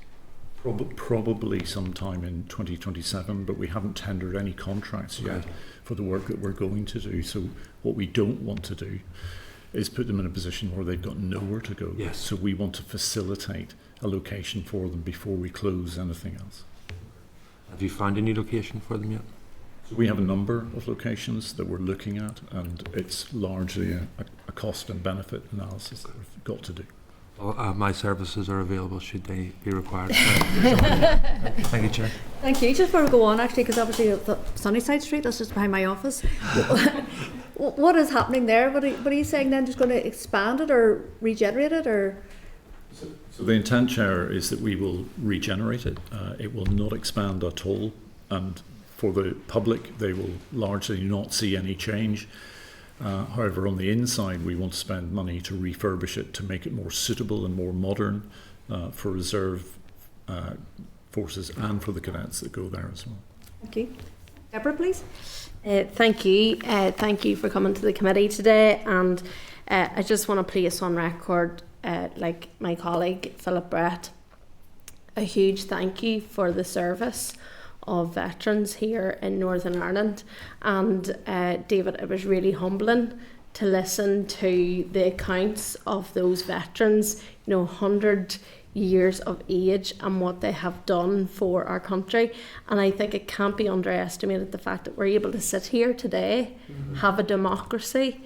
Probably sometime in 2027, but we haven't tendered any contracts yet for the work that we're going to do. So what we don't want to do is put them in a position where they've got nowhere to go. Yes. So we want to facilitate a location for them before we close anything else. Have you found any location for them yet? So we have a number of locations that we're looking at, and it's largely a cost and benefit analysis that we've got to do. Well, my services are available should they be required. Thank you, Chair. Thank you. Just before we go on, actually, because obviously the Sunnyside Street, that's just behind my office. What is happening there? What are you saying then? Just going to expand it or regenerate it, or? So the intent, Chair, is that we will regenerate it. It will not expand at all, and for the public, they will largely not see any change. However, on the inside, we want to spend money to refurbish it, to make it more suitable and more modern for reserve forces and for the cadets that go there as well. Thank you. Deborah, please. Thank you. Thank you for coming to the committee today. And I just want to place on record, like my colleague Philip Brett, a huge thank you for the service of veterans here in Northern Ireland. And David, it was really humbling to listen to the accounts of those veterans, 100 years of age and what they have done for our country. And I think it can't be underestimated the fact that we're able to sit here today, have a democracy,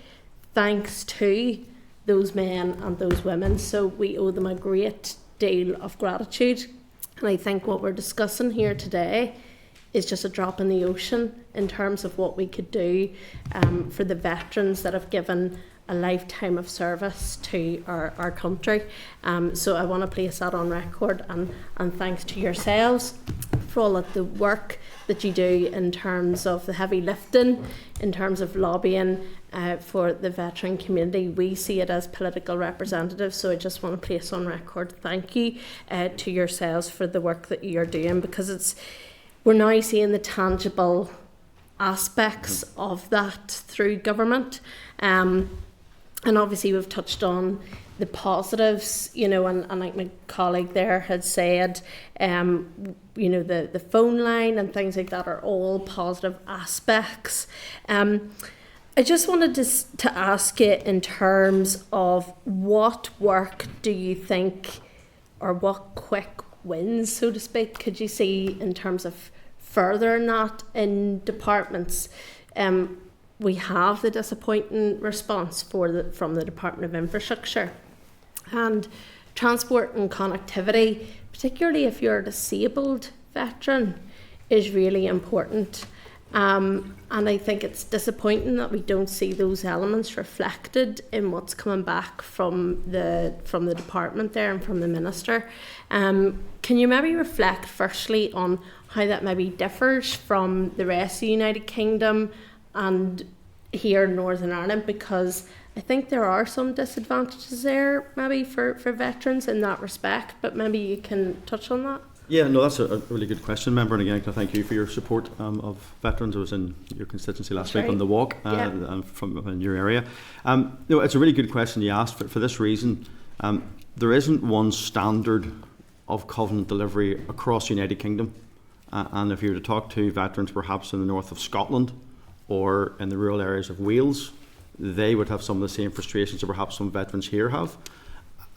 thanks to those men and those women. So we owe them a great deal of gratitude. And I think what we're discussing here today is just a drop in the ocean in terms of what we could do for the veterans that have given a lifetime of service to our country. So I want to place that on record, and thanks to yourselves for all of the work that you do in terms of the heavy lifting, in terms of lobbying for the veteran community. We see it as political representatives, so I just want to place on record thank you to yourselves for the work that you're doing, because we're now seeing the tangible aspects of that through government. And obviously we've touched on the positives, and like my colleague there had said, the phone line and things like that are all positive aspects. I just wanted to ask you in terms of what work do you think, or what quick wins, so to speak, could you see in terms of furthering that in departments? We have the disappointing response from the Department of Infrastructure, and transport and connectivity, particularly if you're a disabled veteran, is really important. And I think it's disappointing that we don't see those elements reflected in what's coming back from the department there and from the Minister. Can you maybe reflect firstly on how that maybe differs from the rest of the United Kingdom and here in Northern Ireland? Because I think there are some disadvantages there maybe for veterans in that respect, but maybe you can touch on that. Yeah, no, that's a really good question, member. And again, can I thank you for your support of veterans. I was in your constituency last week on the walk from in your area. It's a really good question you asked for this reason. There isn't one standard of covenant delivery across the United Kingdom. And if you were to talk to veterans perhaps in the north of Scotland or in the rural areas of Wales, they would have some of the same frustrations that perhaps some veterans here have.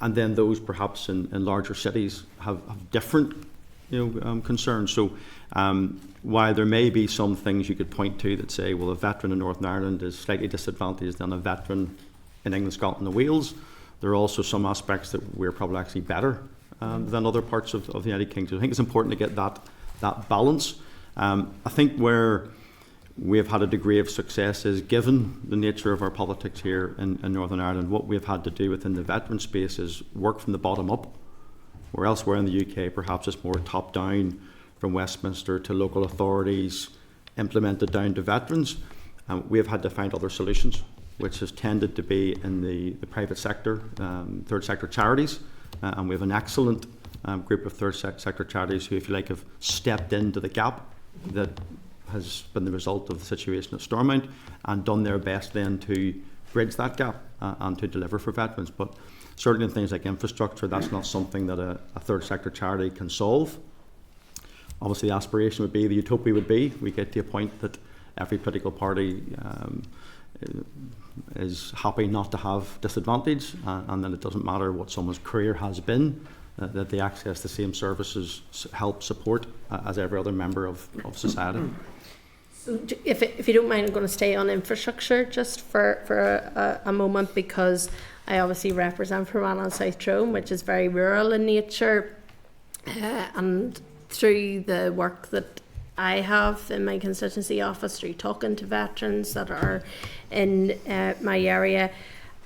And then those perhaps in larger cities have different concerns. So while there may be some things you could point to that say, well, a veteran in Northern Ireland is slightly disadvantaged than a veteran in England, Scotland and Wales, there are also some aspects that we're probably actually better than other parts of the United Kingdom. I think it's important to get that balance. I think where we have had a degree of success is, given the nature of our politics here in Northern Ireland, what we've had to do within the veteran space is work from the bottom up, where elsewhere in the UK perhaps it's more top down from Westminster to local authorities, implemented down to veterans. We have had to find other solutions, which has tended to be in the private sector, third sector charities, and we have an excellent group of third sector charities who, if you like, have stepped into the gap that has been the result of the situation at Stormont and done their best then to bridge that gap and to deliver for veterans. But certainly in things like infrastructure, that's not something that a third sector charity can solve. obviously the aspiration would be, the utopia would be, we get to a point that every political party is happy not to have disadvantage, and then it doesn't matter what someone's career has been, that they access the same services, help, support as every other member of society. So if you don't mind, I'm going to stay on infrastructure just for a moment, because I obviously represent Fermanagh and South Tyrone, which is very rural in nature, and through the work that I have in my constituency office, through talking to veterans that are in my area,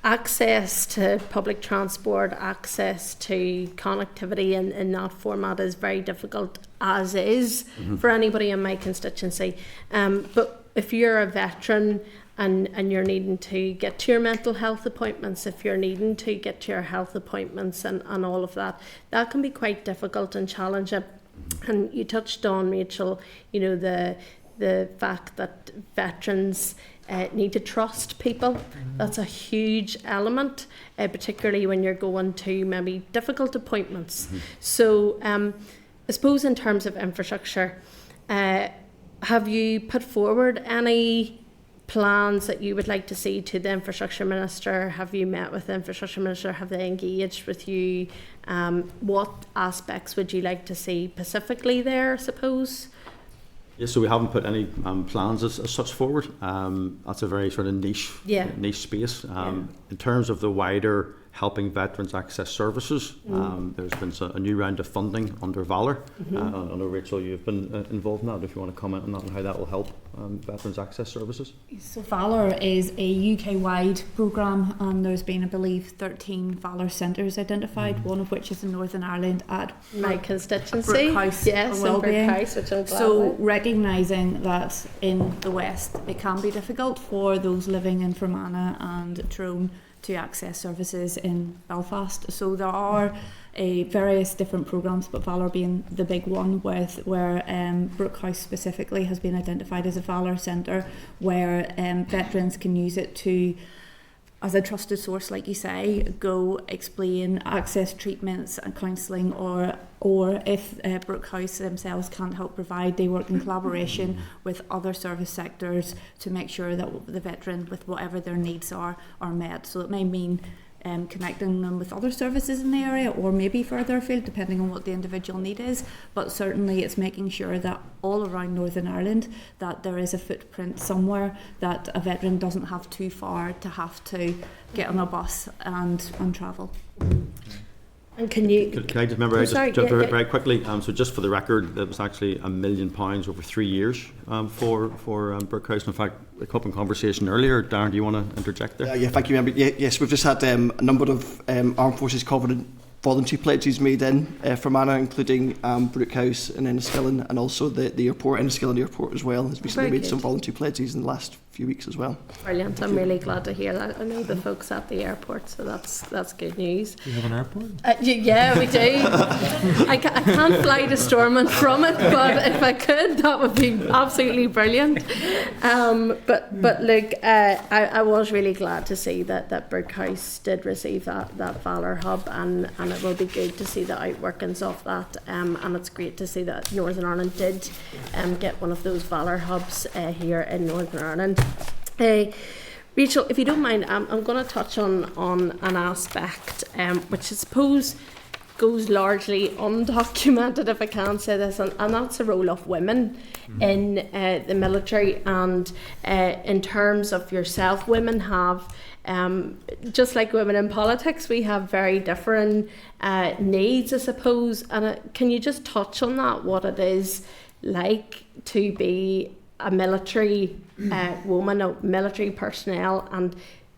access to public transport, access to connectivity in that format is very difficult, as is for anybody in my constituency. But if you're a veteran and you're needing to get to your mental health appointments, if you're needing to get to your health appointments and all of that, that can be quite difficult and challenging. And you touched on, Rachel, you know, the fact that veterans need to trust people. That's a huge element, particularly when you're going to maybe difficult appointments. So I suppose in terms of infrastructure, have you put forward any plans that you would like to see to the Infrastructure Minister? Have you met with the Infrastructure Minister? Have they engaged with you? What aspects would you like to see specifically there, I suppose? Yes, so we haven't put any plans as such forward. That's a very sort of niche space. In terms of the wider helping veterans access services, there's been a new round of funding under Valor. I know, Rachel, you've been involved in that. If you want to comment on that and how that will help veterans access services. So Valor is a UK-wide programme, and there's been, I believe, 13 Valor centres identified, one of which is in Northern Ireland at my constituency. Brookhouse, yes, in Brookhouse, which I'm glad so with. recognising that in the West it can be difficult for those living in Fermanagh and Tyrone to access services in Belfast. So there are various different programmes, but Valor being the big one, where Brookhouse specifically has been identified as a Valor centre, where veterans can use it to, as a trusted source, like you say, go explain, access treatments and counselling, or if Brookhouse themselves can't help provide, they work in collaboration with other service sectors to make sure that the veteran, with whatever their needs are met. So it may mean connecting them with other services in the area, or maybe further afield, depending on what the individual need is. But certainly it's making sure that all around Northern Ireland that there is a footprint somewhere, that a veteran doesn't have too far to have to get on a bus and travel. And can you? Can I just remember? Very quickly. So just for the record, that was actually £1 million over 3 years for Brookhouse. In fact, a couple in conversation earlier. Darren, do you want to interject there? Yeah, thank you, member. Yes, we've just had a number of Armed Forces Covenant voluntary pledges made in Fermanagh, including Brookhouse and Enniskillen, and also the airport, Enniskillen Airport as well, has recently made some voluntary pledges in the last few weeks as well. Brilliant, I'm really glad to hear that. I know the folks at the airport, so that's good news. Do you have an airport? Yeah, we do. I can't fly to Stormont from it, but if I could, that would be absolutely brilliant. But look, I was really glad to see that Brookhouse did receive that Valor Hub, and it will be good to see the outworkings of that, and it's great to see that Northern Ireland did get one of those Valor Hubs here in Northern Ireland. Rachel, if you don't mind, I'm going to touch on an aspect which I suppose goes largely undocumented, if I can say this, and that's the role of women in the military. And in terms of yourself, women have, just like women in politics, we have very different needs, I suppose. And can you just touch on that, what it is like to be a military woman, a military personnel, and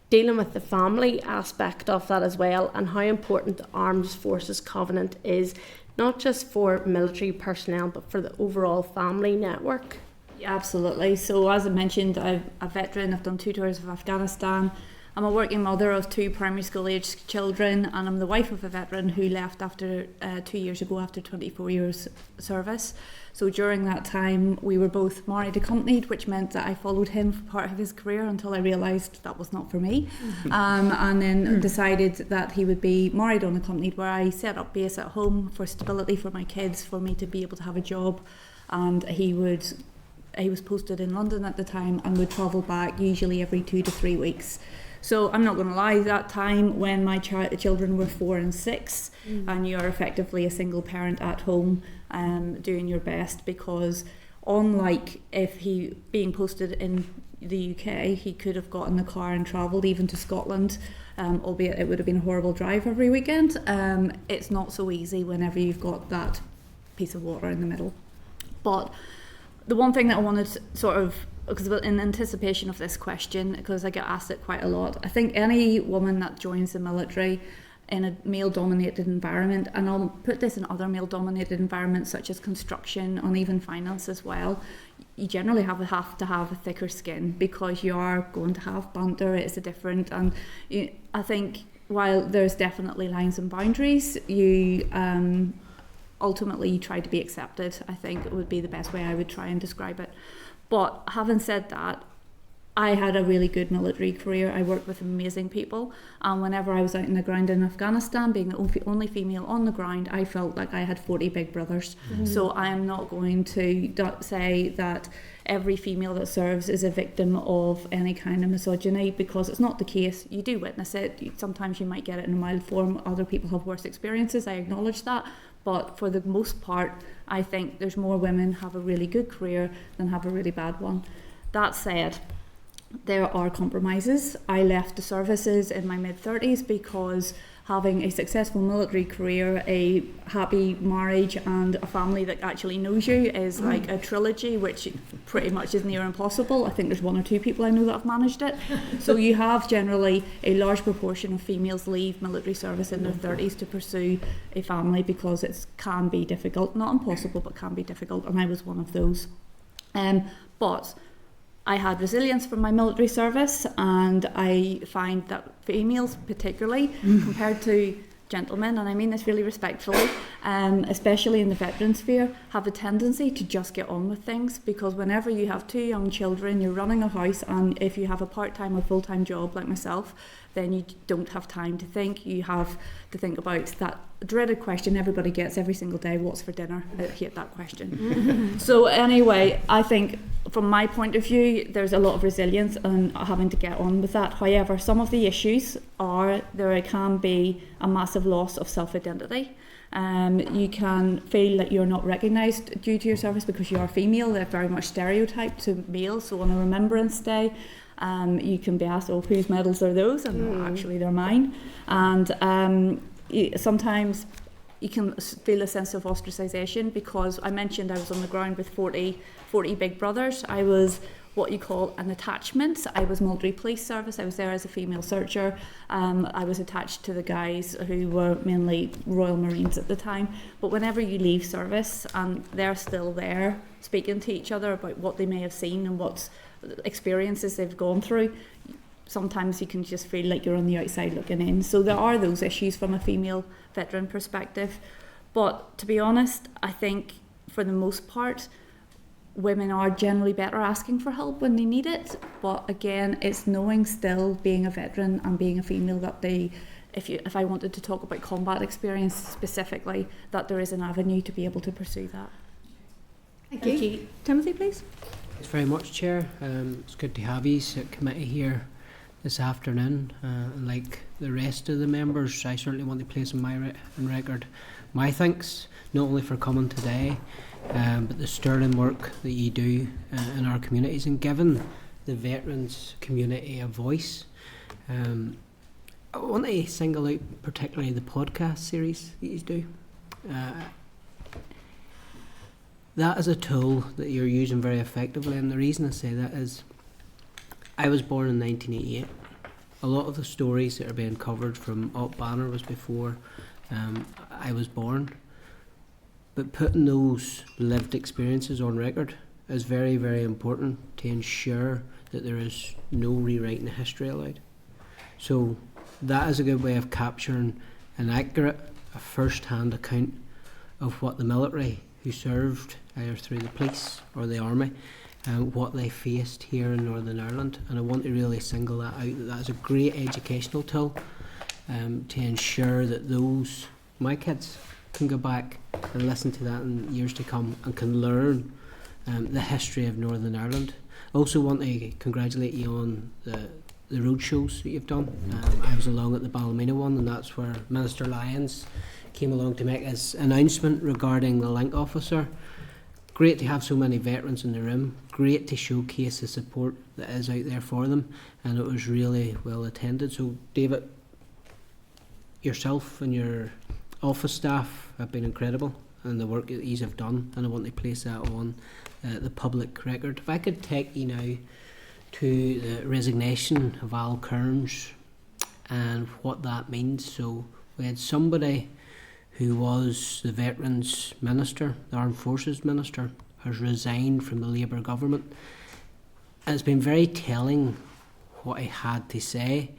dealing with the family aspect of that as well, and how important the Armed Forces Covenant is, not just for military personnel, but for the overall family network? Yeah, absolutely. So as I mentioned, I'm a veteran. I've done 2 tours of Afghanistan. I'm a working mother of 2 primary school aged children, and I'm the wife of a veteran who left after 2 years ago after 24 years service. So during that time we were both married accompanied, which meant that I followed him for part of his career until I realised that was not for me. And then decided that he would be married unaccompanied, where I set up base at home for stability for my kids, for me to be able to have a job. And he was posted in London at the time and would travel back usually every 2 to 3 weeks. So I'm not going to lie, that time when my children were 4 and 6, and you're effectively a single parent at home, doing your best, because unlike if he being posted in the UK, he could have got in the car and travelled even to Scotland, albeit it would have been a horrible drive every weekend. It's not so easy whenever you've got that piece of water in the middle. But the one thing that I wanted to sort of, because in anticipation of this question, because I get asked it quite a lot, I think any woman that joins the military in a male-dominated environment, and I'll put this in other male-dominated environments such as construction and even finance as well, you generally have to have a thicker skin, because you are going to have banter. It's a different, and I think while there's definitely lines and boundaries, you ultimately you try to be accepted. I think it would be the best way I would try and describe it. But having said that, I had a really good military career. I worked with amazing people, and whenever I was out in the ground in Afghanistan, being the only female on the ground, I felt like I had 40 big brothers. So I am not going to say that every female that serves is a victim of any kind of misogyny, because it's not the case. You do witness it. Sometimes you might get it in a mild form. Other people have worse experiences. I acknowledge that. But for the most part, I think there's more women have a really good career than have a really bad one. That said, there are compromises. I left the services in my mid-30s because having a successful military career, a happy marriage and a family that actually knows you is like a trilogy, which pretty much is near impossible. I think there's 1 or 2 people I know that have managed it. So you have generally a large proportion of females leave military service in their 30s to pursue a family, because it can be difficult, not impossible, but can be difficult, and I was one of those. But I had resilience from my military service, and I find that females particularly, compared to gentlemen, and I mean this really respectfully, especially in the veteran sphere, have a tendency to just get on with things, because whenever you have 2 young children, you're running a house, and if you have a part-time or full-time job like myself, then you don't have time to think. You have to think about that dreaded question everybody gets every single day: what's for dinner? I hate that question. So anyway, I think from my point of view, there's a lot of resilience and having to get on with that. However, some of the issues are there can be a massive loss of self-identity. You can feel that you're not recognised due to your service because you are female. They're very much stereotyped to male. So on a Remembrance Day, you can be asked, "Oh, whose medals are those?" And actually, they're mine. And sometimes you can feel a sense of ostracisation, because I mentioned I was on the ground with 40 big brothers. I was what you call an attachment. I was military police service. I was there as a female searcher. I was attached to the guys who were mainly Royal Marines at the time. But whenever you leave service and they're still there speaking to each other about what they may have seen and what experiences they've gone through, sometimes you can just feel like you're on the outside looking in. So there are those issues from a female veteran perspective. But to be honest, I think for the most part, women are generally better asking for help when they need it. But again, it's knowing still, being a veteran and being a female, that if I wanted to talk about combat experience specifically, that there is an avenue to be able to pursue that. Thank you. Timothy, please. Thanks very much, Chair. It's good to have you at committee here this afternoon. And like the rest of the members, I certainly want to place on record my thanks, not only for coming today, but the sterling work that you do in our communities and giving the veterans community a voice. I want to single out particularly the podcast series that you do. That is a tool that you're using very effectively, and the reason I say that is I was born in 1988. A lot of the stories that are being covered from Up Banner was before I was born. But putting those lived experiences on record is very, very important to ensure that there is no rewriting of history allowed. So that is a good way of capturing an accurate, a first-hand account of what the military who served either through the police or the army, what they faced here in Northern Ireland. And I want to really single that out, that is a great educational tool to ensure that my kids can go back and listen to that in years to come and can learn the history of Northern Ireland. I also want to congratulate you on the road shows that you've done. I was along at the Ballymena one, and that's where Minister Lyons came along to make his announcement regarding the link officer. Great to have so many veterans in the room, great to showcase the support that is out there for them, and it was really well attended. So David, yourself and your office staff have been incredible in the work that you have done, and I want to place that on the public record. If I could take you now to the resignation of Al Kearns and what that means. So we had somebody who was the Veterans Minister, the Armed Forces Minister, has resigned from the Labour government. And it's been very telling what he had to say,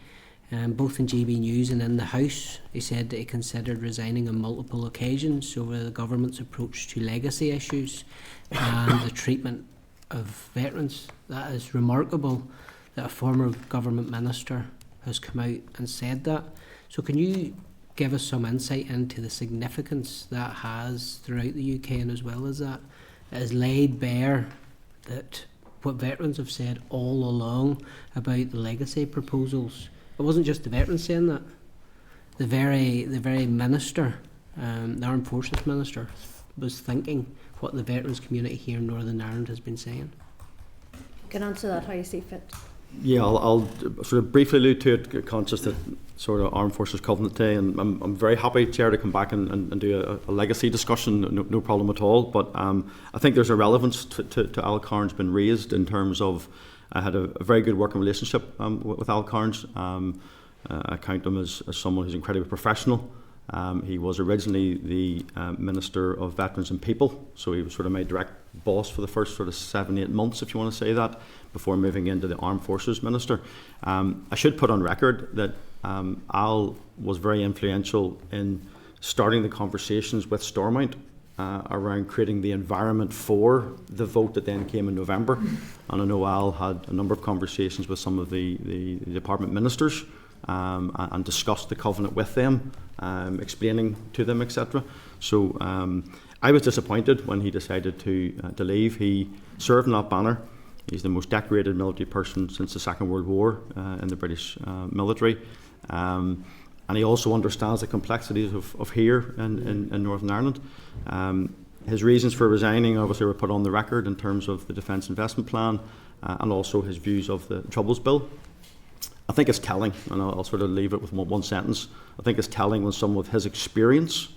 both in GB News and in the House. He said that he considered resigning on multiple occasions over the government's approach to legacy issues and the treatment of veterans. That is remarkable that a former government minister has come out and said that. So can you give us some insight into the significance that has throughout the UK, and as well as that, it has laid bare that what veterans have said all along about the legacy proposals. It wasn't just the veterans saying that. The very minister, the Armed Forces Minister, was thinking what the veterans community here in Northern Ireland has been saying. You can answer that how you see fit. Yeah, I'll sort of briefly allude to it, conscious that sort of Armed Forces Covenant Day, and I'm very happy, Chair, to come back and do a legacy discussion, no problem at all. But I think there's a relevance to Al Kearns been raised in terms of I had a very good working relationship with Al Kearns. I count him as someone who's incredibly professional. He was originally the Minister of Veterans and People, so he was sort of my direct boss for the first sort of 7-8 months, if you want to say that, before moving into the Armed Forces Minister. I should put on record that Al was very influential in starting the conversations with Stormont around creating the environment for the vote that then came in November. And I know Al had a number of conversations with some of the department ministers and discussed the covenant with them, explaining to them, etc. So I was disappointed when he decided to leave. He served in that banner. He's the most decorated military person since the Second World War in the British military. And he also understands the complexities of here in Northern Ireland. His reasons for resigning obviously were put on the record in terms of the Defence Investment Plan and also his views of the Troubles Bill. I think it's telling, and I'll sort of leave it with one sentence. I think it's telling when someone with his experience,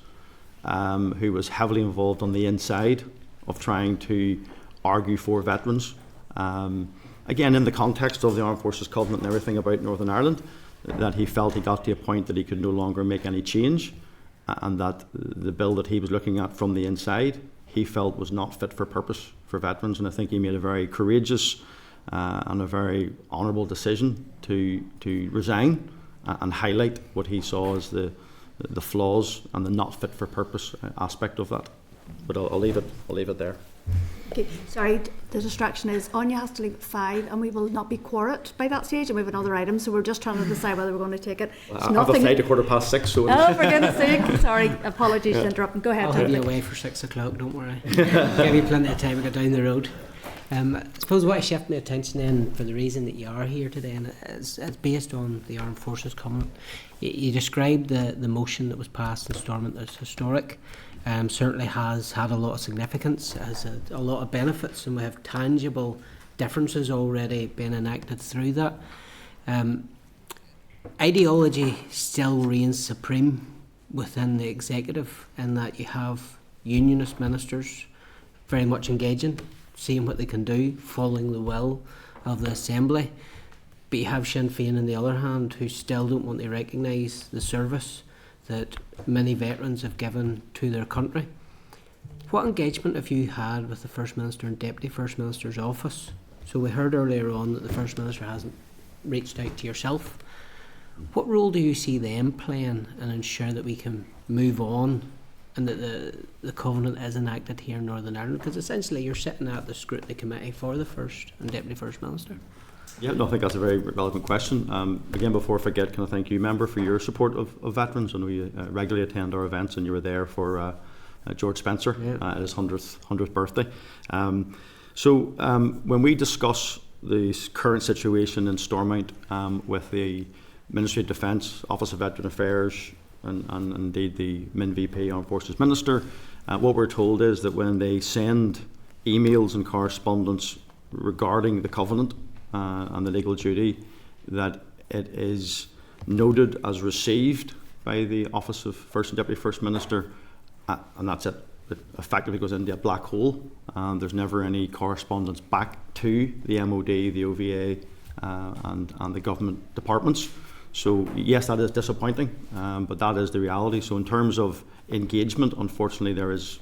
who was heavily involved on the inside of trying to argue for veterans, again in the context of the Armed Forces Covenant and everything about Northern Ireland, that he felt he got to a point that he could no longer make any change, and that the bill that he was looking at from the inside he felt was not fit for purpose for veterans. And I think he made a very courageous and a very honourable decision to resign and highlight what he saw as the flaws and the not fit for purpose aspect of that. But I'll leave it there. Okay, sorry, the distraction is Anya has to leave at 5 and we will not be quorate by that stage, and we have another item, so we're just trying to decide whether we're going to take it. I have a flight at 6:15, so... Oh, for goodness sake, sorry, apologies to interrupt. Go ahead. I'll have you away for 6 o'clock, don't worry. Give you plenty of time to get down the road. I suppose what I shift my attention in for the reason that you are here today, and it's based on the Armed Forces Covenant. You described the motion that was passed in Stormont as historic. Certainly has had a lot of significance, has a lot of benefits, and we have tangible differences already being enacted through that. Ideology still reigns supreme within the executive, in that you have unionist ministers very much engaging, seeing what they can do, following the will of the Assembly. But you have Sinn Féin on the other hand, who still don't want to recognise the service that many veterans have given to their country. What engagement have you had with the First Minister and Deputy First Minister's office? So we heard earlier on that the First Minister hasn't reached out to yourself. What role do you see them playing and ensure that we can move on and that the Covenant is enacted here in Northern Ireland? Because essentially you're sitting at the scrutiny committee for the First and Deputy First Minister. Yeah, no, I think that's a very relevant question. Again, before I forget, can I thank you, Member, for your support of veterans? And we regularly attend our events, and you were there for George Spencer at his 100th birthday. When we discuss the current situation in Stormont with the Ministry of Defence, Office of Veteran Affairs, and indeed the Min VP Armed Forces Minister, what we're told is that when they send emails and correspondence regarding the Covenant and the legal duty, that it is noted as received by the Office of First and Deputy First Minister, and that's it. It effectively goes into a black hole. There's never any correspondence back to the MOD, the OVA, and the government departments. So yes, that is disappointing, but that is the reality. So in terms of engagement, unfortunately, there is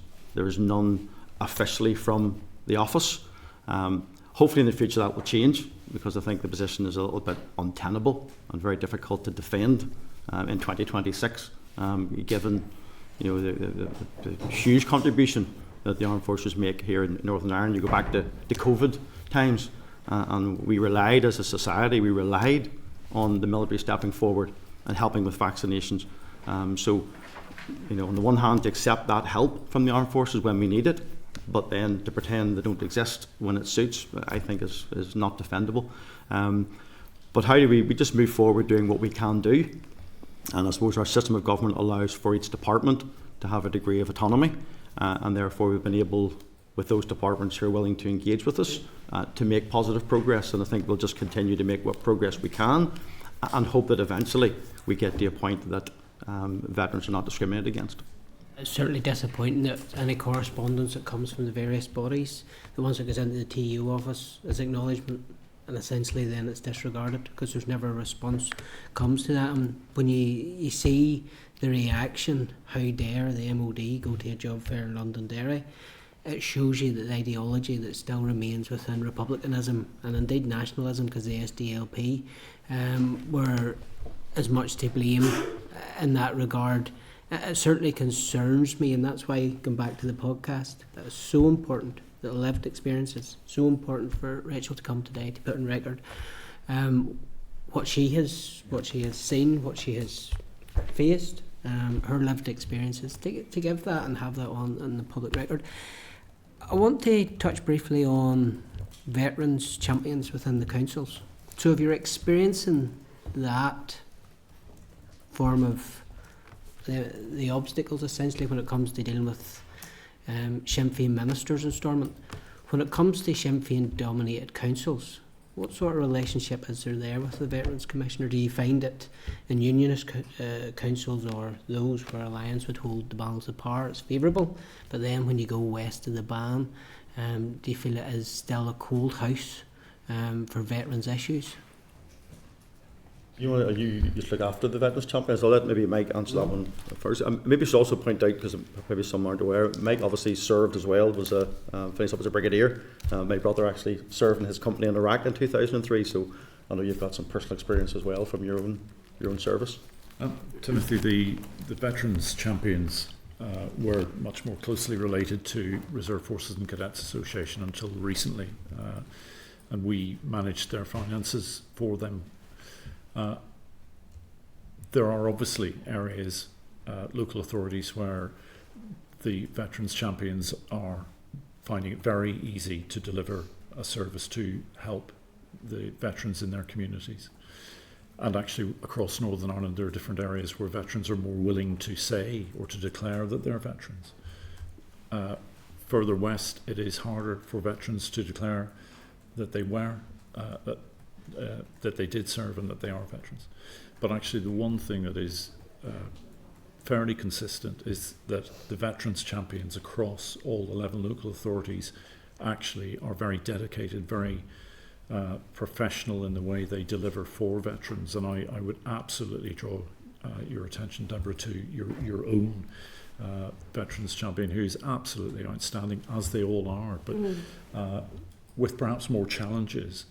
none officially from the office. Hopefully in the future that will change, because I think the position is a little bit untenable and very difficult to defend in 2026, given the huge contribution that the armed forces make here in Northern Ireland. You go back to the COVID times, and we relied as a society, on the military stepping forward and helping with vaccinations. On the one hand, to accept that help from the armed forces when we need it, but then to pretend they don't exist when it suits, I think is not defendable. But how do we just move forward doing what we can do? And I suppose our system of government allows for each department to have a degree of autonomy, and therefore we've been able, with those departments who are willing to engage with us, to make positive progress. And I think we'll just continue to make what progress we can, and hope that eventually we get to a point that veterans are not discriminated against. It's certainly disappointing that any correspondence that comes from the various bodies, the ones that goes into the TU office, is acknowledgement, and essentially then it's disregarded because there's never a response comes to that. And when you see the reaction, how dare the MOD go to a job fair in Londonderry, it shows you that the ideology that still remains within republicanism and indeed nationalism, because the SDLP were as much to blame in that regard. It certainly concerns me, and that's why, going back to the podcast, that is so important, that lived experiences, so important for Rachel to come today to put on record what she has seen, what she has faced, her lived experiences, to give that and have that on the public record. I want to touch briefly on veterans champions within the councils. So if you're experiencing that form of the obstacles essentially when it comes to dealing with Sinn Féin ministers in Stormont, when it comes to Sinn Féin dominated councils, what sort of relationship is there with the Veterans Commissioner? Do you find it in unionist councils or those where Alliance would hold the balance of power, it's favourable, but then when you go west of the Ban, do you feel it is still a cold house for veterans issues? You just look after the veterans champions. I'll let maybe Mike answer that one first. Maybe I should also point out, because maybe some aren't aware, Mike obviously served as well, was finished up as a brigadier. My brother actually served in his company in Iraq in 2003, so I know you've got some personal experience as well from your own service. Timothy, the veterans champions were much more closely related to Reserve Forces and Cadets Association until recently, and we managed their finances for them. There are obviously areas, local authorities, where the veterans champions are finding it very easy to deliver a service to help the veterans in their communities. And actually across Northern Ireland there are different areas where veterans are more willing to say or to declare that they're veterans. Further west it is harder for veterans to declare that they were that they did serve and that they are veterans. But actually the one thing that is fairly consistent is that the veterans champions across all 11 local authorities actually are very dedicated, very professional in the way they deliver for veterans. And I would absolutely draw your attention, Deborah, to your own veterans champion, who is absolutely outstanding, as they all are, but with perhaps more challenges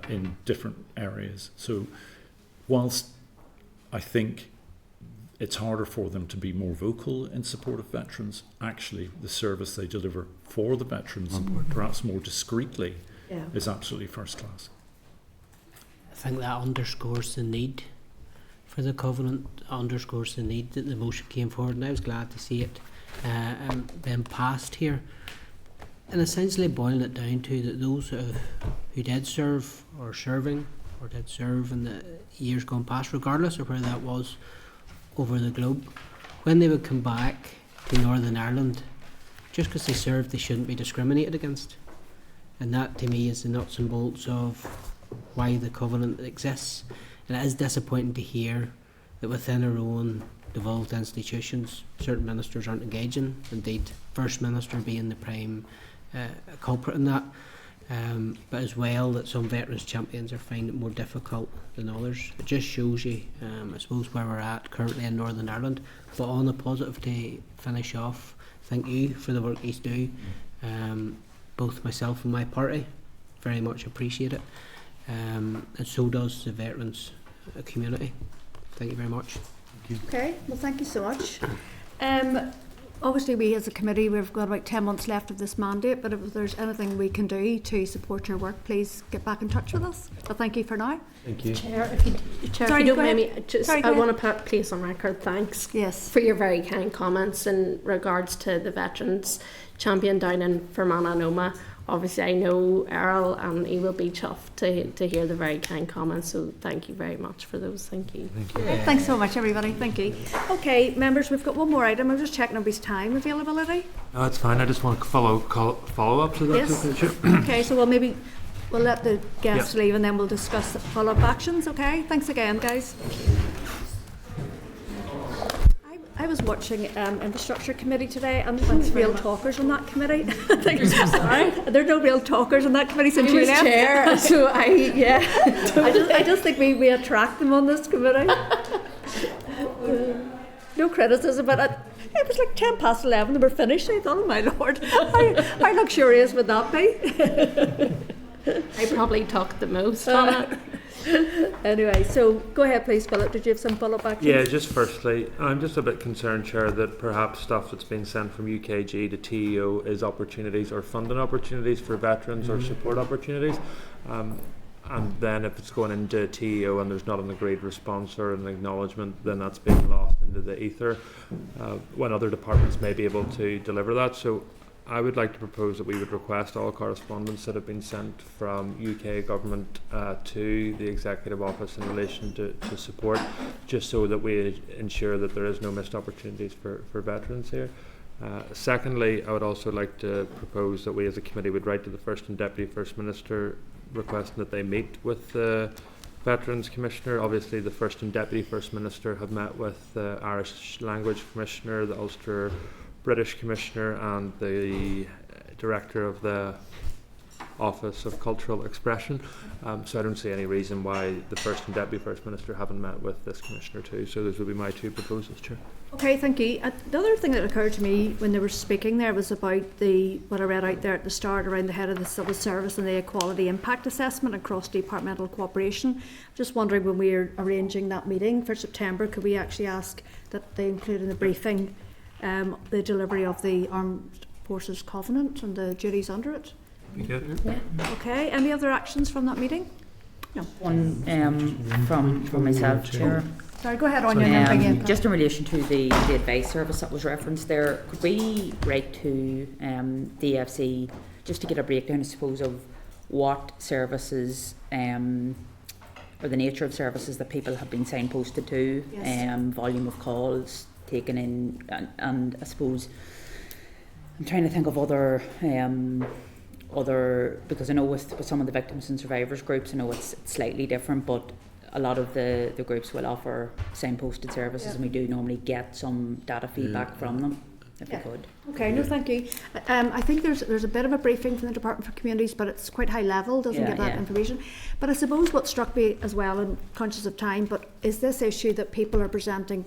in different areas. So whilst I think it's harder for them to be more vocal in support of veterans. Actually, the service they deliver for the veterans, perhaps more discreetly, is absolutely first class. I think that underscores the need for the Covenant, underscores the need that the motion came forward, and I was glad to see it being passed here. And essentially boiling it down to that those who did serve or serving or did serve in the years gone past, regardless of where that was over the globe, when they would come back to Northern Ireland, just because they served, they shouldn't be discriminated against. And that to me is the nuts and bolts of why the Covenant exists. And it is disappointing to hear that within our own devolved institutions, certain ministers aren't engaging, indeed First Minister being the prime culprit in that, but as well that some veterans champions are finding it more difficult than others. It just shows you, I suppose, where we're at currently in Northern Ireland. But on a positive, to finish off, thank you for the work you do. Both myself and my party very much appreciate it, and so does the veterans community. Thank you very much. Okay, well, thank you so much. Obviously, we as a committee, we've got about 10 months left of this mandate, but if there's anything we can do to support your work, please get back in touch with us. But thank you for now. Thank you. Chair, if you don't mind me, I want to place on record thanks for your very kind comments in regards to the veterans champion down in Fermanagh and Omagh. Obviously, I know Errol and he will be chuffed to hear the very kind comments, so thank you very much for those. Thank you. Thank you. Okay, thanks so much, everybody. Thank you. Okay, members, we've got one more item. I'm just checking everybody's time availability. No, it's fine. I just want to follow up to that. Yes. Okay, so we'll let the guests leave and then we'll discuss the follow-up actions. Okay, thanks again, guys. I was watching Infrastructure Committee today, and there's real talkers on that committee. There's no real talkers on that committee since you left. Chair, so I just think we attract them on this committee. No criticism, but it was like 11:10 and we're finished. I thought, oh my lord, how luxurious would that be? I probably talked the most on it. Anyway, so go ahead please, Philip. Did you have some follow-up actions? Yeah, just firstly, I'm just a bit concerned, Chair, that perhaps stuff that's been sent from UKG to TEO is opportunities or funding opportunities for veterans or support opportunities. And then if it's going into TEO and there's not an agreed response or an acknowledgement, then that's being lost into the ether when other departments may be able to deliver that. So I would like to propose that we would request all correspondence that have been sent from UK government to the Executive Office in relation to support, just so that we ensure that there is no missed opportunities for veterans here. Secondly, I would also like to propose that we as a committee would write to the First and Deputy First Minister requesting that they meet with the Veterans Commissioner. Obviously the First and Deputy First Minister have met with the Irish Language Commissioner, the Ulster British Commissioner and the Director of the Office of Cultural Expression. So I don't see any reason why the First and Deputy First Minister haven't met with this Commissioner too. So those would be my two proposals, Chair. Okay, thank you. The other thing that occurred to me when they were speaking there was about what I read out there at the start around the head of the civil service and the equality impact assessment and cross-departmental cooperation. Just wondering, when we're arranging that meeting for September, could we actually ask that they include in the briefing the delivery of the Armed Forces Covenant and the duties under it? Yeah. Okay, any other actions from that meeting? No. One from myself, Chair. Sorry, go ahead, Anya. Just in relation to the advice service that was referenced there, could we write to DFC just to get a breakdown, I suppose, of what services or the nature of services that people have been signposted to, volume of calls taken in, and I suppose I'm trying to think of other because I know with some of the victims and survivors groups, I know it's slightly different, but a lot of the groups will offer signposted services, and we do normally get some data feedback from them, if we could. Okay, no, thank you. I think there's a bit of a briefing from the Department for Communities, but it's quite high level, doesn't give that information. But I suppose what struck me as well, and conscious of time, but is this issue that people are presenting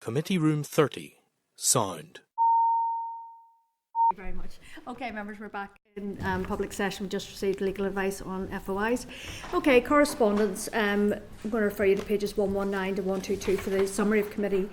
Committee Room 30, sound. Thank you very much. Okay, members, we're back in public session. We just received legal advice on FOIs. Okay, correspondence. I'm going to refer you to pages 119 to 122 for the summary of committee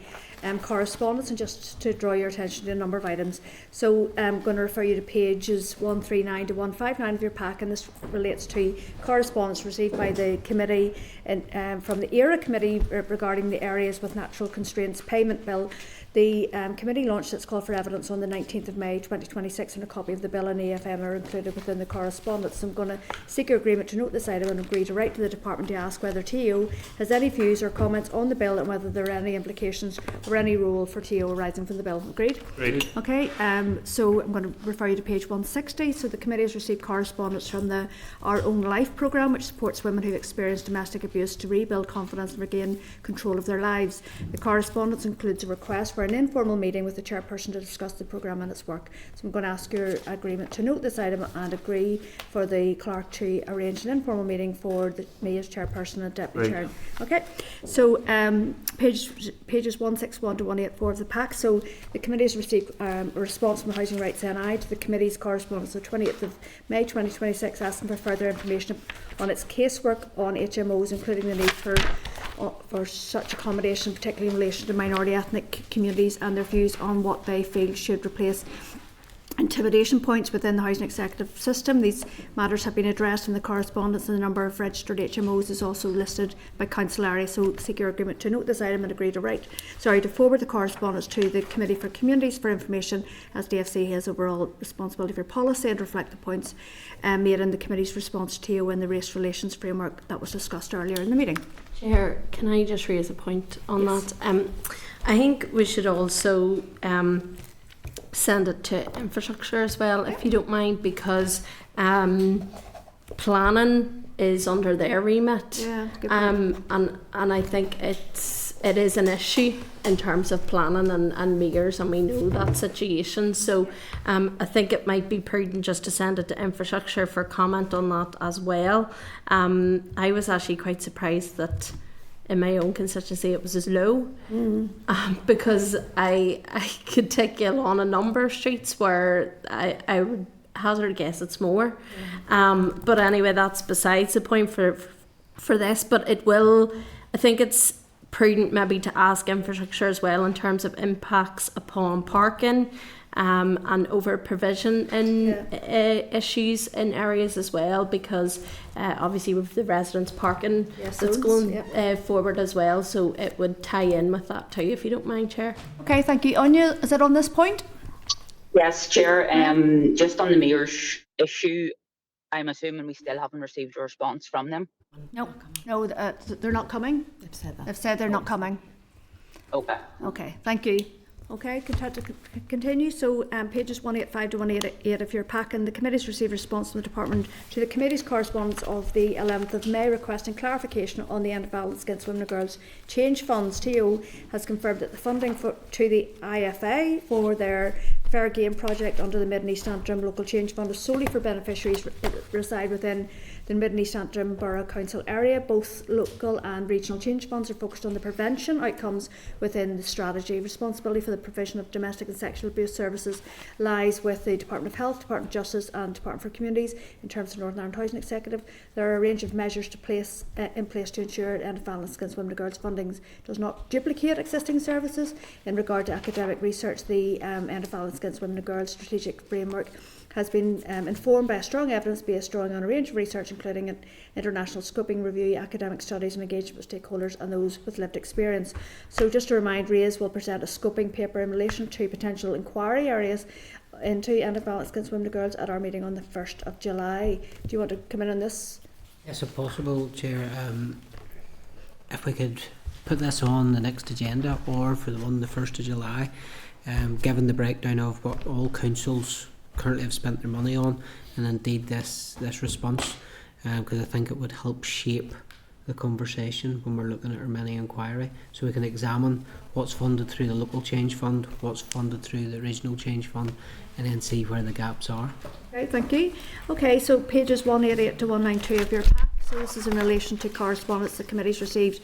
correspondence, and just to draw your attention to a number of items. So I'm going to refer you to pages 139 to 159 of your pack, and this relates to correspondence received by the committee and from the ERA committee regarding the areas with natural constraints payment bill. The committee launched its call for evidence on the 19th of May 2026, and a copy of the bill and AFM are included within the correspondence. I'm going to seek your agreement to note this item and agree to write to the department to ask whether TO has any views or comments on the bill and whether there are any implications or any rule for TO arising from the bill. Agreed? Agreed. Okay, so I'm going to refer you to page 160. So the committee has received correspondence from the Our Own Life programme, which supports women who've experienced domestic abuse to rebuild confidence and regain control of their lives. The correspondence includes a request for an informal meeting with the chairperson to discuss the programme and its work. So I'm going to ask your agreement to note this item and agree for the clerk to arrange an informal meeting for me as chairperson and deputy chair. Okay, so pages 161 to 184 of the pack. So the committee has received a response from the Housing Rights NI to the committee's correspondence of 28th of May 2026 asking for further information on its casework on HMOs, including the need for such accommodation, particularly in relation to minority ethnic communities, and their views on what they feel should replace intimidation points within the housing executive system. These matters have been addressed in the correspondence, and the number of registered HMOs is also listed by council area. So seek your agreement to note this item and agree to forward the correspondence to the Committee for Communities for information, as DFC has overall responsibility for policy, and reflect the points made in the committee's response to TO in the race relations framework that was discussed earlier in the meeting. Chair, can I just raise a point on that? I think we should also send it to infrastructure as well, if you don't mind, because planning is under their remit. Yeah, good point. And I think it is an issue in terms of planning and meters, and we know that situation. So I think it might be prudent just to send it to infrastructure for comment on that as well. I was actually quite surprised that in my own constituency it was as low, because I could take you on a number of streets where I would hazard a guess it's more. But anyway, that's besides the point for this. But I think it's prudent maybe to ask infrastructure as well in terms of impacts upon parking and over provision in issues in areas as well, because obviously with the residents parking that's going forward as well, so it would tie in with that too, if you don't mind, Chair. Okay, thank you. Anya, is it on this point? Yes, Chair. Just on the mayor's issue, I'm assuming we still haven't received a response from them. No, they're not coming. They've said that. They've said they're not coming. Okay, thank you. Okay, continue. So pages 185 to 188 of your pack, and the committee's received response from the department to the committee's correspondence of the 11th of May requesting clarification on the end of violence against women and girls change funds. TO has confirmed that the funding to the IFA for their Fair Game project under the Mid and East Antrim Local Change Fund is solely for beneficiaries reside within the Mid and East Antrim Borough Council area. Both local and regional change funds are focused on the prevention outcomes within the strategy. Responsibility for the provision of domestic and sexual abuse services lies with the Department of Health, Department of Justice and Department for Communities. In terms of Northern Ireland Housing Executive, there are a range of measures in place to ensure end of violence against women and girls funding does not duplicate existing services. In regard to academic research, the end of violence against women and girls strategic framework has been informed by a strong evidence base drawing on a range of research, including an international scoping review, academic studies and engagement with stakeholders and those with lived experience. So just to remind, RAISE will present a scoping paper in relation to potential inquiry areas into end of violence against women and girls at our meeting on the 1st of July. Do you want to come in on this? Yes, if possible, Chair. If we could put this on the next agenda or for the one the 1st of July, given the breakdown of what all councils currently have spent their money on, and indeed this response, because I think it would help shape the conversation when we're looking at our mini inquiry, so we can examine what's funded through the local change fund, what's funded through the regional change fund, and then see where the gaps are. Okay, thank you. Okay, so pages 188 to 192 of your pack. So this is in relation to correspondence the committee's received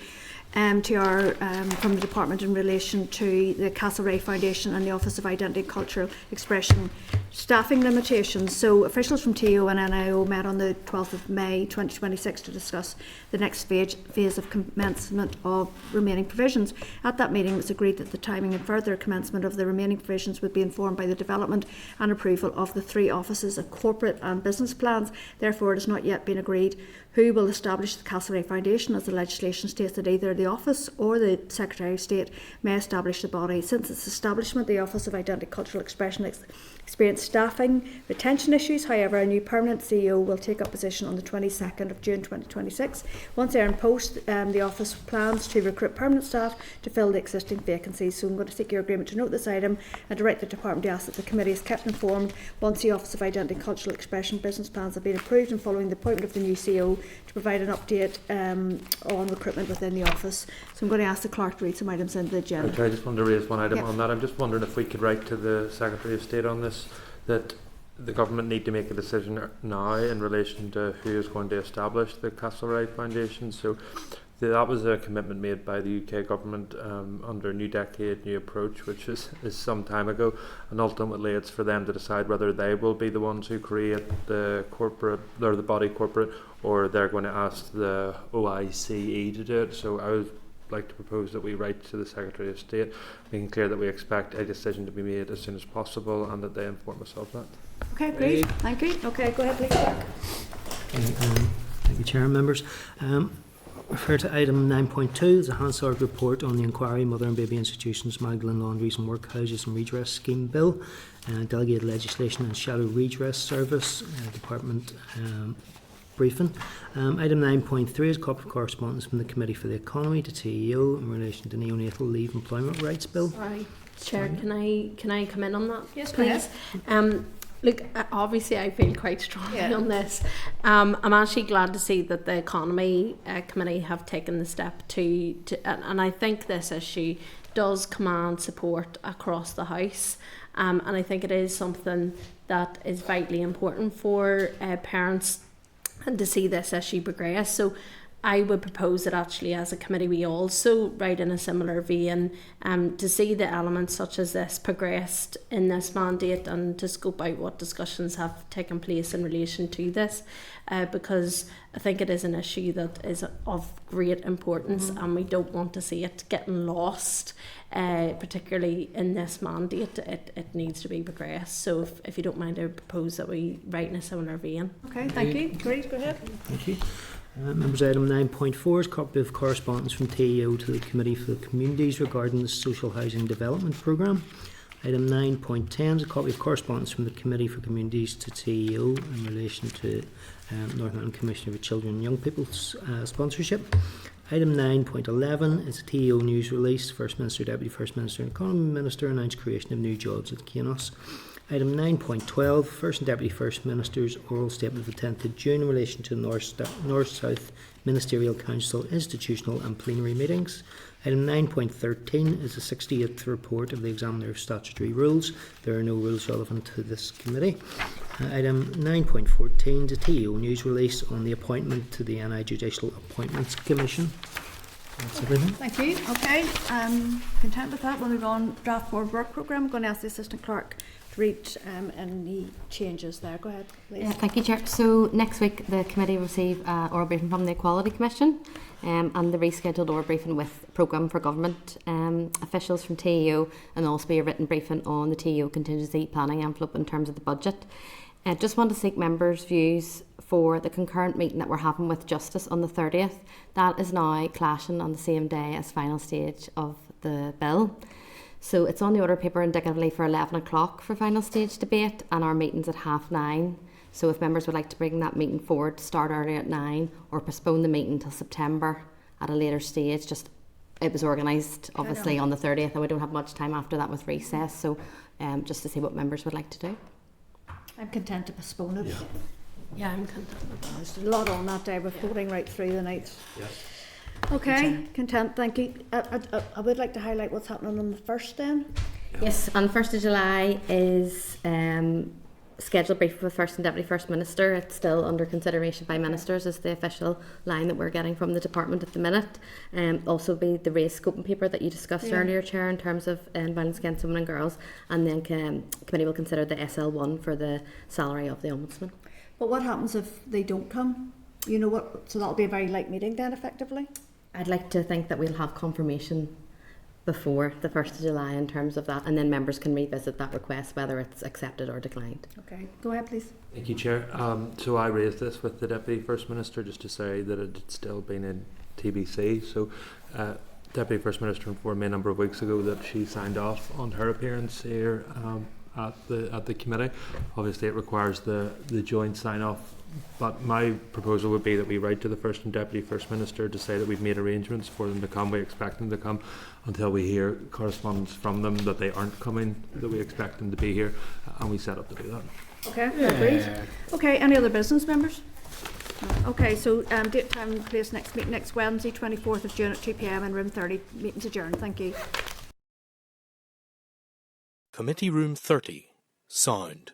to our from the department in relation to the Castlereagh Foundation and the Office of Identity and Cultural Expression staffing limitations. So officials from TO and NIO met on the 12th of May 2026 to discuss the next phase of commencement of remaining provisions. At that meeting it was agreed that the timing and further commencement of the remaining provisions would be informed by the development and approval of the 3 offices of corporate and business plans. Therefore, it has not yet been agreed who will establish the Castlereagh Foundation, as the legislation states that either the Office or the Secretary of State may establish the body. Since its establishment, the Office of Identity and Cultural Expression experienced staffing retention issues. However, a new permanent CEO will take up position on the 22nd of June 2026. Once they're in post, the Office plans to recruit permanent staff to fill the existing vacancies. So I'm going to seek your agreement to note this item and direct the Department to ask that the Committee is kept informed once the Office of Identity and Cultural Expression business plans have been approved and following the appointment of the new CEO to provide an update on recruitment within the Office. So I'm going to ask the Clerk to read some items into the agenda. I just want to raise one item Yep. on that. I'm just wondering if we could write to the Secretary of State on this, that the government need to make a decision now in relation to who is going to establish the Castlereagh Foundation. So that was a commitment made by the UK government under New Decade, New Approach, which is some time ago, and ultimately it's for them to decide whether they will be the ones who create the corporate or the body corporate, or they're going to ask the OICE to do it. So I would like to propose that we write to the Secretary of State, making clear that we expect a decision to be made as soon as possible and that they inform us of that. Okay, great. Thank you. Okay, go ahead, please, Clerk. Thank you, Chair and members. Refer to item 9.2, is a Hansard report on the inquiry Mother and Baby Institutions, Magdalen Laundries and Workhouses and Redress Scheme Bill, Delegated Legislation and Shadow Redress Service, Department briefing. Item 9.3 is a copy of correspondence from the Committee for the Economy to TEO in relation to Neonatal Leave Employment Rights Bill. Sorry, Chair, can I come in on that? Yes, go ahead. Please. Look, obviously I feel quite strongly on this. I'm actually glad to see that the Economy Committee have taken the step to and I think this issue does command support across the House, and I think it is something that is vitally important for parents and to see this issue progress. So I would propose that actually as a committee we also write in a similar vein to see the elements such as this progressed in this mandate and to scope out what discussions have taken place in relation to this, because I think it is an issue that is of great importance and we don't want to see it getting lost, particularly in this mandate. It needs to be progressed. So if you don't mind, I would propose that we write in a similar vein. Okay, thank you. Great, go ahead. Thank you. Members, item 9.4 is a copy of correspondence from TEO to the Committee for the Communities regarding the Social Housing Development Programme. Item 9.10 is a copy of correspondence from the Committee for Communities to TEO in relation to Northern Ireland Commissioner for Children and Young People's sponsorship. Item 9.11 is a TEO news release. First Minister, Deputy First Minister and Economy Minister announced creation of new jobs at Kainos. Item 9.12, First and Deputy First Minister's oral statement of the 10th of June in relation to North-South Ministerial Council institutional and plenary meetings. Item 9.13 is the 68th report of the Examiner of Statutory Rules. There are no rules relevant to this committee. Item 9.14 is a TEO news release on the appointment to the NI Judicial Appointments Commission. That's everything. Thank you. Okay, content with that. We'll move on. Draft forward work programme. I'm going to ask the Assistant Clerk to read any changes there. Go ahead, please. Thank you, Chair. So next week the committee will receive oral briefing from the Equality Commission and the rescheduled oral briefing with Programme for Government officials from TEO, and also be a written briefing on the TEO contingency planning envelope in terms of the budget. I just want to seek members' views for the concurrent meeting that we're having with Justice on the 30th. That is now clashing on the same day as final stage of the bill. So it's on the order paper indicatively for 11 o'clock for final stage debate, and our meeting's at 9:30. So if members would like to bring that meeting forward, start earlier at 9 or postpone the meeting till September at a later stage. Just it was organised obviously on the 30th and we don't have much time after that with recess. So just to see what members would like to do. I'm content to postpone it. Yeah, I'm content with that. There's a lot on that day. We're voting right through the night. Yes. Okay, content, thank you. I would like to highlight what's happening on the 1st then. Yes, on the 1st of July is scheduled brief with First and Deputy First Minister. It's still under consideration by ministers, is the official line that we're getting from the department at the minute. Also be the raised scoping paper that you discussed earlier, Chair, in terms of violence against women and girls, and then committee will consider the SL1 for the salary of the Ombudsman. But what happens if they don't come? You know what? So that'll be a very light meeting then, effectively. I'd like to think that we'll have confirmation before the 1st of July in terms of that, and then members can revisit that request whether it's accepted or declined. Okay, go ahead please. Thank you, Chair. So I raised this with the Deputy First Minister just to say that it had still been in TBC. So Deputy First Minister informed me a number of weeks ago that she signed off on her appearance here at the committee. Obviously it requires the joint sign-off, but my proposal would be that we write to the First and Deputy First Minister to say that we've made arrangements for them to come. We expect them to come until we hear correspondence from them that they aren't coming, that we expect them to be here, and we set up to do that. Okay, agreed. Okay, any other business, members? No. Okay, so date, time and place next meeting next Wednesday, 24th of June at 2 p.m. in room 30. Meeting's adjourned. Thank you. Committee Room 30. Sound.